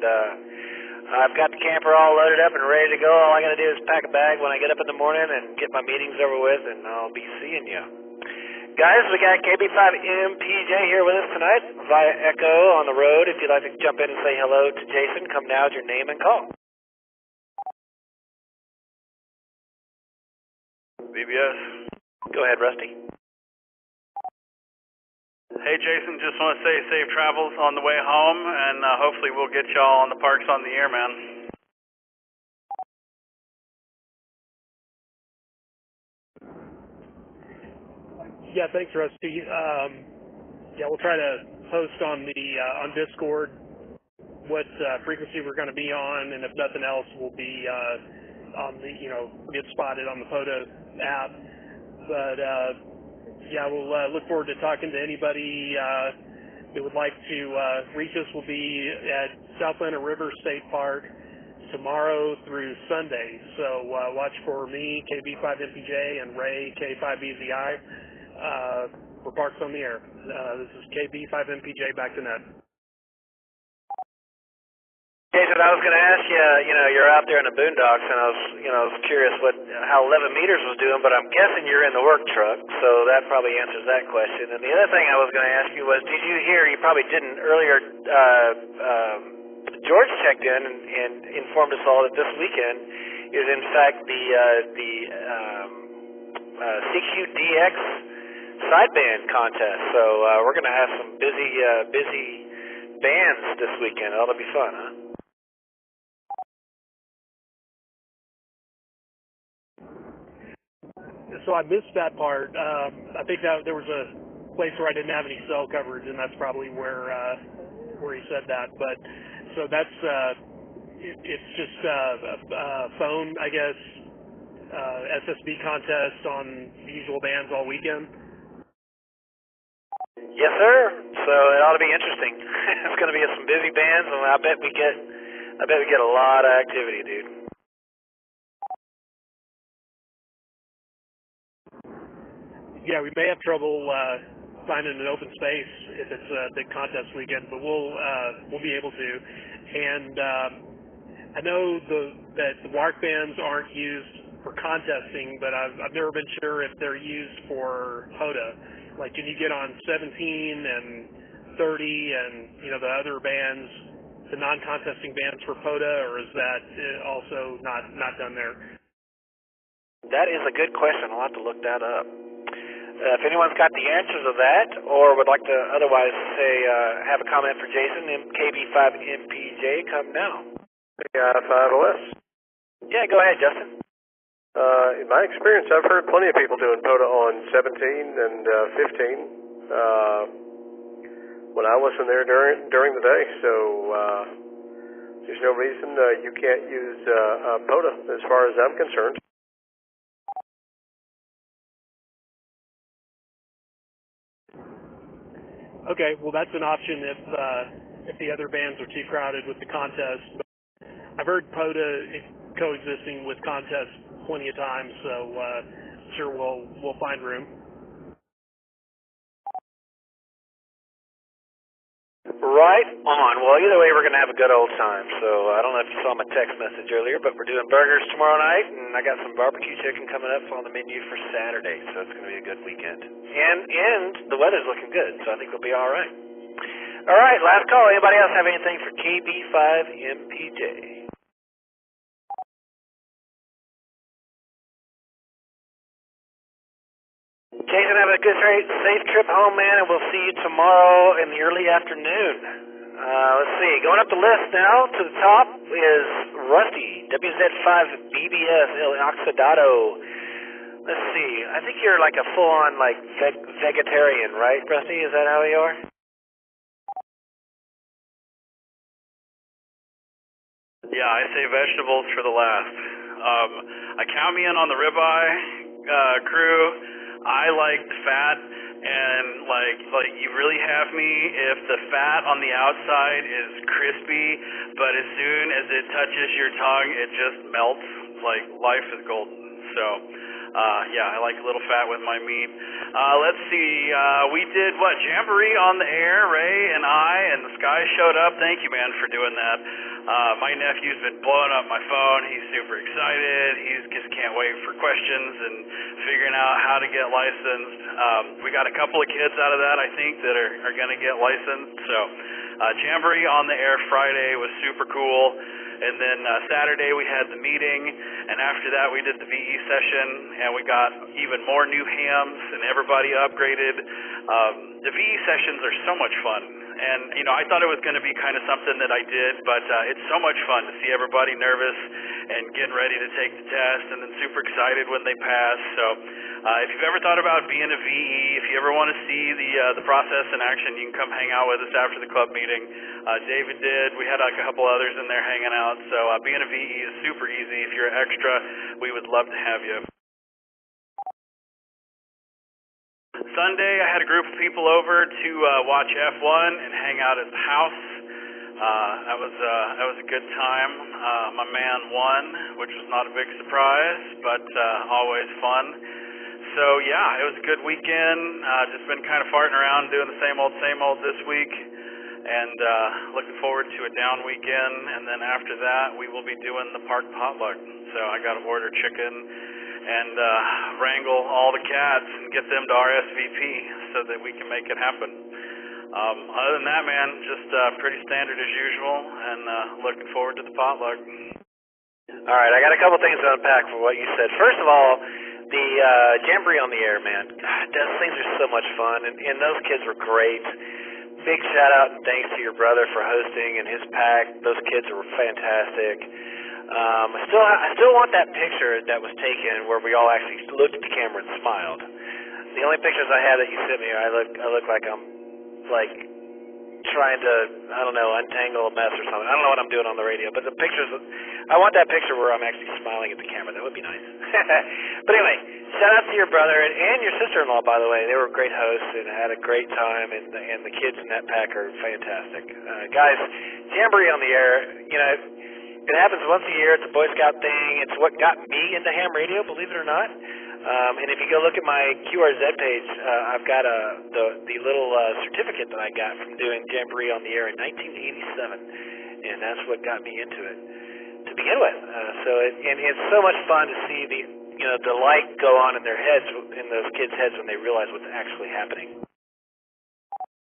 A: I've got the camper all loaded up and ready to go. All I got to do is pack a bag when I get up in the morning and get my meetings over with, and I'll be seeing you. Guys, we got KB5MPJ here with us tonight via Echo on the road. If you'd like to jump in and say hello to Jason, come now with your name and call.
E: VBS.
A: Go ahead, Rusty.
E: Hey, Jason, just want to say safe travels on the way home, and hopefully we'll get y'all on the Parks on the Air, man.
F: Yeah, thanks, Rusty. Yeah, we'll try to post on the on Discord what frequency we're going to be on, and if nothing else, we'll be on the get spotted on the POTA app. But yeah, we'll look forward to talking to anybody that would like to reach us. We'll be at Southland River State Park tomorrow through Sunday. So watch for me, KB5MPJ, and Ray, K5BZI. For Parks on the Air. This is KB5MPJ, back to net.
A: Jason, I was going to ask you, you're out there in the boondocks, and I was curious how 11 meters was doing, but I'm guessing you're in the work truck, so that probably answers that question. And the other thing I was going to ask you was, did you hear, you probably didn't earlier, George checked in and informed us all that this weekend is in fact the CQDX sideband contest, so we're going to have some busy bands this weekend. It ought to be fun, huh?
F: So I missed that part. I think that there was a place where I didn't have any cell coverage, and that's probably where he said that. But so that's it's just a phone, I guess, SSB contest on the usual bands all weekend.
A: Yes, sir. So it ought to be interesting. It's going to be some busy bands, and I bet we get a lot of activity, dude.
F: Yeah, we may have trouble finding an open space if it's a big contest weekend, but we'll be able to. And I know that the WARC bands aren't used for contesting, but I've never been sure if they're used for POTA. Like, can you get on 17 and 30 and the other bands, the non-contesting bands for POTA, or is that also not done there?
A: That is a good question. I'll have to look that up. If anyone's got the answer to that, or would like to otherwise say have a comment for Jason, KB5MPJ, come now.
I: KB5OS.
A: Yeah, go ahead, Justin.
I: In my experience, I've heard plenty of people doing POTA on 17 and 15 when I wasn't there during the day, so there's no reason you can't use POTA as far as I'm concerned.
F: Okay, well that's an option if the other bands are too crowded with the contest. But I've heard POTA coexisting with contests plenty of times, so sure we'll find room.
A: Right on. Well, either way, we're going to have a good old time. So I don't know if you saw my text message earlier, but we're doing burgers tomorrow night, and I got some barbecue chicken coming up on the menu for Saturday, so it's going to be a good weekend. And the weather's looking good, so I think we'll be all right. All right, last call. Anybody else have anything for KB5MPJ? Jason, have a good, safe trip home, man, and we'll see you tomorrow in the early afternoon. Let's see. Going up the list now to the top is Rusty, WZ5BBS El Oxidado. Let's see. I think you're like a full-on like vegetarian, right, Rusty? Is that how you are?
E: Yeah, I say vegetables for the last. Count me in on the ribeye crew. I like the fat, and like you really have me if the fat on the outside is crispy, but as soon as it touches your tongue, it just melts. Like life is golden. So, yeah, I like a little fat with my meat. Let's see. We did what? Jamboree on the air, Ray and I, and the Sky showed up. Thank you, man, for doing that. My nephew's been blowing up my phone. He's super excited. He just can't wait for questions and figuring out how to get licensed. We got a couple of kids out of that, I think, that are going to get licensed. So, Jamboree on the air Friday was super cool. And then Saturday we had the meeting, and after that we did the VE session, and we got even more new hams, and everybody upgraded. The VE sessions are so much fun, and you know, I thought it was going to be kind of something that I did, but it's so much fun to see everybody nervous and getting ready to take the test, and then super excited when they pass. So if you've ever thought about being a VE, if you ever want to see the process in action, you can come hang out with us after the club meeting. David did. We had like a couple others in there hanging out. So being a VE is super easy. If you're an extra, we would love to have you. Sunday, I had a group of people over to watch F1 and hang out at the house. That was a good time. My man won, which was not a big surprise, but always fun. So yeah, it was a good weekend. Just been kind of farting around, doing the same old this week, and looking forward to a down weekend. And then after that, we will be doing the park potluck. So I got to order chicken and wrangle all the cats and get them to RSVP so that we can make it happen. Other than that, man, just pretty standard as usual, and looking forward to the potluck.
A: All right, I got a couple things to unpack for what you said. First of all, the Jamboree on the air, man, God, those things are so much fun, and those kids were great. Big shout out and thanks to your brother for hosting and his pack. Those kids were fantastic. I still want that picture that was taken where we all actually looked at the camera and smiled. The only pictures I have that you sent me, I look like I'm like trying to, I don't know, untangle a mess or something. I don't know what I'm doing on the radio, but the pictures, I want that picture where I'm actually smiling at the camera. That would be nice. But anyway, shout out to your brother and your sister-in-law, by the way. They were great hosts and had a great time, and the kids in that pack are fantastic. Guys, Jamboree on the air, you know, it happens once a year. It's a Boy Scout thing. It's what got me into ham radio, believe it or not. And if you go look at my QRZ page, I've got the little certificate that I got from doing Jamboree on the air in 1987, and that's what got me into it to begin with. And it's so much fun to see the light go on in their heads, in those kids' heads, when they realize what's actually happening.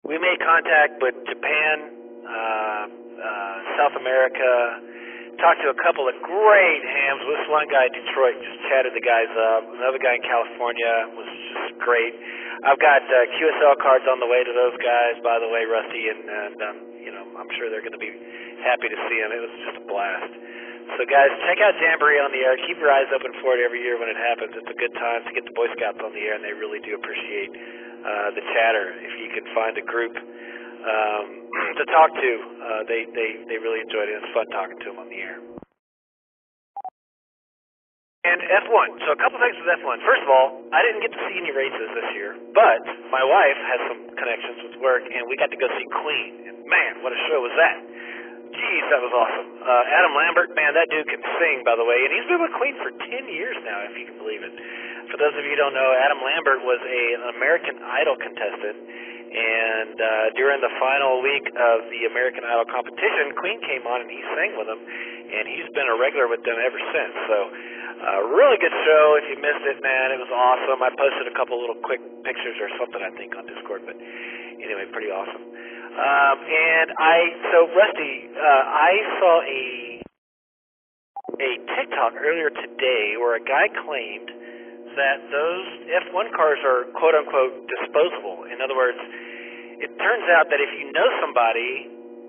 A: We made contact with Japan, South America. Talked to a couple of great hams. This one guy in Detroit just chatted the guys up. Another guy in California was just great. I've got QSL cards on the way to those guys, by the way, Rusty, and I'm sure they're going to be happy to see them. It was just a blast. So, guys, check out Jamboree on the air. Keep your eyes open for it every year when it happens. It's a good time to get the Boy Scouts on the air, and they really do appreciate the chatter. If you can find a group to talk to, they really enjoyed it. It's fun talking to them on the air. And F1. So a couple things with F1. First of all, I didn't get to see any races this year, but my wife has some connections with work, and we got to go see Queen. And man, what a show was that! Jeez, that was awesome. Adam Lambert, man, that dude can sing, by the way, and he's been with Queen for 10 years now, if you can believe it. For those of you who don't know, Adam Lambert was an American Idol contestant, and during the final week of the American Idol competition, Queen came on and he sang with them, and he's been a regular with them ever since. So, really good show. If you missed it, man, it was awesome. I posted a couple little quick pictures or something, I think, on Discord, but anyway, pretty awesome. Rusty, I saw a TikTok earlier today where a guy claimed that those F1 cars are quote-unquote disposable. In other words, it turns out that if you know somebody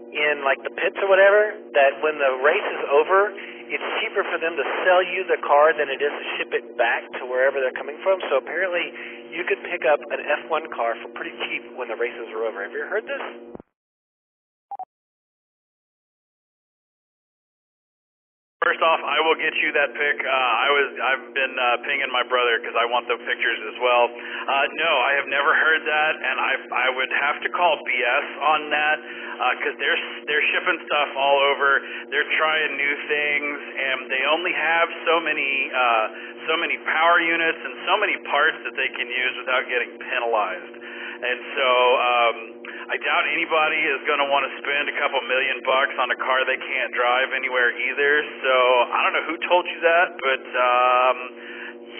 A: in like the pits or whatever, that when the race is over, it's cheaper for them to sell you the car than it is to ship it back to wherever they're coming from. So apparently you could pick up an F1 car for pretty cheap when the races are over. Have you heard this?
E: First off, I will get you that pic. I've been pinging my brother because I want the pictures as well. No, I have never heard that, and I would have to call BS on that because they're shipping stuff all over. They're trying new things, and they only have so many power units and so many parts that they can use without getting penalized. And so I doubt anybody is going to want to spend a couple $1,000,000 on a car they can't drive anywhere either. So I don't know who told you that, but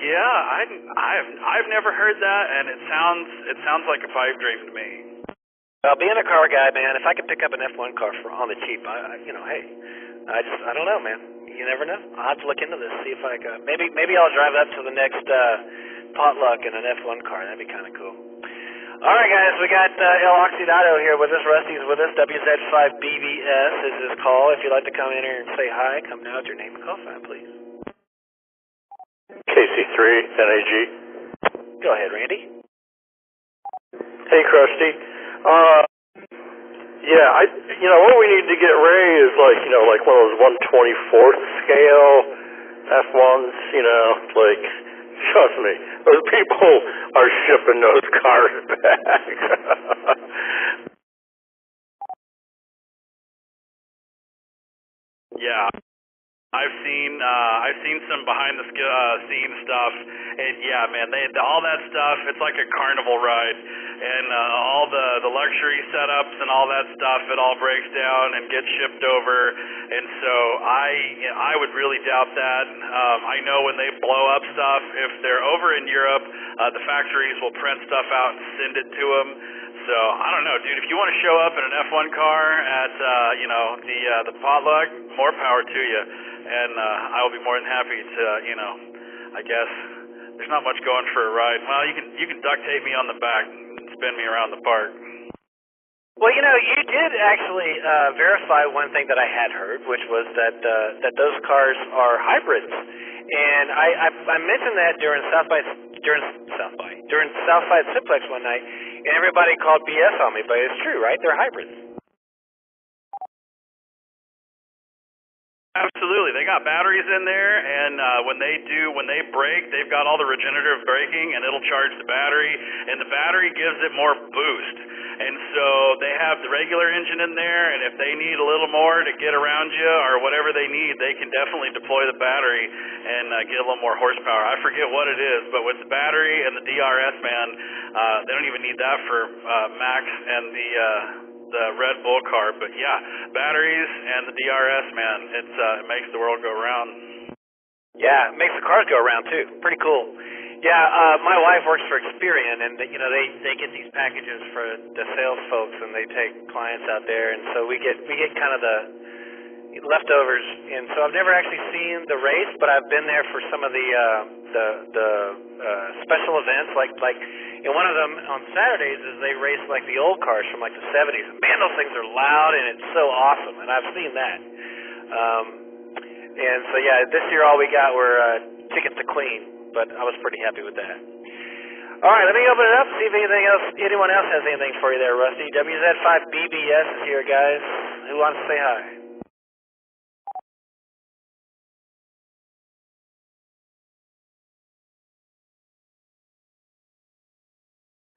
E: yeah, I've never heard that, and it sounds like a pipe dream to me.
A: Well, being a car guy, man, if I could pick up an F1 car on the cheap, I don't know, man. You never know. I'll have to look into this, see if I can. Maybe I'll drive up to the next potluck in an F1 car. That'd be kind of cool. All right, guys, we got El Oxidado here with us. Rusty's with us. WZ5BBS is his call. If you'd like to come in here and say hi, come now with your name and call sign, please.
O: KC3, NAG.
A: Go ahead, Randy.
O: Hey, Krusty. Yeah, what we need to get Ray is like one of those 1/24th scale F1s, like, trust me, those people are shipping those cars back.
E: Yeah. I've seen some behind the scenes stuff, and yeah, man, all that stuff, it's like a carnival ride, and all the luxury setups and all that stuff, it all breaks down and gets shipped over, and so I would really doubt that. I know when they blow up stuff, if they're over in Europe, the factories will print stuff out and send it to them. So I don't know, dude. If you want to show up in an F1 car at the potluck, more power to you, and I will be more than happy to I guess there's not much going for a ride. Well, you can duct tape me on the back and spin me around the park.
A: Well, you did actually verify one thing that I had heard, which was that those cars are hybrids, and I mentioned that during South by Simplex one night, and everybody called BS on me, but it's true, right? They're hybrids.
E: Absolutely, they got batteries in there, and when they brake, they've got all the regenerative braking, and it'll charge the battery, and the battery gives it more boost. And so they have the regular engine in there, and if they need a little more to get around you or whatever they need, they can definitely deploy the battery and get a little more horsepower. I forget what it is, but with the battery and the DRS, man, they don't even need that for Max and the Red Bull car. But yeah, batteries and the DRS, man, it makes the world go round.
A: Yeah, it makes the cars go around too. Pretty cool. Yeah, my wife works for Experian, and they get these packages for the sales folks, and they take clients out there, and so we get kind of the leftovers. And so I've never actually seen the race, but I've been there for some of the special events, like in one of them on Saturdays is they race like the old cars from like the 70s. And man, those things are loud, and it's so awesome, and I've seen that. And so yeah, this year all we got were tickets to clean. But I was pretty happy with that. All right, let me open it up and see if anyone else has anything for you there, Rusty. WZ5BBS is here, guys. Who wants to say hi?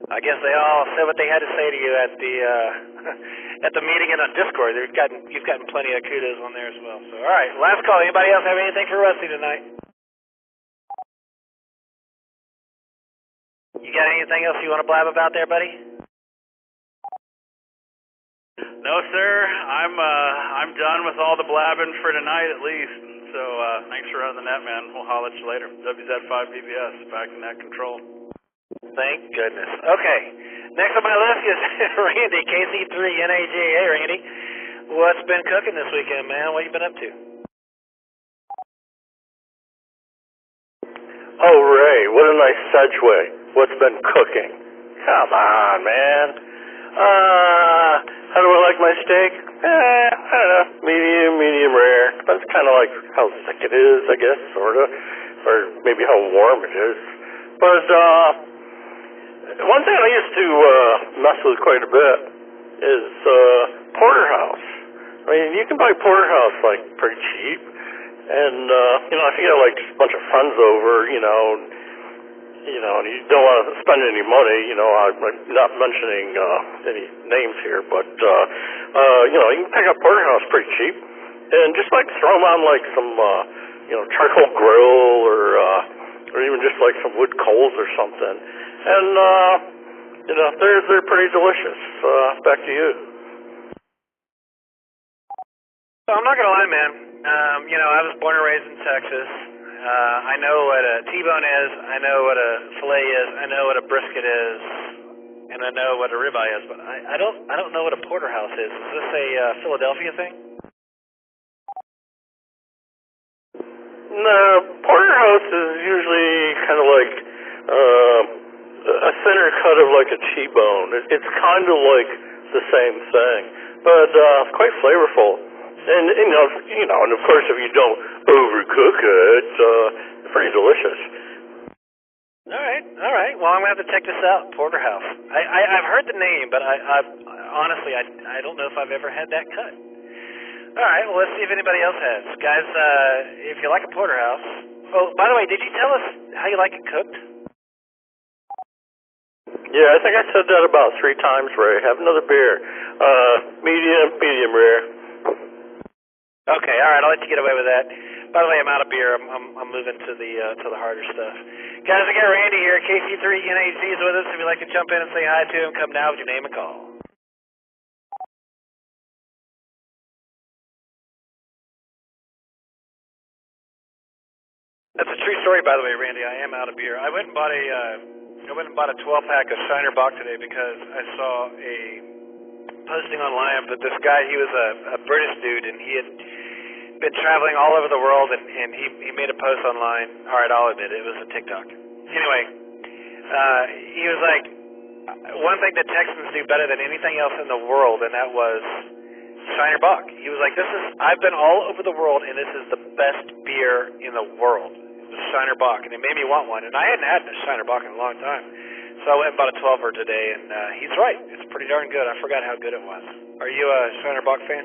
A: I guess they all said what they had to say to you at the meeting and on Discord. You've gotten plenty of kudos on there as well. So, all right, last call. Anybody else have anything for Rusty tonight? You got anything else you want to blab about there, buddy?
E: No, sir. I'm done with all the blabbing for tonight, at least. So thanks for running the net, man. We'll holler at you later. WZ5BBS, back in that control.
A: Thank goodness. Okay. Next on my list is Randy, KC3 NAG. Hey, Randy. What's been cooking this weekend, man? What you been up to?
O: Oh, Ray, what a nice segue. What's been cooking? Come on, man. How do I like my steak? I don't know, medium rare. That's kind of like how thick it is, I guess, sort of, or maybe how warm it is. But one thing I used to mess with quite a bit is porterhouse. I mean, you can buy porterhouse like pretty cheap, and if you get like just a bunch of friends over, and you don't want to spend any money, I'm not mentioning any names here, but you can pick up porterhouse pretty cheap, and just like throw them on like some charcoal grill or even just like some wood coals or something, and they're pretty delicious. Back to you.
A: So I'm not gonna lie, man. I was born and raised in Texas. I know what a T-bone is. I know what a filet is. I know what a brisket is, and I know what a ribeye is. But I don't know what a porterhouse is. Is this a Philadelphia thing?
O: No, porterhouse is usually kind of like a thinner cut of like a T-bone. It's kind of like the same thing, but quite flavorful. And and of course, if you don't overcook it, it's pretty delicious.
A: All right. Well, I'm gonna have to check this out, porterhouse. I've heard the name, but I honestly don't know if I've ever had that cut. All right. Well, let's see if anybody else has, guys. If you like a porterhouse. Oh, by the way, did you tell us how you like it cooked?
O: Yeah, I think I said that about 3 times, Ray. Have another beer. Medium rare.
A: Okay, all right, I'll let you get away with that. By the way, I'm out of beer. I'm moving to the harder stuff. Guys, I got Randy here. KC3NAZ is with us. If you'd like to jump in and say hi to him, come now with your name and call. That's a true story, by the way, Randy. I am out of beer. I went and bought a 12-pack of Shiner Bock today because I saw a posting online that this guy, he was a British dude, and he had been traveling all over the world, and he made a post online. All right, I'll admit it was a TikTok. Anyway, he was like, one thing that Texans do better than anything else in the world, and that was Shiner Bock. He was like, I've been all over the world, and this is the best beer in the world. It was Shiner Bock, and it made me want one, and I hadn't had a Shiner Bock in a long time. So I went and bought a 12-er today, and he's right. It's pretty darn good. I forgot how good it was. Are you a Shiner Bock fan?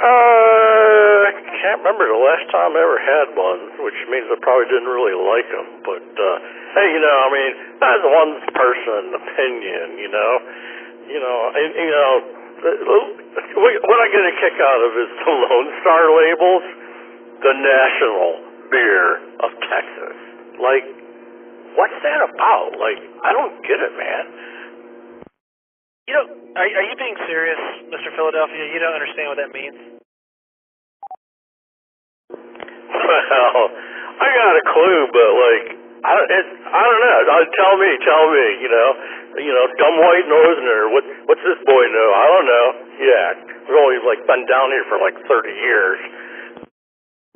O: I can't remember the last time I ever had one, which means I probably didn't really like them. But, hey, that's one person opinion, what I get a kick out of is the Lone Star labels, the national beer of Texas. Like, what's that about? Like, I don't get it, man.
A: Are you being serious, Mr. Philadelphia? You don't understand what that means?
O: Well, I got a clue, but like, I don't know. Tell me, dumb white northerner. What's this boy know? I don't know. Yeah, we've only been down here for 30 years.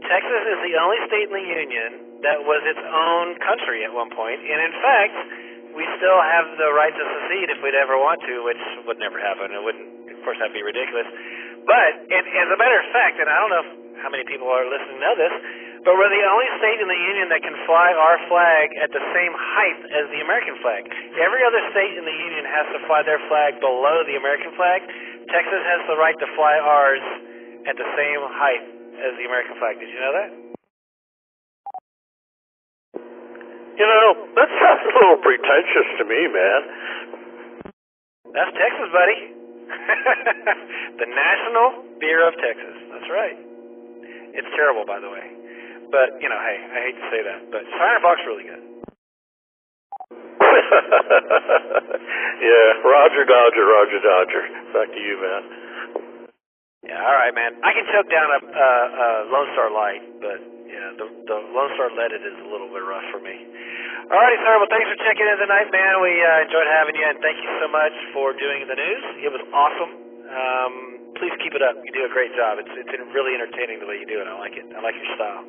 A: Texas is the only state in the Union that was its own country at one point, and in fact, we still have the right to secede if we'd ever want to, which would never happen. It wouldn't, of course, that'd be ridiculous. But, as a matter of fact, and I don't know how many people are listening to know this, but we're the only state in the Union that can fly our flag at the same height as the American flag. Every other state in the Union has to fly their flag below the American flag. Texas has the right to fly ours at the same height as the American flag. Did you know that?
O: That sounds a little pretentious to me, man.
A: That's Texas, buddy. The national beer of Texas. That's right. It's terrible, by the way. But, hey, I hate to say that, but Shiner Bock's really good.
O: Yeah, Roger Dodger. Back to you, man.
A: Yeah, all right, man. I can choke down a Lone Star Light, but yeah, the Lone Star Leaded is a little bit rough for me. All righty, sir. Well, thanks for checking in tonight, man. We enjoyed having you, and thank you so much for doing the news. It was awesome. Please keep it up. You do a great job. It's really entertaining the way you do it. I like it. I like your style.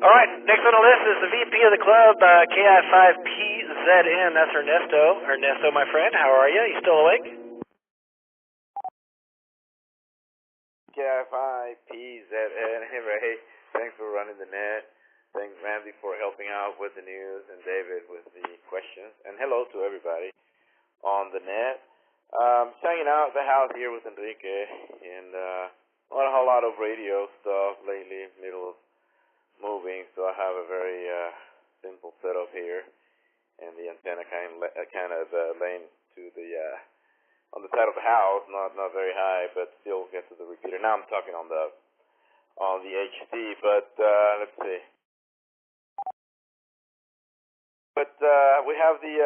A: All right, next on the list is the VP of the club, KI5P PZN, that's Ernesto. Ernesto, my friend, how are you? You still awake?
D: KFI-PZN. Hey, Ray. Thanks for running the net. Thanks, Randy, for helping out with the news, and David with the questions. And hello to everybody on the net. Just hanging out at the house here with Enrique, and not a whole lot of radio stuff lately, middle of moving, so I have a very simple setup here, and the antenna kind of laying to the on the side of the house, not very high, but still gets to the repeater. Now I'm talking on the HD, but let's see. But we have the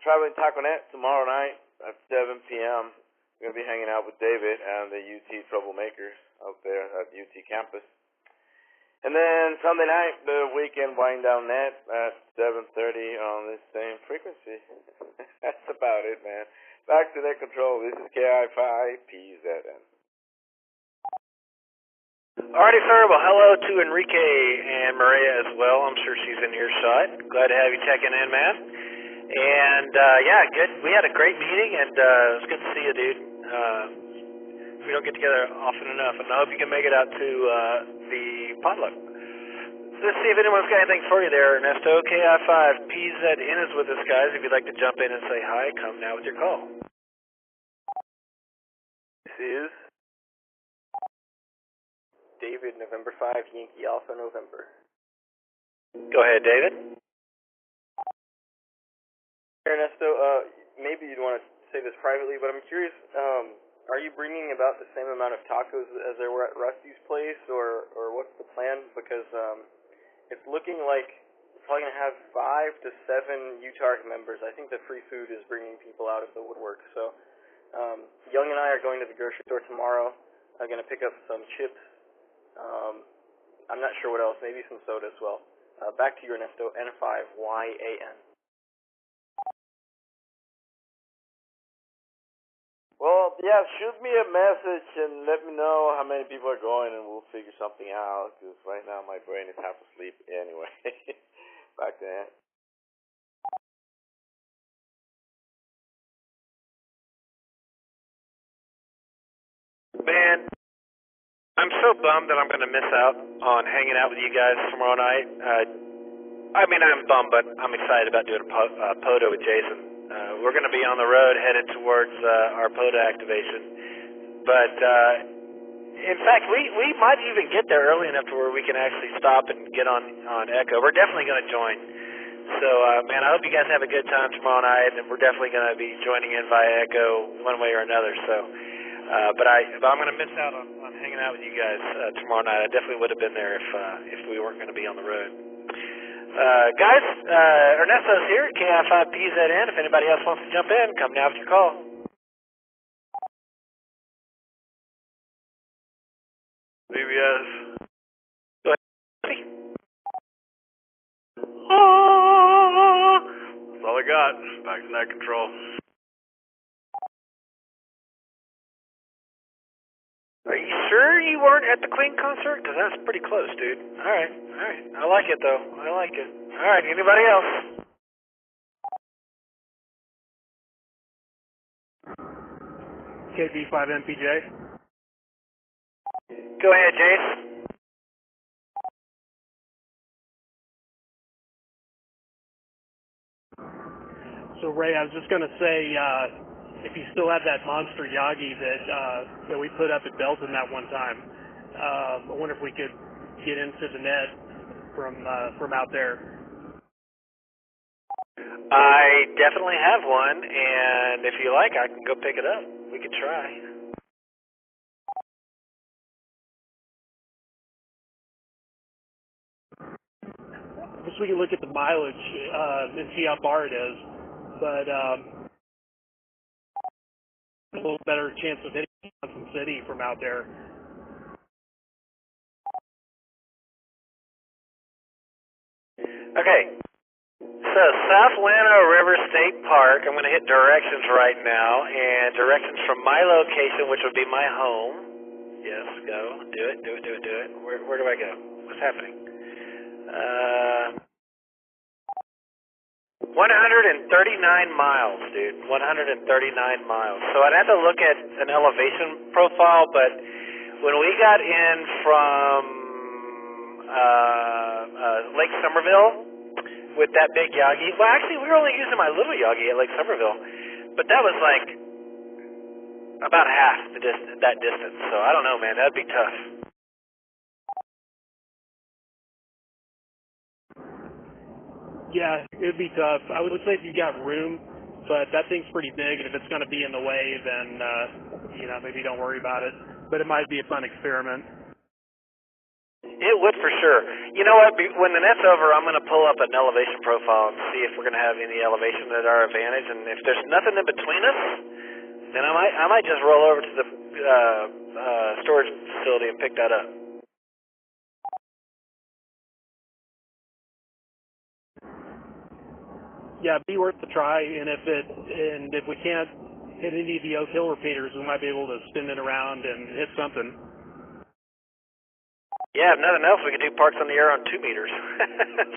D: Traveling Taco Net tomorrow night at 7 p.m. We're going to be hanging out with David and the UT Troublemakers out there at UT campus. And then Sunday night, the Weekend Wind Down Net at 7:30 on this same frequency. That's about it, man. Back to net control. This is KI5PZN.
A: Alrighty, sir. Well, hello to Enrique and Maria as well. I'm sure she's in your side. Glad to have you checking in, man. And, yeah, good. We had a great meeting, and it was good to see you, dude. We don't get together often enough, and I hope you can make it out to the potluck. Let's see if anyone's got anything for you there, Ernesto. KI5PZN is with us, guys. If you'd like to jump in and say hi, come now with your call.
H: This is David, November 5, Yankee Alpha, November.
A: Go ahead, David.
H: Ernesto, maybe you'd want to say this privately, but I'm curious, are you bringing about the same amount of tacos as there were at Rusty's place, or what's the plan? Because it's looking like we're probably going to have 5 to 7 UTARC members. I think the free food is bringing people out of the woodwork. So Young and I are going to the grocery store tomorrow. I'm going to pick up some chips. I'm not sure what else. Maybe some soda as well. Back to you, Ernesto. N5YAN.
D: Well, yeah, shoot me a message and let me know how many people are going, and we'll figure something out, because right now my brain is half asleep anyway. Back to that.
A: Man, I'm so bummed that I'm going to miss out on hanging out with you guys tomorrow night. I mean, I'm bummed, but I'm excited about doing a POTA with Jason. We're going to be on the road headed towards our POTA activation. But, in fact, we might even get there early enough to where we can actually stop and get on Echo. We're definitely going to join. So, man, I hope you guys have a good time tomorrow night, and we're definitely going to be joining in via Echo one way or another. So, but I'm going to miss out on hanging out with you guys tomorrow night. I definitely would have been there if we weren't going to be on the road. Guys, Ernesto's here, KI5PZN. If anybody else wants to jump in, come now with your call.
E: BBS.
A: Go ahead.
E: That's all I got. Back to net control.
A: Are you sure you weren't at the Queen concert? Because that's pretty close, dude. All right. I like it, though. I like it. All right, anybody else?
F: KB5MPJ.
A: Go ahead, Jace.
F: So, Ray, I was just going to say, if you still have that monster Yagi that we put up at Belton that one time, I wonder if we could get into the net from out there.
A: I definitely have one, and if you like, I can go pick it up. We could try.
F: I guess we can look at the mileage and see how far it is, but a little better chance of hitting Johnson City from out there.
A: Okay. So, South Llano River State Park, I'm going to hit directions right now, and directions from my location, which would be my home. Yes, go. Do it. Where do I go? What's happening? 1 miles, dude. 139 miles. So I'd have to look at an elevation profile, but when we got in from Lake Somerville with that big Yagi, well, actually, we were only using my little Yagi at Lake Somerville, but that was like about half that distance. So I don't know, man. That'd be tough.
F: Yeah, it'd be tough. I would say if you got room, but that thing's pretty big, and if it's going to be in the way, then, maybe don't worry about it. But it might be a fun experiment.
A: It would for sure. You know what? When the net's over, I'm going to pull up an elevation profile and see if we're going to have any elevation at our advantage. And if there's nothing in between us, then I might just roll over to the storage facility and pick that up.
F: Yeah, it'd be worth the try. And if we can't hit any of the Oak Hill repeaters, we might be able to spin it around and hit something.
A: Yeah, if nothing else, we could do parts on the air on 2 meters.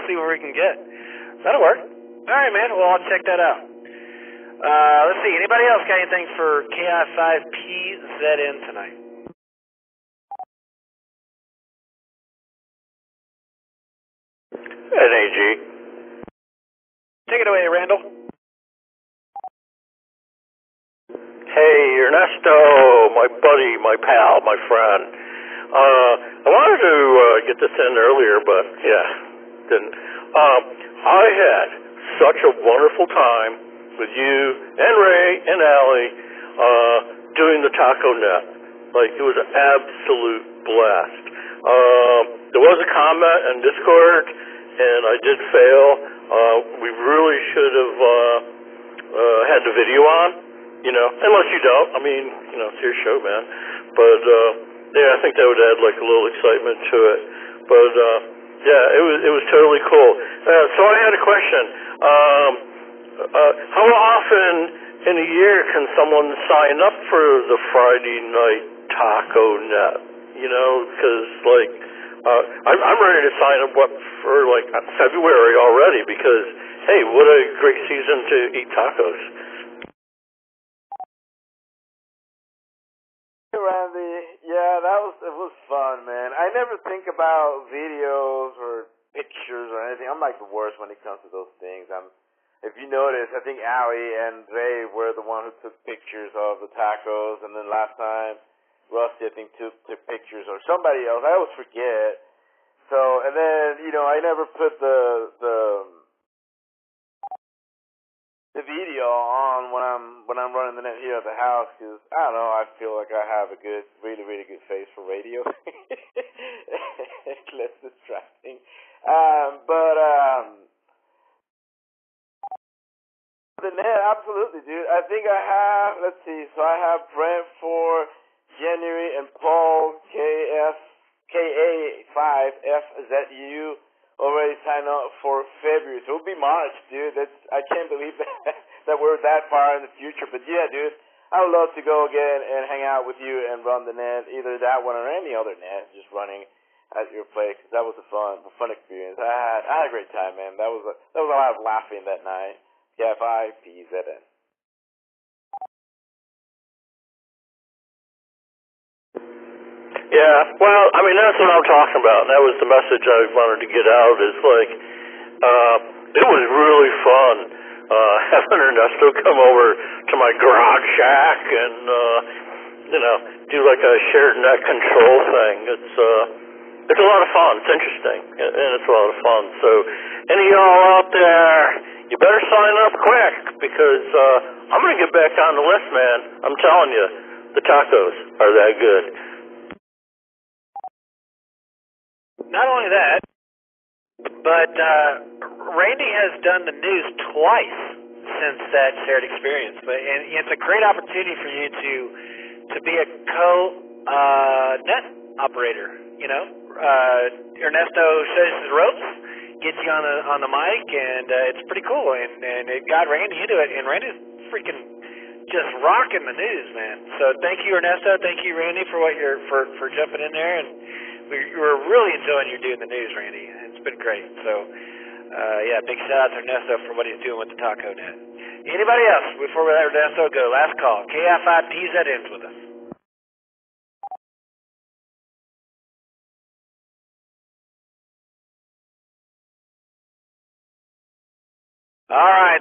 A: See where we can get. That'll work. All right, man. Well, I'll check that out. Let's see. Anybody else got anything for KI5PZN tonight?
O: NAG.
A: Take it away, Randall.
O: Hey, Ernesto, my buddy, my pal, my friend. I wanted to get this in earlier, but didn't. I had such a wonderful time with you and Ray and Allie doing the Taco Net. Like, it was an absolute blast. There was a comment in Discord, and I did fail. We really should have had the video on, unless you don't. I mean, it's your show, man. But, I think that would add, like, a little excitement to it. But, it was totally cool. So I had a question. How often in a year can someone sign up for the Friday night Taco Net? Because, like, I'm ready to sign up for, like, February already because, hey, what a great season to eat tacos.
D: Hey, Randy. Yeah, it was fun, man. I never think about videos or pictures or anything. I'm like the worst when it comes to those things. If you notice, I think Allie and Ray were the one who took pictures of the tacos, and then last time Rusty, I think, took pictures, or somebody else. I always forget. So, and then, I never put the video on when I'm running the net here at the house, because, I don't know, I feel like I have a really, really good face for radio. It's less distracting. The net, absolutely, dude. I think I have, let's see, so I have Brent for January and Paul KA5FZU already signed up for February. So it'll be March, dude. I can't believe that we're that far in the future. But yeah, dude, I would love to go again and hang out with you and run the net, either that one or any other net, just running at your place. Cause that was a fun experience. I had a great time, man. That was a lot of laughing that night. KI5PZN.
O: Yeah, well, I mean, that's what I'm talking about. That was the message I wanted to get out, is like, it was really fun having Ernesto come over to my garage shack and, do like a shared net control thing. It's a lot of fun. It's interesting, and it's a lot of fun. So, any of y'all out there, you better sign up quick, because I'm going to get back on the list, man. I'm telling you, the tacos are that good.
A: Not only that, but Randy has done the news twice since that shared experience. And it's a great opportunity for you to be a co-net operator, Ernesto shows his ropes, gets you on the mic, and it's pretty cool. And it got Randy into it, and Randy's freaking just rocking the news, man. So thank you, Ernesto. Thank you, Randy, for for jumping in there. And we're really enjoying you doing the news, Randy. It's been great. So Yeah, big shout out to Ernesto for what he's doing with the Taco Net. Anybody else before we let Ernesto go? Last call. KFIPZ ends with us. All right,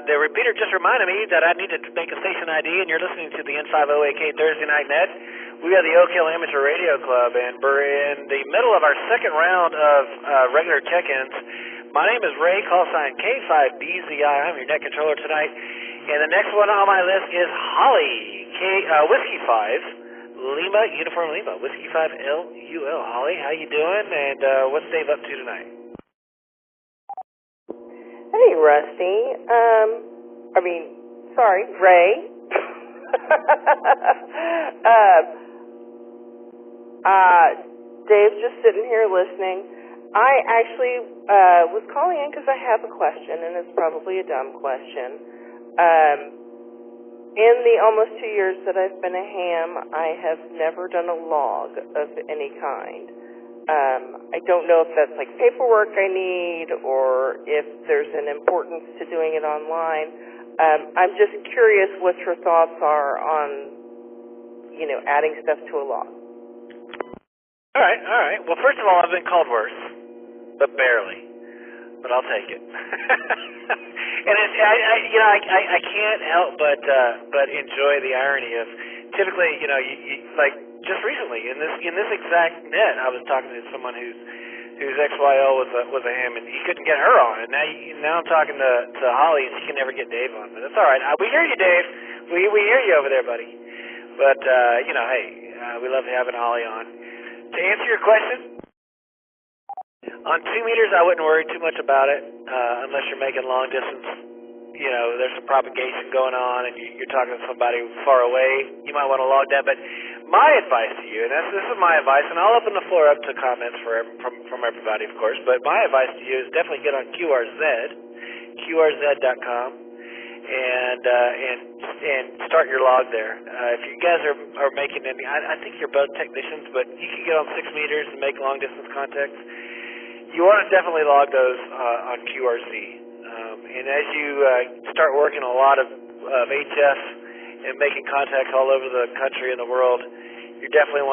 A: the repeater just reminded me that I needed to make a station ID, and you're listening to the N5OAK Thursday Night Net. We are the Oak Hill Amateur Radio Club, and we're in the middle of our second round of regular check-ins. My name is Ray, call sign K5BZI. I'm your net controller tonight. And the next one on my list is Holly, Whiskey 5, Lima, Uniform Lima, Whiskey 5 LUL. Holly, how you doing, and what's Dave up to tonight?
V: Hey, Rusty. Ray. Dave's just sitting here listening. I actually was calling in because I have a question, and it's probably a dumb question. In the almost 2 years that I've been a ham, I have never done a log of any kind. I don't know if that's like paperwork I need or if there's an importance to doing it online. I'm just curious what your thoughts are on, adding stuff to a log.
A: All right. Well, first of all, I've been called worse, but barely. But I'll take it. And I can't help but enjoy the irony of typically, you like just recently in this exact net, I was talking to someone whose XYL was a ham, and he couldn't get her on, and now I'm talking to Holly, and she can never get Dave on. But that's all right. We hear you, Dave. We hear you over there, buddy. But hey, we love having Holly on. To answer your question, on 2 meters, I wouldn't worry too much about it unless you're making long distance. There's some propagation going on, and you're talking to somebody far away. You might want to log that. But my advice to you, and this is my advice, and I'll open the floor up to comments from everybody, of course. But my advice to you is definitely get on QRZ.com, and start your log there. If you guys are making any, I think you're both technicians, but you can get on 6 meters and make long distance contacts. You want to definitely log those on QRZ. And as you start working a lot of HF and making contacts all over the country and the world, you're definitely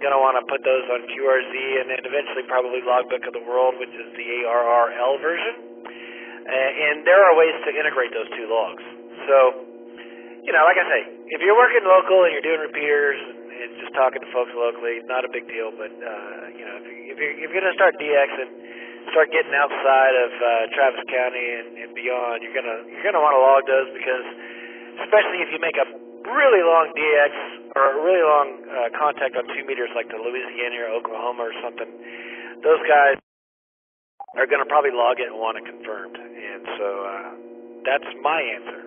A: gonna want to put those on QRZ, and then eventually probably Logbook of the World, which is the ARRL version. And there are ways to integrate those two logs. So, like I say, if you're working local and you're doing repeaters and just talking to folks locally, not a big deal. But if you're gonna start DX and start getting outside of Travis County and beyond, you're gonna want to log those, because especially if you make a really long DX or a really long contact on 2 meters, like to Louisiana or Oklahoma or something, those guys are gonna probably log it and want it confirmed. And so that's my answer.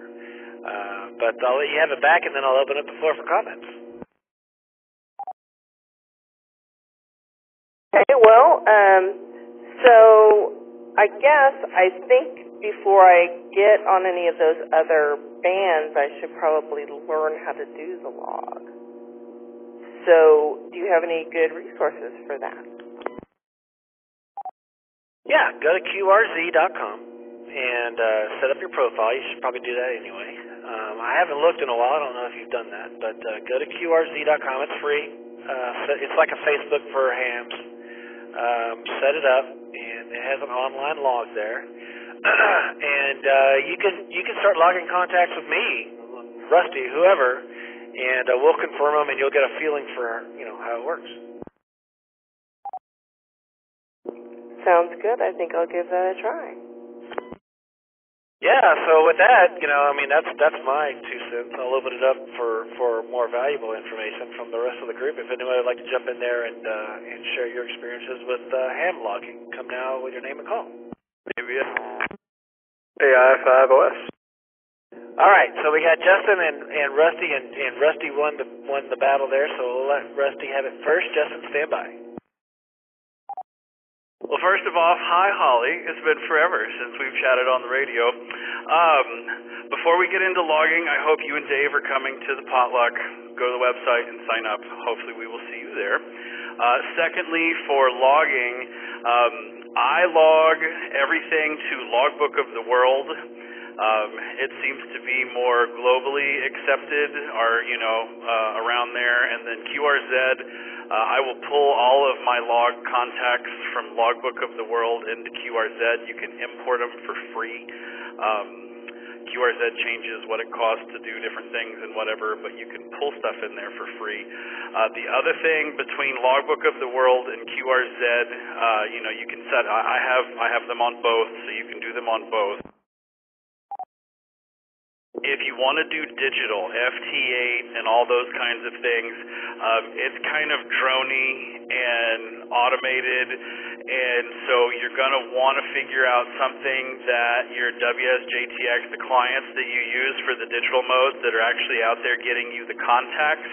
A: But I'll let you have it back, and then I'll open up the floor for comments.
V: Okay, well, so I think before I get on any of those other bands, I should probably learn how to do the log. So do you have any good resources for that?
A: Yeah, go to QRZ.com and set up your profile. You should probably do that anyway. I haven't looked in a while. I don't know if you've done that, but go to QRZ.com. It's free. It's like a Facebook for hams. Set it up, and it has an online log there. And you can start logging contacts with me, Rusty, whoever, and we'll confirm them, and you'll get a feeling for how it works.
V: Sounds good. I think I'll give that a try.
A: Yeah, so with that, that's my 2 cents. I'll open it up for more valuable information from the rest of the group. If anyone would like to jump in there and share your experiences with ham logging, come now with your name and call.
I: Maybe AI5OS.
A: All right, so we got Justin and Rusty, and Rusty won the battle there, so we'll let Rusty have it first. Justin, stand by.
E: Well, first of all, hi, Holly. It's been forever since we've chatted on the radio. Before we get into logging, I hope you and Dave are coming to the potluck. Go to the website and sign up. Hopefully we will see you there. Secondly, for logging, I log everything to Logbook of the World. It seems to be more globally accepted, or around there. And then QRZ, I will pull all of my log contacts from Logbook of the World into QRZ. You can import them for free. QRZ changes what it costs to do different things and whatever, but you can pull stuff in there for free. The other thing between Logbook of the World and QRZ, you can set. I have them on both, so you can do them on both. If you want to do digital, FT8 and all those kinds of things, it's kind of drony and automated, and so you're going to want to figure out something that your WSJTX, the clients that you use for the digital modes that are actually out there getting you the contacts,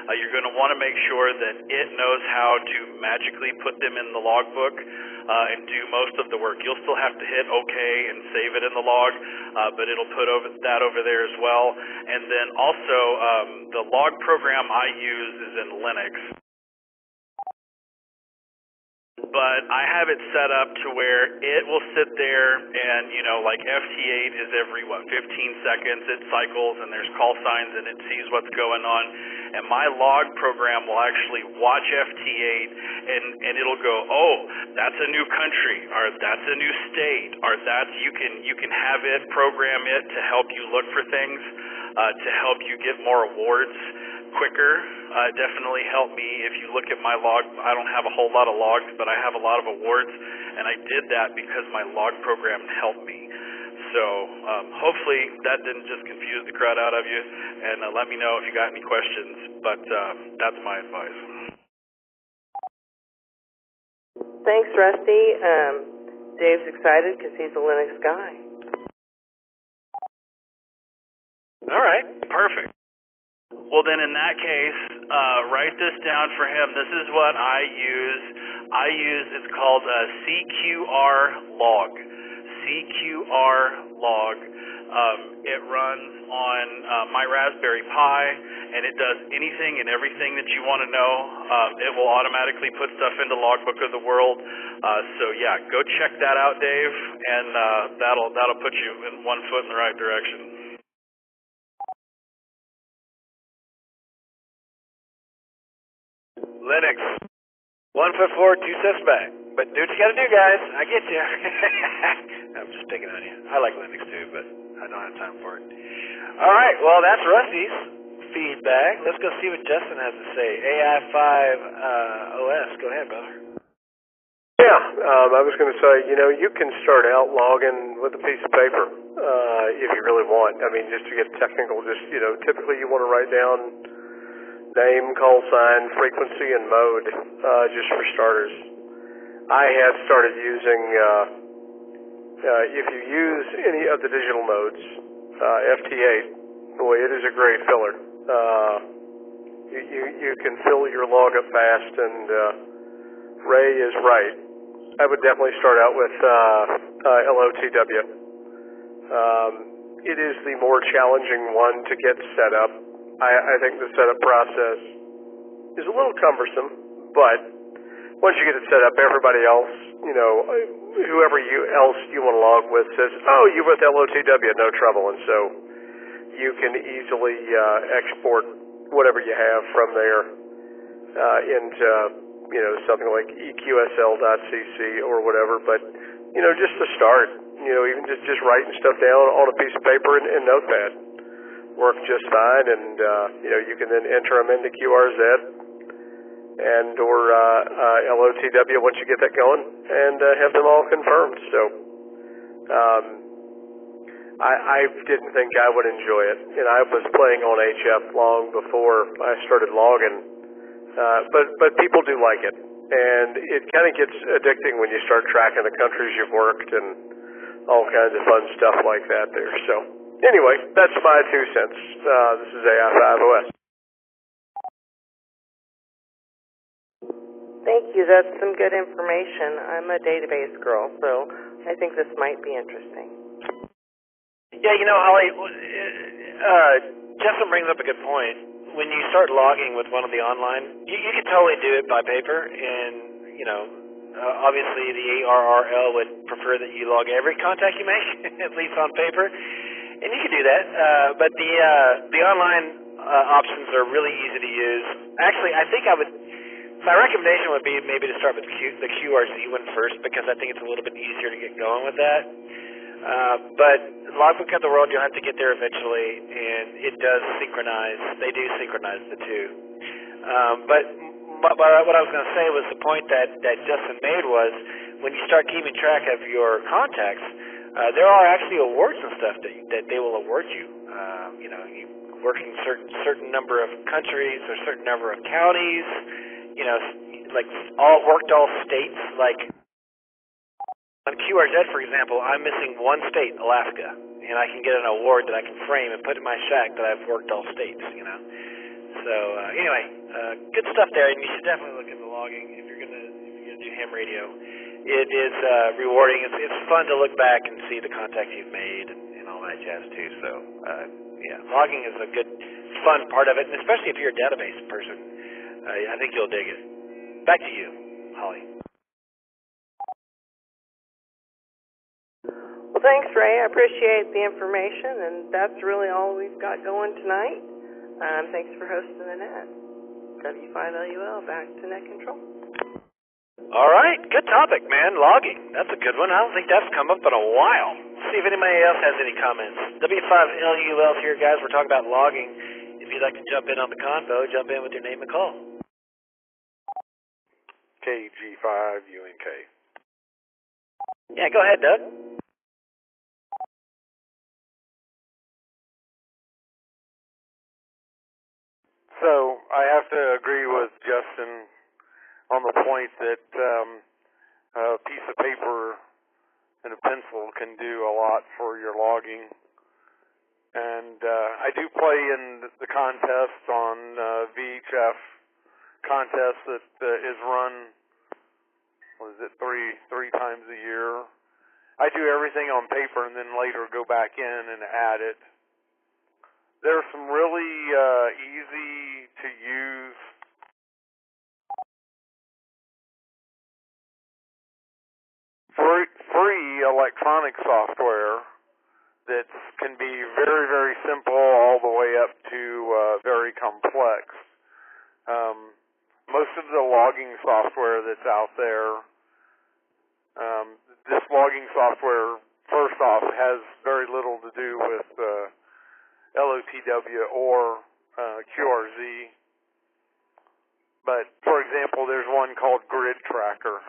E: you're going to want to make sure that it knows how to magically put them in the logbook and do most of the work. You'll still have to hit OK and save it in the log, but it'll put that over there as well. And then also, the log program I use is in Linux. But I have it set up to where it will sit there and, like FT8 is every, 15 seconds, it cycles and there's call signs and it sees what's going on. And my log program will actually watch FT8 and it'll go, oh, that's a new country, or that's a new state, or you can have it, program it to help you look for things, to help you get more awards quicker. Definitely helped me. If you look at my log, I don't have a whole lot of logs, but I have a lot of awards, and I did that because my log program helped me. So hopefully that didn't just confuse the crud out of you, and let me know if you got any questions, but that's my advice.
V: Thanks, Rusty. Dave's excited because he's a Linux guy.
E: All right, perfect. Well, then in that case, write this down for him. This is what I use. It's called CQR log. CQR log. It runs on my Raspberry Pi, and it does anything and everything that you want to know. It will automatically put stuff into Logbook of the World. So yeah, go check that out, Dave, and that'll put you in one foot in the right direction.
D: Linux. 1 foot forward, 2 steps back. But do what you gotta do, guys. I get you. I'm just picking on you. I like Linux too, but I don't have time for it. All right, well, that's Rusty's feedback. Let's go see what Justin has to say. AI5 OS. Go ahead, brother.
I: Yeah, I was going to say, you can start out logging with a piece of paper if you really want. I mean, just to get technical, typically you want to write down name, call sign, frequency, and mode, just for starters. I have started using, if you use any of the digital modes, FT8, boy, it is a great filler. You can fill your log up fast, and Ray is right. I would definitely start out with LOTW. It is the more challenging one to get set up. I think the setup process is a little cumbersome, but once you get it set up, everybody else, whoever else you want to log with says, oh, you're with LOTW, no trouble, and so you can easily export whatever you have from there into, something like EQSL.cc or whatever, but, just to start, even just writing stuff down on a piece of paper and Notepad work just fine, and you can then enter them into QRZ and or LOTW once you get that going, and have them all confirmed. So I didn't think I would enjoy it, and I was playing on HF long before I started logging, but people do like it, and it kind of gets addicting when you start tracking the countries you've worked and all kinds of fun stuff like that there. So anyway, that's my 2 cents. This is AI5OS.
V: Thank you. That's some good information. I'm a database girl, so I think this might be interesting.
D: Yeah, Holly, Justin brings up a good point. When you start logging with one of the online, you can totally do it by paper, and,
A: obviously the ARRL would prefer that you log every contact you make, at least on paper, and you can do that. But the online options are really easy to use. Actually, I think my recommendation would be maybe to start with the QRZ one first, because I think it's a little bit easier to get going with that. But Logbook of the World, you'll have to get there eventually, and it does synchronize. They do synchronize the two. But what I was going to say was the point that Justin made was, when you start keeping track of your contacts, there are actually awards and stuff that they will award you. You working certain number of countries or certain number of counties. Like worked all states. Like on QRZ, for example, I'm missing one state, Alaska, and I can get an award that I can frame and put in my shack that I've worked all states. So anyway, good stuff there, and you should definitely look into logging if you're gonna do ham radio. It is rewarding. It's fun to look back and see the contacts you've made and all that jazz too. So yeah, logging is a good, fun part of it, and especially if you're a database person, I think you'll dig it. Back to you, Holly.
V: Well, thanks, Ray. I appreciate the information, and that's really all we've got going tonight. Thanks for hosting the net. W5LUL, back to net control.
A: All right, good topic, man. Logging. That's a good one. I don't think that's come up in a while. See if anybody else has any comments. W5LUL here, guys. We're talking about logging. If you'd like to jump in on the convo, jump in with your name and call.
Q: KG5UNK.
A: Yeah, go ahead, Doug.
Q: So I have to agree with Justin on the point that a piece of paper and a pencil can do a lot for your logging. And I do play in the contest on VHF contest that is run, three times a year. I do everything on paper and then later go back in and add it. There's some really easy to use free electronic software that can be very, very simple all the way up to very complex. Most of the logging software that's out there, this logging software, first off, has very little to do with LOTW or QRZ. But, for example, there's one called Grid Tracker.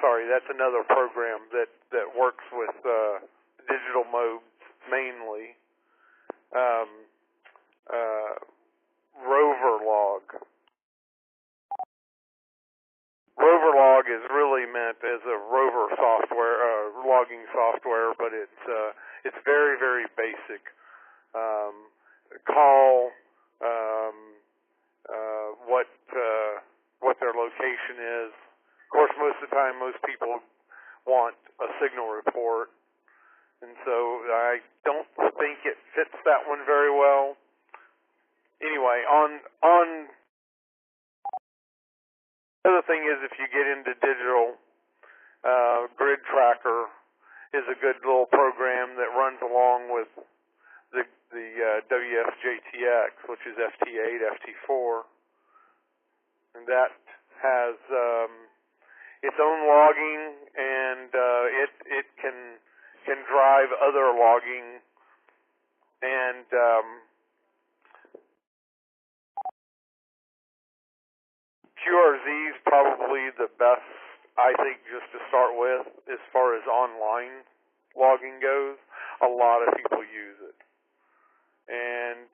Q: Sorry, that's another program that works with digital modes mainly. Roverlog. Roverlog is really meant as a rover software, logging software, but it's very, very basic. Call, what their location is. Of course, most of the time, most people want a signal report, and so I don't think it fits that one very well. Anyway, the other thing is, if you get into digital, Grid Tracker is a good little program that runs along with the WSJTX, which is FT8, FT4, and that has its own logging, and it can drive other logging, and QRZ is probably the best, I think, just to start with as far as online logging goes. A lot of people use it, and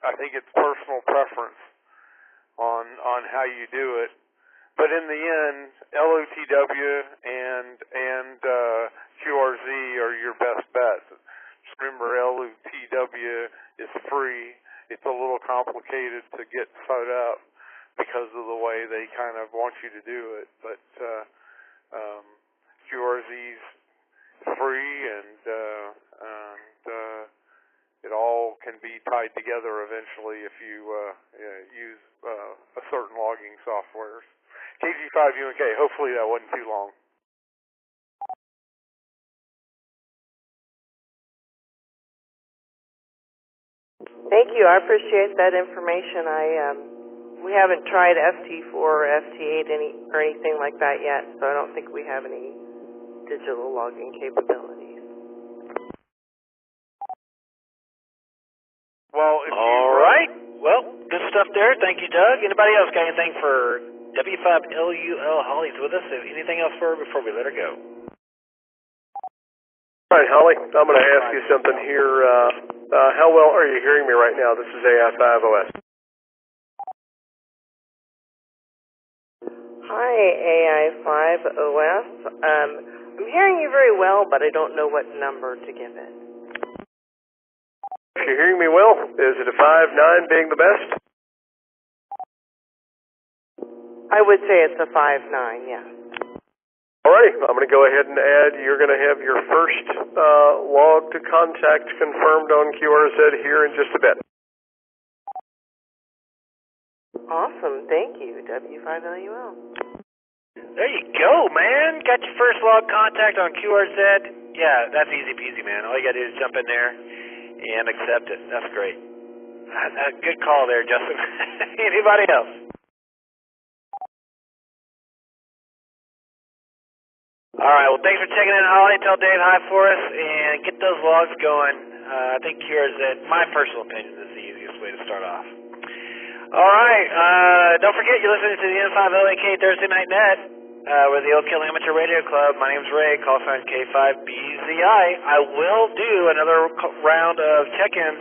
Q: I think it's personal preference on how you do it. But in the end, LOTW and QRZ are your best bets. Just remember, LOTW is free. It's a little complicated to get set up because of the way they kind of want you to do it. But QRZ's free, and it all can be tied together eventually if you use a certain logging software. KG5 UNK, hopefully that wasn't too long.
V: Thank you. I appreciate that information. We haven't tried FT4 or FT8 or anything like that yet, so I don't think we have any digital logging capabilities.
Q: Well,
A: all right. Well, good stuff there. Thank you, Doug. Anybody else got anything for W5LUL? Holly's with us. Anything else for her before we let her go?
I: All right, Holly, I'm going to ask you something here. How well are you hearing me right now? This is AI5OS.
V: Hi, AI5OS. I'm hearing you very well, but I don't know what number to give it.
I: If you're hearing me well, is it a 5.9 being the best?
V: I would say it's a 5.9, yeah.
I: Alrighty, I'm going to go ahead and add, you're going to have your first log to contact confirmed on QRZ here in just a bit.
V: Awesome, thank you, W5LUL.
A: There you go, man. Got your first log contact on QRZ. Yeah, that's easy peasy, man. All you got to do is jump in there and accept it. That's great. Good call there, Justin. Anybody else? All right, well, thanks for checking in, Holly. Tell Dave hi for us, and get those logs going. I think QRZ, my personal opinion, is the easiest way to start off. All right, don't forget you're listening to the N5LAK Thursday Night Net. We're the Oak Hill Amateur Radio Club. My name's Ray, call sign K5BZI. I will do another round of check-ins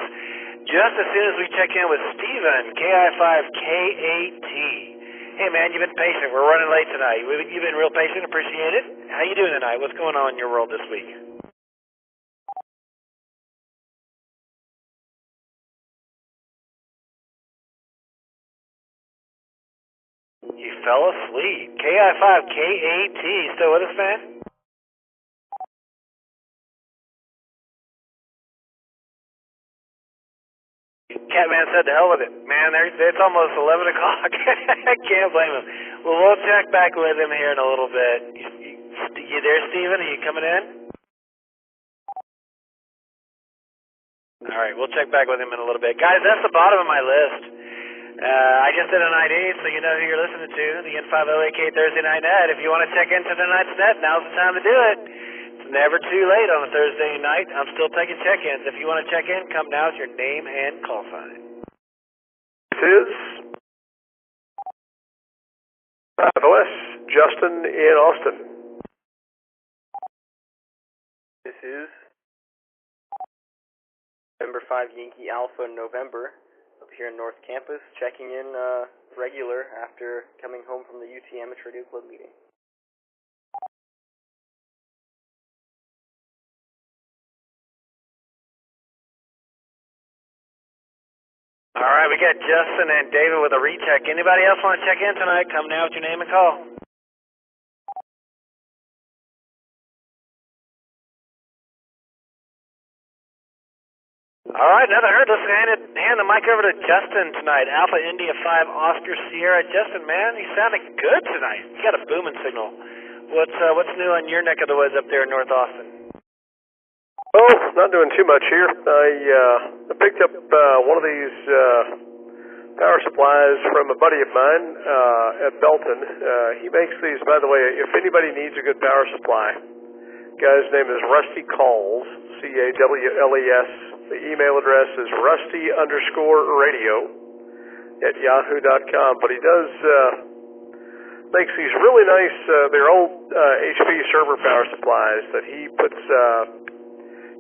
A: just as soon as we check in with Steven, KI5KAT. Hey, man, you've been patient. We're running late tonight. You've been real patient. Appreciate it. How you doing tonight? What's going on in your world this week? You fell asleep. KI5KAT. Still with us, man? Catman said to hell with it. Man, it's almost 11 o'clock. I can't blame him. Well, we'll check back with him here in a little bit. You there, Steven? Are you coming in? All right, we'll check back with him in a little bit. Guys, that's the bottom of my list. I just did an ID, so you know who you're listening to, the N5LAK Thursday Night Net. If you want to check into tonight's net, now's the time to do it. It's never too late on a Thursday night. I'm still taking check-ins. If you want to check in, come now with your name and call sign.
I: This is 5OS, Justin in Austin.
H: This is November 5 Yankee Alpha November. Up here in North Campus, checking in regular after coming home from the UT Amateur Radio Club meeting.
A: All right, we got Justin and David with a recheck. Anybody else want to check in tonight? Come now with your name and call. All right, another herd. Let's hand the mic over to Justin tonight. Alpha India 5 Oscar Sierra. Justin, man, you sounded good tonight. You got a booming signal. What's new on your neck of the woods up there in North Austin?
I: Oh, not doing too much here. I picked up one of these power supplies from a buddy of mine at Belton. He makes these, by the way, if anybody needs a good power supply. Guy's name is Rusty Calls, C-A-W-L-E-S. The email address is rusty_radio@yahoo.com. But he does makes these really nice, they're old HP server power supplies that he puts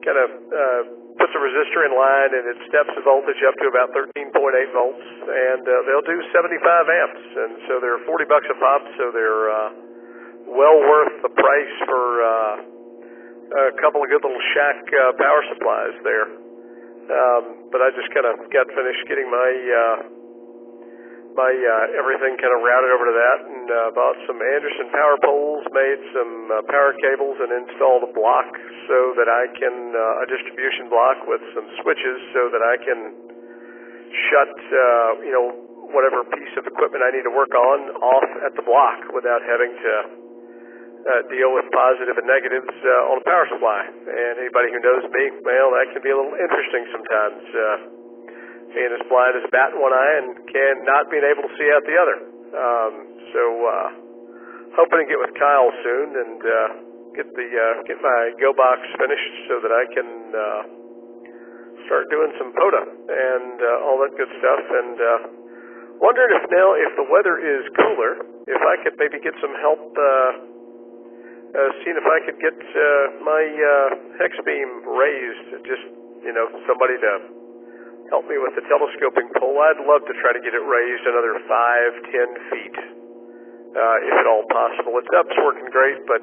I: puts a resistor in line, and it steps the voltage up to about 13.8 volts, and they'll do 75 amps, and so they're $40 a pop, so they're well worth the price for a couple of good little shack power supplies there. But I just kind of got finished getting my my everything kind of routed over to that, and bought some Anderson power poles, made some power cables, and installed a block so that I can a distribution block with some switches so that I can shut whatever piece of equipment I need to work on off at the block without having to deal with positive and negatives on a power supply. And anybody who knows me, well, that can be a little interesting sometimes. Being as blind as a bat in one eye and not being able to see out the other. So hoping to get with Kyle soon and get my Go box finished so that I can start doing some POTA and all that good stuff. And wondering if the weather is cooler, if I could maybe get some help seeing if I could get my hex beam raised. Just somebody to help me with the telescoping pole. I'd love to try to get it raised another 5-10 feet, if at all possible. It's up's working great, but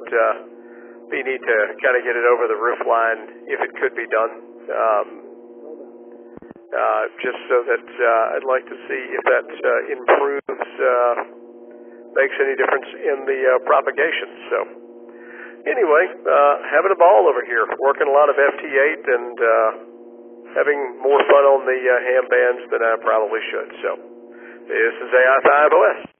I: we need to kind of get it over the roof line if it could be done. Just so that I'd like to see if that improves, makes any difference in the propagation. So anyway, having a ball over here, working a lot of FT8 and having more fun on the ham bands than I probably should. So, this is AI5OS.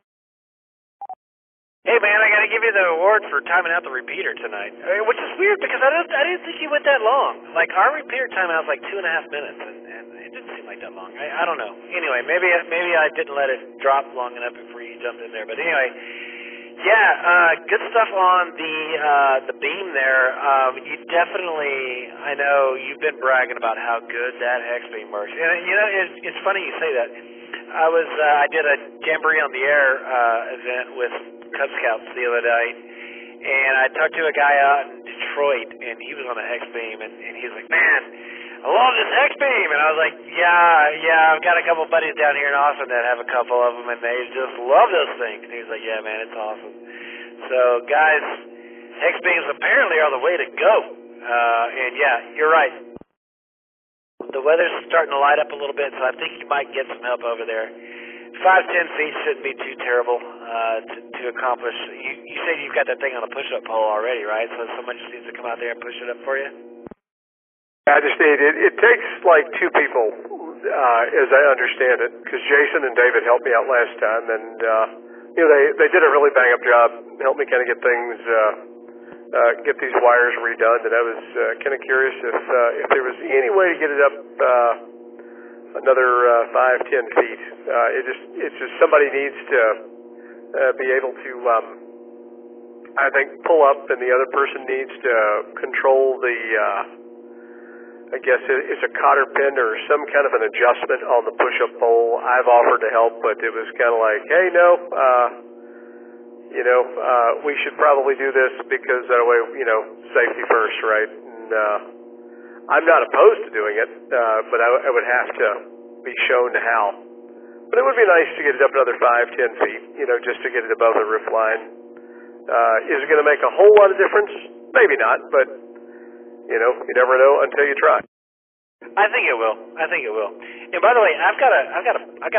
A: Hey man, I gotta give you the award for timing out the repeater tonight. Which is weird because I didn't think you went that long. Like our repeater timeout was like 2.5 minutes, and it didn't seem like that long. I don't know. Anyway, maybe I didn't let it drop long enough before you jumped in there. But anyway, yeah, good stuff on the beam there. You definitely, I know you've been bragging about how good that hex beam works. And it's funny you say that. I did a Jamboree on the Air event with Cub Scouts the other night, and I talked to a guy out in Detroit, and he was on a hex beam, and he was like, man, I love this hex beam. And I was like, yeah, I've got a couple buddies down here in Austin that have a couple of them, and they just love those things. And he was like, yeah, man, it's awesome. So, guys, hex beams apparently are the way to go. And yeah, you're right. The weather's starting to light up a little bit, so I think you might get some help over there. 5-10 feet shouldn't be too terrible to accomplish. You said you've got that thing on a push-up pole already, right? So someone just needs to come out there and push it up for you?
I: I just need it takes like 2 people, as I understand it, because Jason and David helped me out last time, and they did a really bang-up job, helped me kind of get things, get these wires redone, and I was kind of curious if there was any way to get it up another 5-10 feet. It's just somebody needs to be able to, I think, pull up, and the other person needs to control the, I guess it's a cotter pin or some kind of an adjustment on the push-up pole. I've offered to help, but it was kind of like, hey, no, we should probably do this because that way, safety first, right? And I'm not opposed to doing it, but I would have to be shown how. But it would be nice to get it up another 5-10 feet, just to get it above the roof line. Is it going to make a whole lot of difference? Maybe not, but you never know until you try.
A: I think it will. And by the way, I've got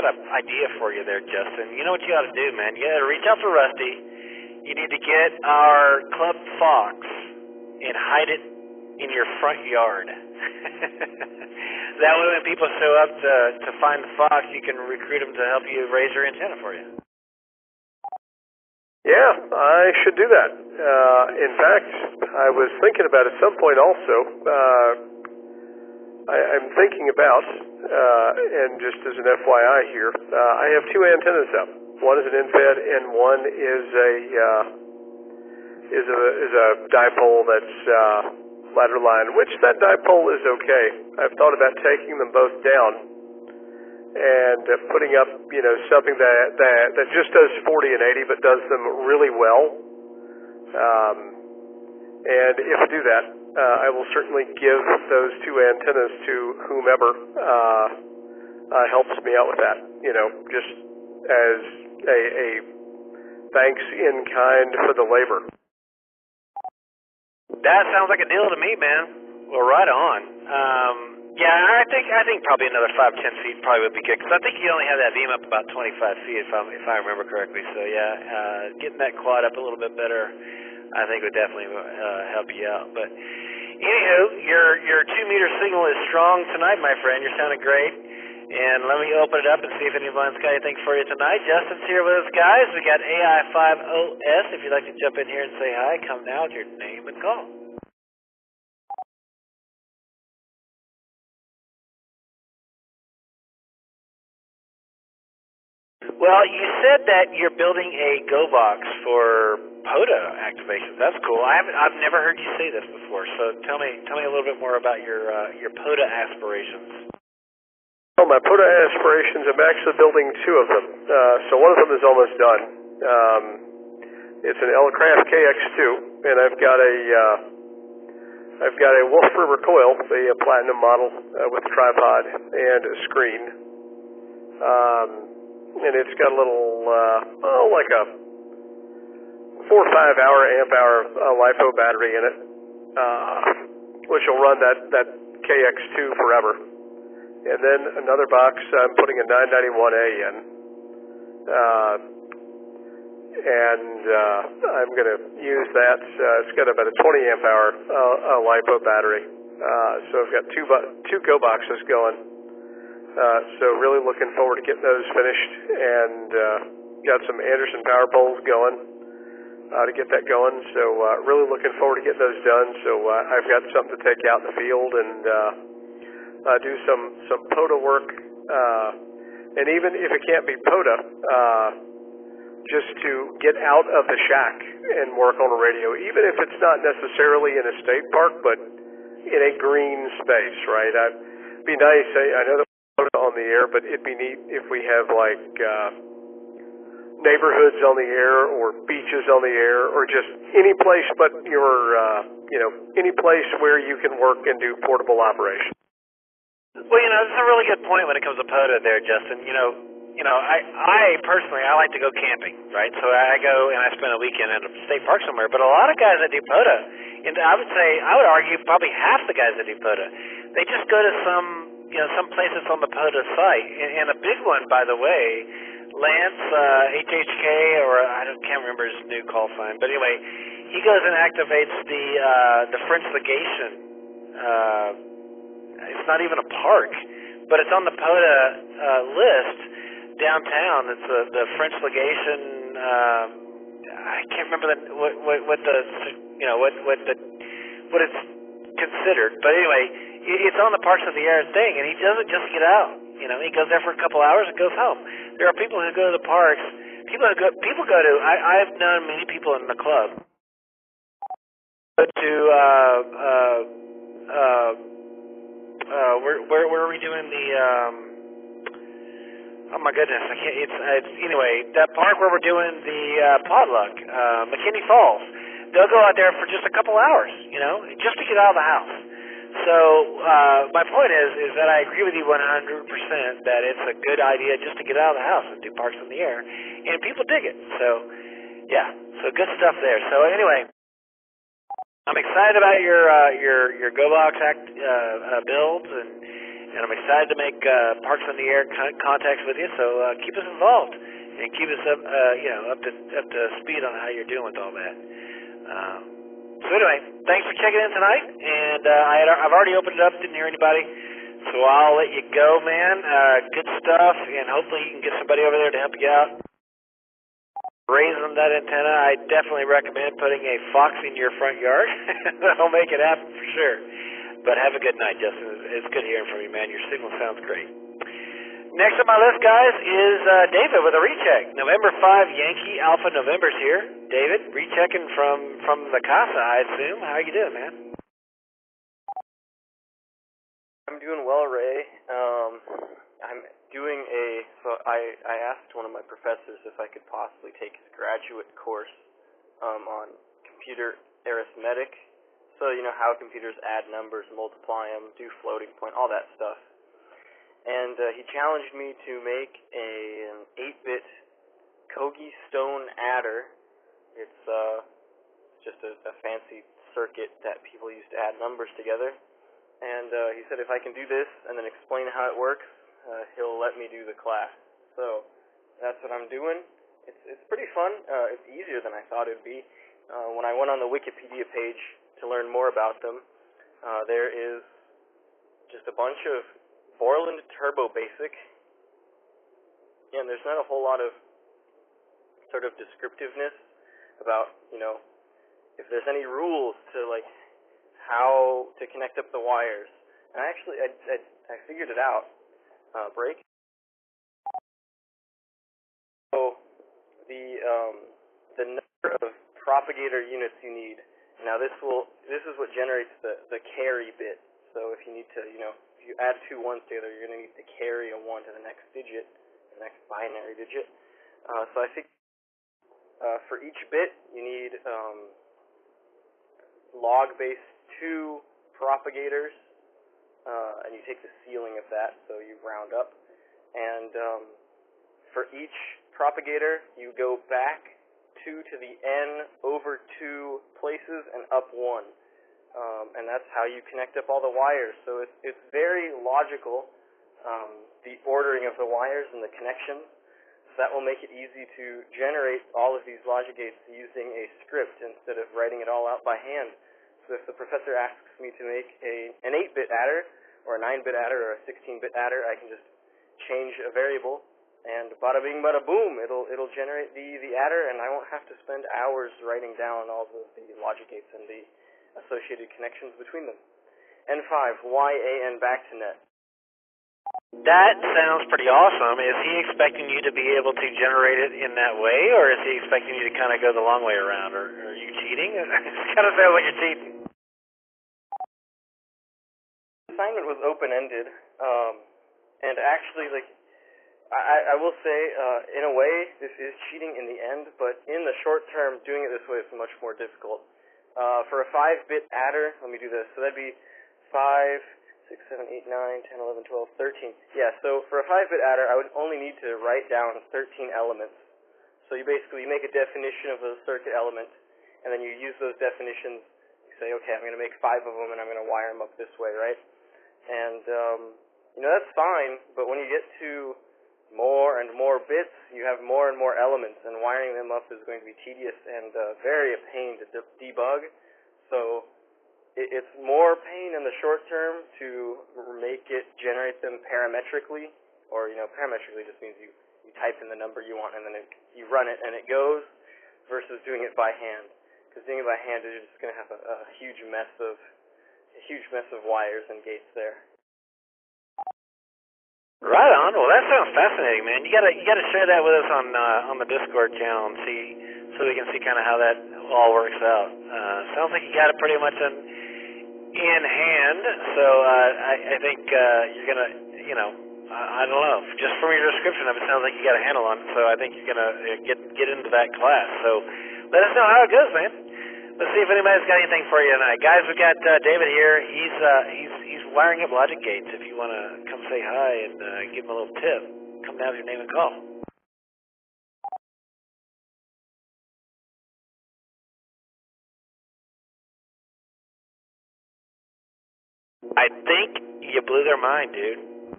A: an idea for you there, Justin. You know what you ought to do, man? You got to reach out to Rusty. You need to get our Club Fox and hide it in your front yard. That way, when people show up to find the fox, you can recruit them to help you raise your antenna for you.
I: Yeah, I should do that. In fact, I was thinking about at some point also, I'm thinking about, and just as an FYI here, I have 2 antennas up. One is an infed, and one is a dipole that's ladder line, which that dipole is okay. I've thought about taking them both down and putting up, something that just does 40 and 80, but does them really well. And if I do that, I will certainly give those 2 antennas to whomever helps me out with that. Just as a thanks in kind for the labor.
A: That sounds like a deal to me, man. Well, right on. Yeah, I think probably another 5-10 feet probably would be good, because I think you only have that beam up about 25 feet if I remember correctly. So yeah, getting that quad up a little bit better, I think would definitely help you out. But anywho, your 2-meter signal is strong tonight, my friend. You're sounding great. And let me open it up and see if anyone's got anything for you tonight. Justin's here with us, guys. We got AI50S. If you'd like to jump in here and say hi, come now with your name and call. Well, you said that you're building a Go box for POTA activations. That's cool. I've never heard you say this before. So tell me a little bit more about your POTA aspirations.
I: Well, my POTA aspirations, I'm actually building 2 of them. So one of them is almost done. It's an Elecraft KX2, and I've got a Wolf River coil, the platinum model with tripod and a screen. And it's got a little, like a 4 or 5 hour amp-hour LiPo battery in it, which will run that KX2 forever. And then another box, I'm putting a 991A in, and I'm going to use that. It's got about a 20 amp-hour LiPo battery, so I've got two Go boxes going. So really looking forward to getting those finished, and got some Anderson power poles going to get that going. So really looking forward to getting those done. So I've got something to take out in the field and do some POTA work, and even if it can't be POTA, just to get out of the shack and work on a radio, even if it's not necessarily in a state park, but in a green space, right? It'd be nice. I know that on the air, but it'd be neat if we have like neighborhoods on the air or beaches on the air or just any place but your any place where you can work and do portable operations.
A: Well, that's a really good point when it comes to POTA there, Justin. I personally, I like to go camping, right? So I go and I spend a weekend at a state park somewhere, but a lot of guys that do POTA, and I would argue probably half the guys that do POTA, they just go to some place that's on the POTA site. And a big one, by the way, Lance, HHK, or I can't remember his new call sign, but anyway, he goes and activates the French Legation. It's not even a park, but it's on the POTA list downtown. It's the French Legation. I can't remember what it's considered, but anyway, it's on the Parks of the Air thing, and he doesn't just get out. He goes there for a couple hours and goes home. There are people who go to the parks. People go to. I've known many people in the club go to. Where are we doing the? Oh my goodness, I can't. It's anyway that park where we're doing the potluck, McKinney Falls. They'll go out there for just a couple hours, just to get out of the house. So my point is that I agree with you 100% that it's a good idea just to get out of the house and do Parks in the Air, and people dig it. So yeah, so good stuff there. So anyway, I'm excited about your GoBox builds, and I'm excited to make Parks in the Air contacts with you. So keep us involved and keep us up to speed on how you're doing with all that. So anyway, thanks for checking in tonight, and I've already opened it up, didn't hear anybody, so I'll let you go, man. Good stuff, and hopefully you can get somebody over there to help you out. Raising that antenna, I definitely recommend putting a fox in your front yard. That'll make it happen for sure. But have a good night, Justin. It's good hearing from you, man. Your signal sounds great. Next on my list, guys, is David with a recheck. November 5, Yankee Alpha November's here. David, rechecking from the Casa, I assume. How are you doing, man?
H: I'm doing well, Ray. I'm doing I asked one of my professors if I could possibly take his graduate course on computer arithmetic. So, how computers add numbers, multiply them, do floating point, all that stuff. And he challenged me to make an 8-bit Kogi stone adder. It's just a fancy circuit that people use to add numbers together. and he said if I can do this and then explain how it works, he'll let me do the class. So that's what I'm doing. It's pretty fun. It's easier than I thought it would be. When I went on the Wikipedia page to learn more about them, there is just a bunch of Borland Turbo Basic. Yeah, and there's not a whole lot of sort of descriptiveness about, if there's any rules to, like, how to connect up the wires. And I figured it out. Break. So the number of propagator units you need. Now this is what generates the carry bit. So if you need to, if you add two ones together, you're going to need to carry a 1 to the next digit, the next binary digit. So I think for each bit you need log base 2 propagators, and you take the ceiling of that, so you round up. And for each propagator, you go back 2 to the n over 2 places and up 1. And that's how you connect up all the wires. So it's very logical, the ordering of the wires and the connections. So that will make it easy to generate all of these logic gates using a script instead of writing it all out by hand. So if the professor asks me to make an 8-bit adder, or a 9-bit adder, or a 16-bit adder, I can just change a variable, and bada bing, bada boom, it'll generate the adder, and I won't have to spend hours writing down all of the logic gates and the associated connections between them. N5, YAN back to net.
A: That sounds pretty awesome. Is he expecting you to be able to generate it in that way, or is he expecting you to kind of go the long way around, or are you cheating? It kind of sounds like you're cheating.
H: The assignment was open-ended, and actually, like, I will say, in a way, this is cheating in the end, but in the short term, doing it this way is much more difficult. For a 5-bit adder, let me do this. So that'd be 5, 6, 7, 8, 9, 10, 11, 12, 13. Yeah, so for a 5-bit adder, I would only need to write down 13 elements. So you basically make a definition of a circuit element, and then you use those definitions. You say, okay, I'm going to make 5 of them, and I'm going to wire them up this way, right? And, that's fine, but when you get to more and more bits, you have more and more elements, and wiring them up is going to be tedious and very a pain to debug. So it's more pain in the short term to make it generate them parametrically, or parametrically just means you type in the number you want and then you run it and it goes, versus doing it by hand. Because doing it by hand is just going to have a huge mess of wires and gates there.
A: Right on. Well, that sounds fascinating, man. You gotta share that with us on the Discord channel and see, so we can see kind of how that all works out. Sounds like you got it pretty much in hand. So I think you're gonna, I don't know. Just from your description of it, sounds like you got a handle on it. So I think you're gonna get into that class. So let us know how it goes, man. Let's see if anybody's got anything for you tonight, guys. We got David here. He's wiring up logic gates. If you want to come say hi and give him a little tip, come down with your name and call. I think you blew their mind, dude.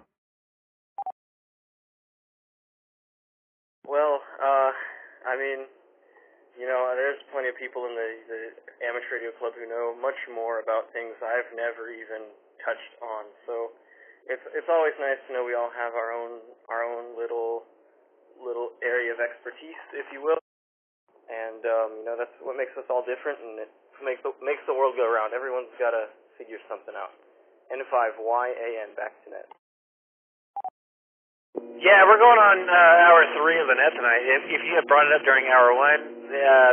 H: Well, I mean, there's plenty of people in the amateur radio club who know much more about things I've never even touched on. So it's always nice to know we all have our own little area of expertise, if you will. And that's what makes us all different, and it makes the world go around. Everyone's got to figure something out. N5YAN back to net.
A: Yeah, we're going on hour 3 of the net tonight. If you had brought it up during hour 1,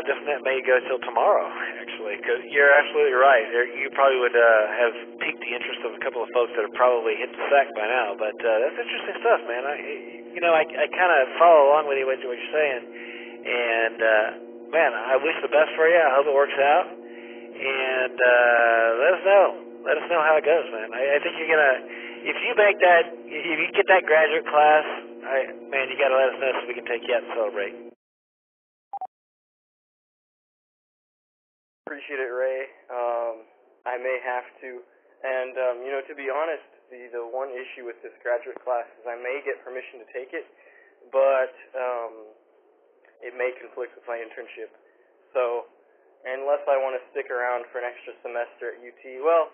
A: this net may go till tomorrow, actually, because you're absolutely right. You probably would have piqued the interest of a couple of folks that have probably hit the sack by now. But that's interesting stuff, man. I kind of follow along with you what you're saying, and man, I wish the best for you. I hope it works out, and let us know. Let us know how it goes, man. I think you're gonna. If you get that graduate class, man, you got to let us know so we can take you out and celebrate.
H: Appreciate it, Ray. I may have to And, to be honest, the one issue with this graduate class is I may get permission to take it, but it may conflict with my internship. So, unless I want to stick around for an extra semester at UT, well,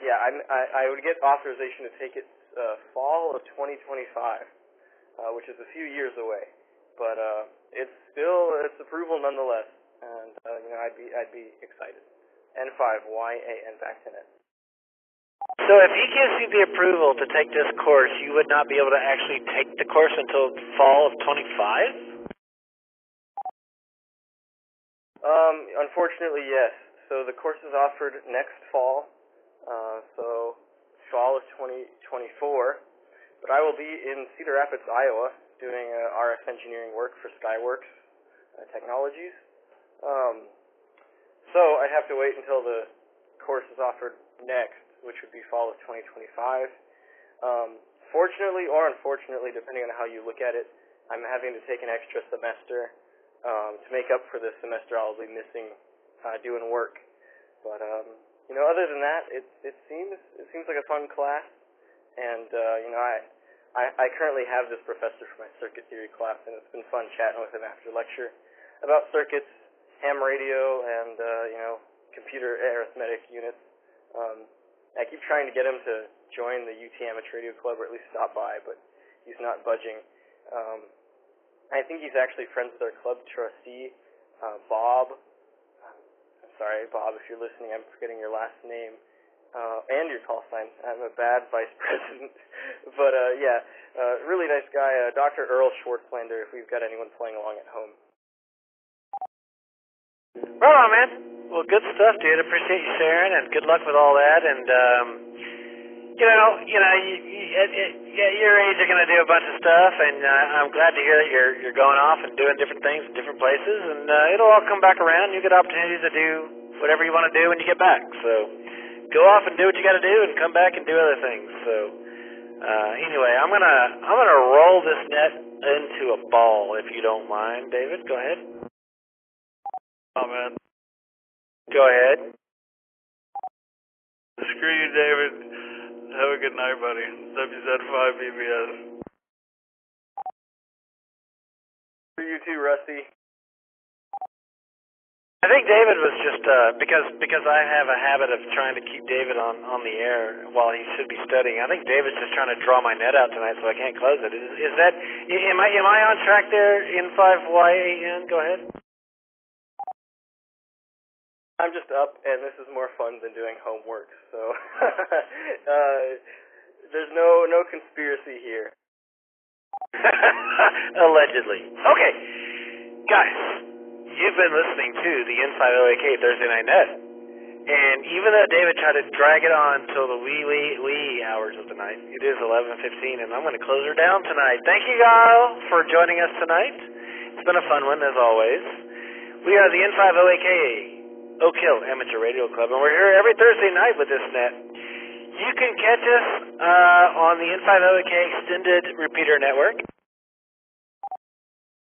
H: yeah, I would get authorization to take it fall of 2025, which is a few years away. But it's approval nonetheless, and I'd be excited. N5YAN back to net.
A: So if he gives you the approval to take this course, you would not be able to actually take the course until fall of 25?
H: Unfortunately, yes. So the course is offered next fall, so fall of 2024. But I will be in Cedar Rapids, Iowa, doing RF engineering work for Skyworks Technologies. So I'd have to wait until the course is offered next, which would be fall of 2025. Fortunately or unfortunately, depending on how you look at it, I'm having to take an extra semester to make up for the semester I'll be missing doing work. But other than that, it seems like a fun class, and I currently have this professor for my circuit theory class, and it's been fun chatting with him after lecture about circuits, ham radio, and computer arithmetic units. I keep trying to get him to join the UT Amateur Radio Club, or at least stop by, but he's not budging. I think he's actually friends with our club trustee, Bob. I'm sorry, Bob, if you're listening, I'm forgetting your last name, and your call sign. I'm a bad vice president. But, really nice guy, Dr. Earl Schwartzlander, if we've got anyone playing along at home.
A: Right on, man. Well, good stuff, dude. Appreciate you sharing, and good luck with all that. And at your age, you're going to do a bunch of stuff, and I'm glad to hear that you're going off and doing different things in different places, and it'll all come back around. You get opportunities to do whatever you want to do when you get back. So go off and do what you got to do, and come back and do other things. So anyway, I'm gonna roll this net into a ball, if you don't mind, David. Go ahead.
E: Oh man.
A: Go ahead.
E: Screw you, David. Have a good night, buddy. WZ5BBS.
H: For you too, Rusty.
A: I think David was just because I have a habit of trying to keep David on the air while he should be studying. I think David's just trying to draw my net out tonight, so I can't close it. Is that? Am I on track there? N5YAN. Go ahead.
H: I'm just up, and this is more fun than doing homework, so there's no conspiracy here.
A: Allegedly. Okay, guys, you've been listening to the N5OAK Thursday Night Net, and even though David tried to drag it on till the wee hours of the night, it is 11:15, and I'm going to close her down tonight. Thank you, Kyle, for joining us tonight. It's been a fun one, as always. We are the N5OAK Oak Hill Amateur Radio Club, and we're here every Thursday night with this net. You can catch us on the N5OAK Extended Repeater Network.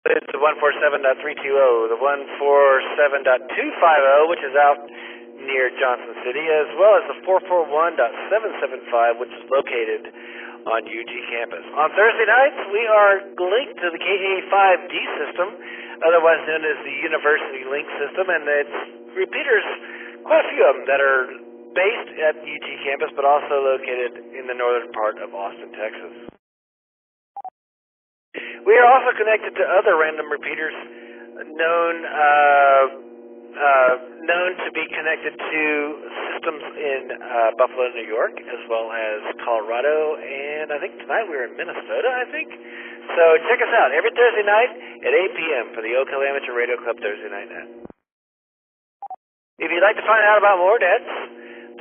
A: It's the 147.320, the 147.250, which is out near Johnson City, as well as the 441.775, which is located on UG campus. On Thursday nights, we are linked to the KA5D system, otherwise known as the University Link system, and it's repeaters, quite a few of them that are based at UT campus, but also located in the northern part of Austin, Texas. We are also connected to other random repeaters known to be connected to systems in Buffalo, New York, as well as Colorado, and I think tonight we're in Minnesota, I think. So check us out every Thursday night at 8 p.m. for the Oak Hill Amateur Radio Club Thursday Night Net. If you'd like to find out about more nets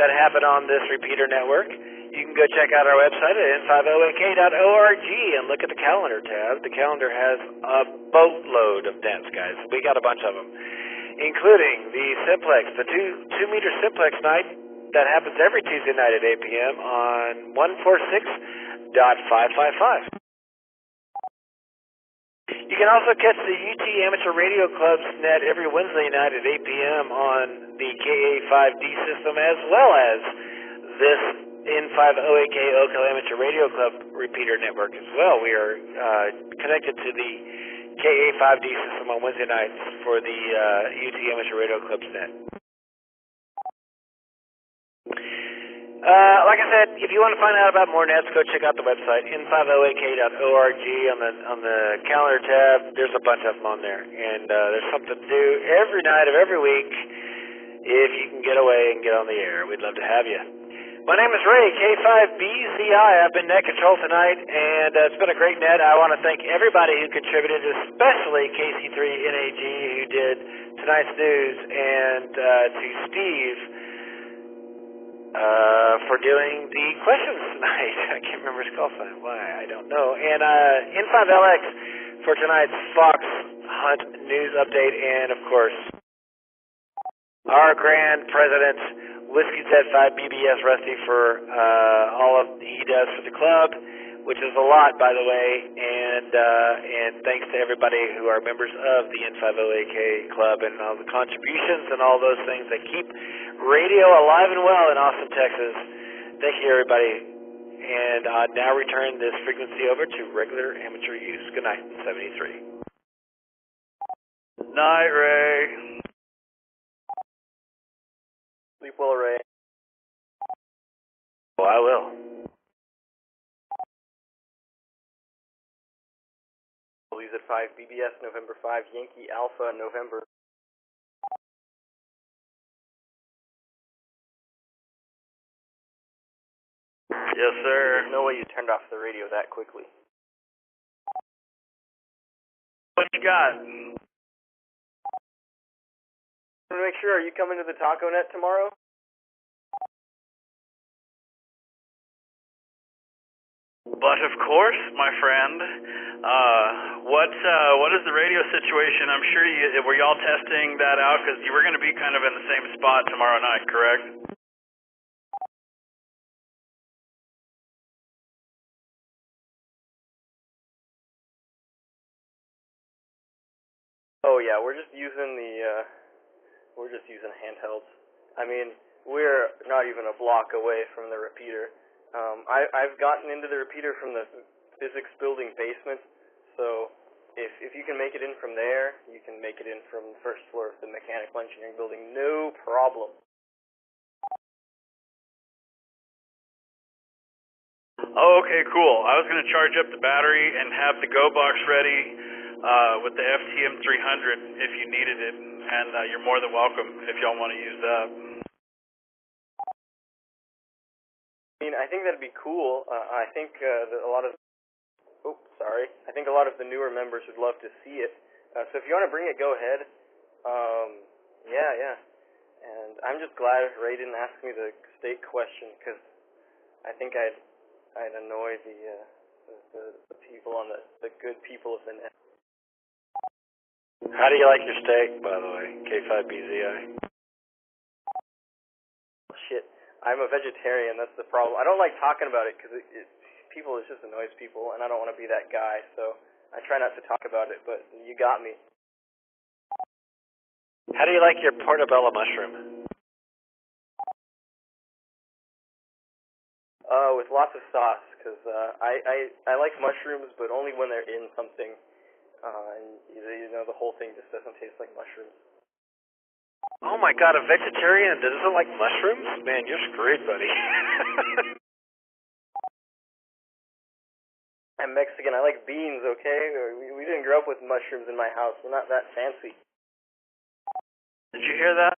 A: that happen on this repeater network, you can go check out our website at n5oak.org and look at the calendar tab. The calendar has a boatload of nets, guys. We got a bunch of them, including the Simplex, the 2-meter Simplex night that happens every Tuesday night at 8 p.m. on 146.555. You can also catch the UT Amateur Radio Club's net every Wednesday night at 8 p.m. on the KA5D system, as well as this N5OAK Oak Hill Amateur Radio Club repeater network as well. We are connected to the KA5D system on Wednesday nights for the UT Amateur Radio Club's net. Like I said, if you want to find out about more nets, go check out the website, n5oak.org. On the calendar tab, there's a bunch of them on there. And there's something to do every night of every week if you can get away and get on the air. We'd love to have you. My name is Ray, K5BZI. I've been net control tonight, and it's been a great net. I want to thank everybody who contributed, especially KC3NAG, who did tonight's news, and to Steve for doing the questions tonight. I can't remember his call sign. Why? I don't know. And N5LX for tonight's Fox Hunt news update, and, of course, our grand president, Whiskey Z5 BBS Rusty, for all of he does for the club, which is a lot, by the way, and thanks to everybody who are members of the N5OAK club and all the contributions and all those things that keep radio alive and well in Austin, Texas. Thank you, everybody, and now return this frequency over to regular amateur use. Good night, 73.
E: Night, Ray.
H: Sleep well, Ray.
A: Oh, I will.
H: Blues at 5, BBS November 5, Yankee Alpha November.
E: Yes, sir.
H: There's no way you turned off the radio that quickly.
E: What you got?
H: I want to make sure, are you coming to the Taco Net tomorrow?
E: But of course, my friend. What is the radio situation? I'm sure were y'all testing that out, because you were going to be kind of in the same spot tomorrow night, correct?
H: Oh yeah, we're just using handhelds. I mean, we're not even a block away from the repeater. I've gotten into the repeater from the physics building basement, so if you can make it in from there, you can make it in from the first floor of the mechanical engineering building, no problem.
E: Oh, okay, cool. I was going to charge up the battery and have the Go box ready with the FTM 300 if you needed it, and you're more than welcome if y'all want to use that.
H: I mean, I think that'd be cool. I think a lot of the newer members would love to see it. So if you want to bring it, go ahead. Yeah. And I'm just glad Ray didn't ask me the state question, because I think I'd annoy the people on the good people of the net.
A: How do you like your steak, by the way, K5BZI?
H: Shit, I'm a vegetarian, that's the problem. I don't like talking about it, because it just annoys people, and I don't want to be that guy, so I try not to talk about it, but you got me.
A: How do you like your portobello mushroom?
H: With lots of sauce, because I like mushrooms, but only when they're in something. And the whole thing just doesn't taste like mushrooms.
A: Oh my God, a vegetarian that doesn't like mushrooms? Man, you're screwed, buddy.
H: I'm Mexican, I like beans, okay? We didn't grow up with mushrooms in my house, we're not that fancy.
E: Did you hear that?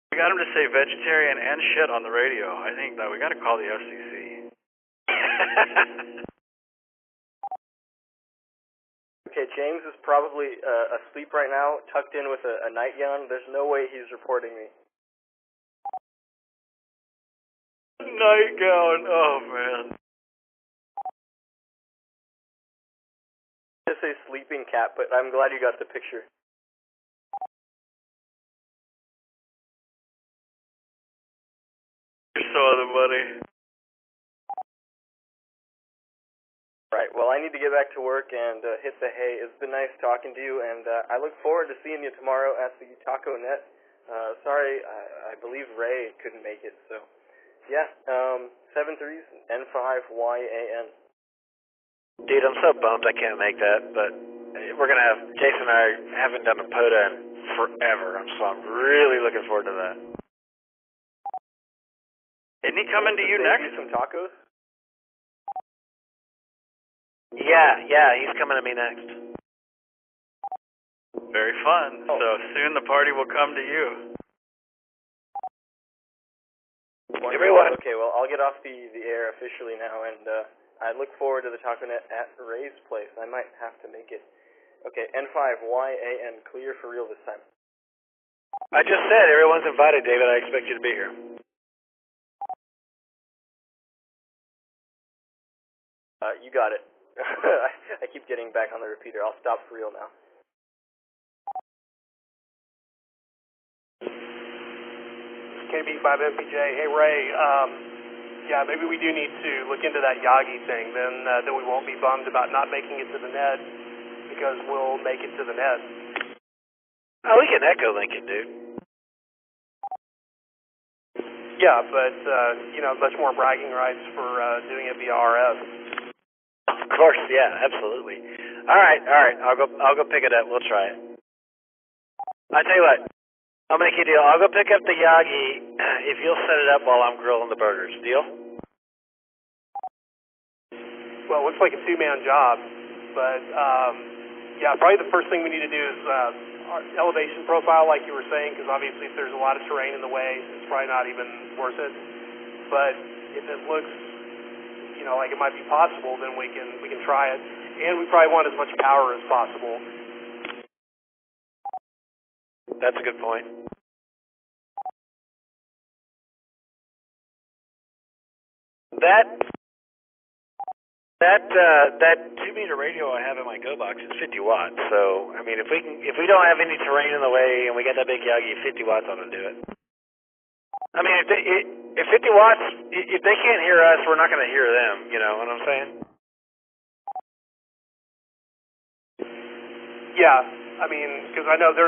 E: We got him to say vegetarian and shit on the radio. I think that we got to call the FCC.
H: Okay, James is probably asleep right now, tucked in with a nightgown. There's no way he's reporting me.
E: Nightgown, oh man.
H: Just say sleeping cat, but I'm glad you got the picture.
E: You're so other buddy.
H: Right, well, I need to get back to work and hit the hay. It's been nice talking to you, and I look forward to seeing you tomorrow at the Taco Net. Sorry, I believe Ray couldn't make it, so Yeah, 73's N5YAN.
A: Dude, I'm so bummed I can't make that, but we're gonna have Jason and I haven't done a POTA in forever, so I'm really looking forward to that.
E: Isn't he coming to you next?
H: Some tacos?
A: Yeah, he's coming to me next.
E: Very fun. So soon the party will come to you.
H: Everyone. Okay, well, I'll get off the air officially now, and I look forward to the taco net at Ray's place. I might have to make it. Okay, N5YAN, clear for real this time.
A: I just said everyone's invited, David. I expect you to be here.
H: You got it. I keep getting back on the repeater. I'll stop for real now.
G: KB5MPJ. Hey, Ray. Yeah, maybe we do need to look into that Yagi thing. Then we won't be bummed about not making it to the net because we'll make it to the net.
A: Oh, we can echo link it, dude.
G: Yeah, but much more bragging rights for doing it via RF.
A: Of course, yeah, absolutely. All right. I'll go pick it up. We'll try it. I tell you what, I'll make you a deal. I'll go pick up the Yagi if you'll set it up while I'm grilling the burgers. Deal?
G: Well, it looks like a two-man job, but yeah, probably the first thing we need to do is our elevation profile, like you were saying, because obviously if there's a lot of terrain in the way, it's probably not even worth it. But if it looks like it might be possible, then we can try it. And we probably want as much power as possible.
A: That's a good point. That 2-meter radio I have in my Go box is 50 watts. So I mean, if we don't have any terrain in the way and we got that big Yagi, 50 watts ought to do it. I mean, if 50 watts, if they can't hear us, we're not going to hear them. You know what I'm saying?
G: Yeah, I mean, because I know they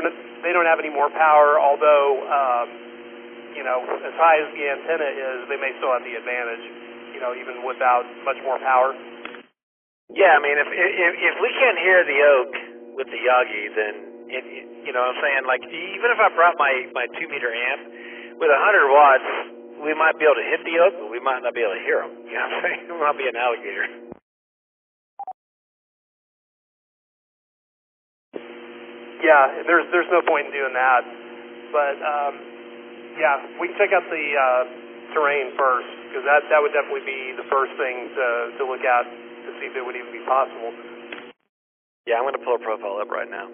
G: don't have any more power. Although, as high as the antenna is, they may still have the advantage. Even without much more power.
A: Yeah, I mean, if we can't hear the oak with the Yagi, then you know what I'm saying. Like even if I brought my 2-meter amp with 100 watts, we might be able to hit the oak, but we might not be able to hear them. You know what I'm saying? We might be an alligator.
G: Yeah, there's no point in doing that. But yeah, we can check out the terrain first, because that would definitely be the first thing to look at to see if it would even be possible.
A: Yeah, I'm going to pull a profile up right now.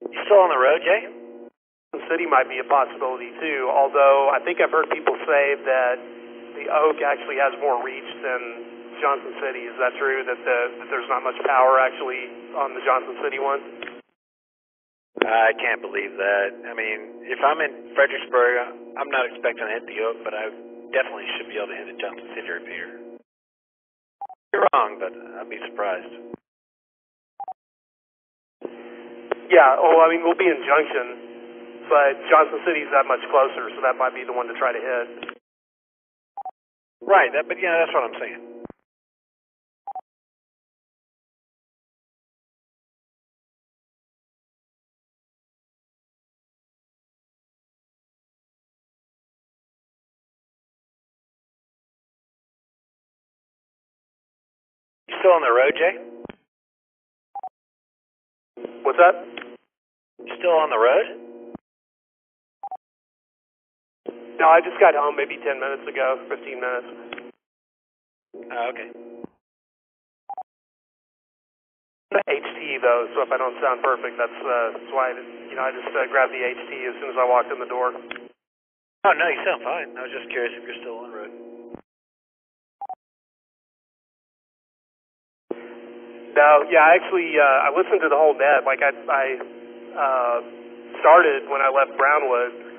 A: You still on the road, Jay?
G: The city might be a possibility too, although I think I've heard people say that the Oak actually has more reach than Johnson City. Is that true, that there's not much power actually on the Johnson City one?
A: I can't believe that. I mean, if I'm in Fredericksburg, I'm not expecting to hit the Oak, but I definitely should be able to hit the Johnson City repeater. You're wrong, but I'd be surprised.
G: Yeah, well, I mean, we'll be in Junction, but Johnson City's that much closer, so that might be the one to try to hit.
A: Right, but yeah, that's what I'm saying. You still on the road, Jay?
G: What's that?
A: You still on the road?
G: No, I just got home maybe 10 minutes ago, 15 minutes.
A: Oh, okay.
G: HT though, so if I don't sound perfect, that's why I just grabbed the HT as soon as I walked in the door.
A: Oh no, you sound fine. I was just curious if you're still on the road.
G: No, yeah, actually, I listened to the whole net. Like I started when I left Brownwood,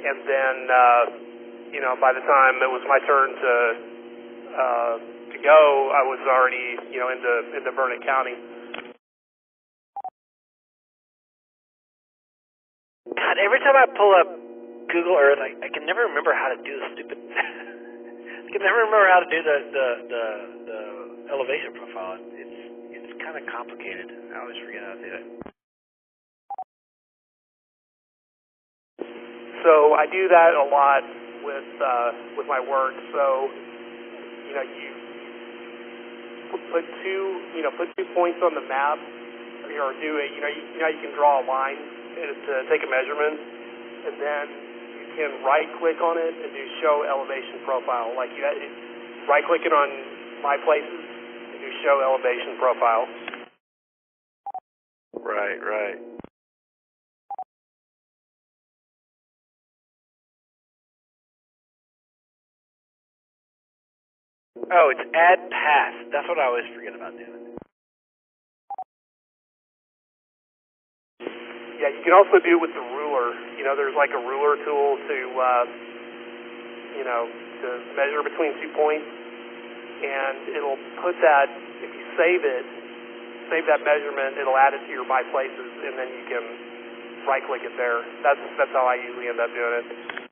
G: and then by the time it was my turn to go, I was already into Burnett County.
A: God, every time I pull up Google Earth, I can never remember how to do the stupid. I can never remember how to do the elevation profile. It's kind of complicated. I always forget how to do it.
C: So I do that a lot with my work. So you put 2 points on the map, or do it. You can draw a line to take a measurement, and then you can right click on it and do show elevation profile. Like you right click it on my places and do show elevation profile.
A: Right. Oh, it's add path. That's what I always forget about doing.
C: Yeah, you can also do it with the ruler. There's like a ruler tool to to measure between 2 points, and it'll put that, if you save that measurement, it'll add it to your My Places, and then you can right-click it there. That's how I usually end up doing it.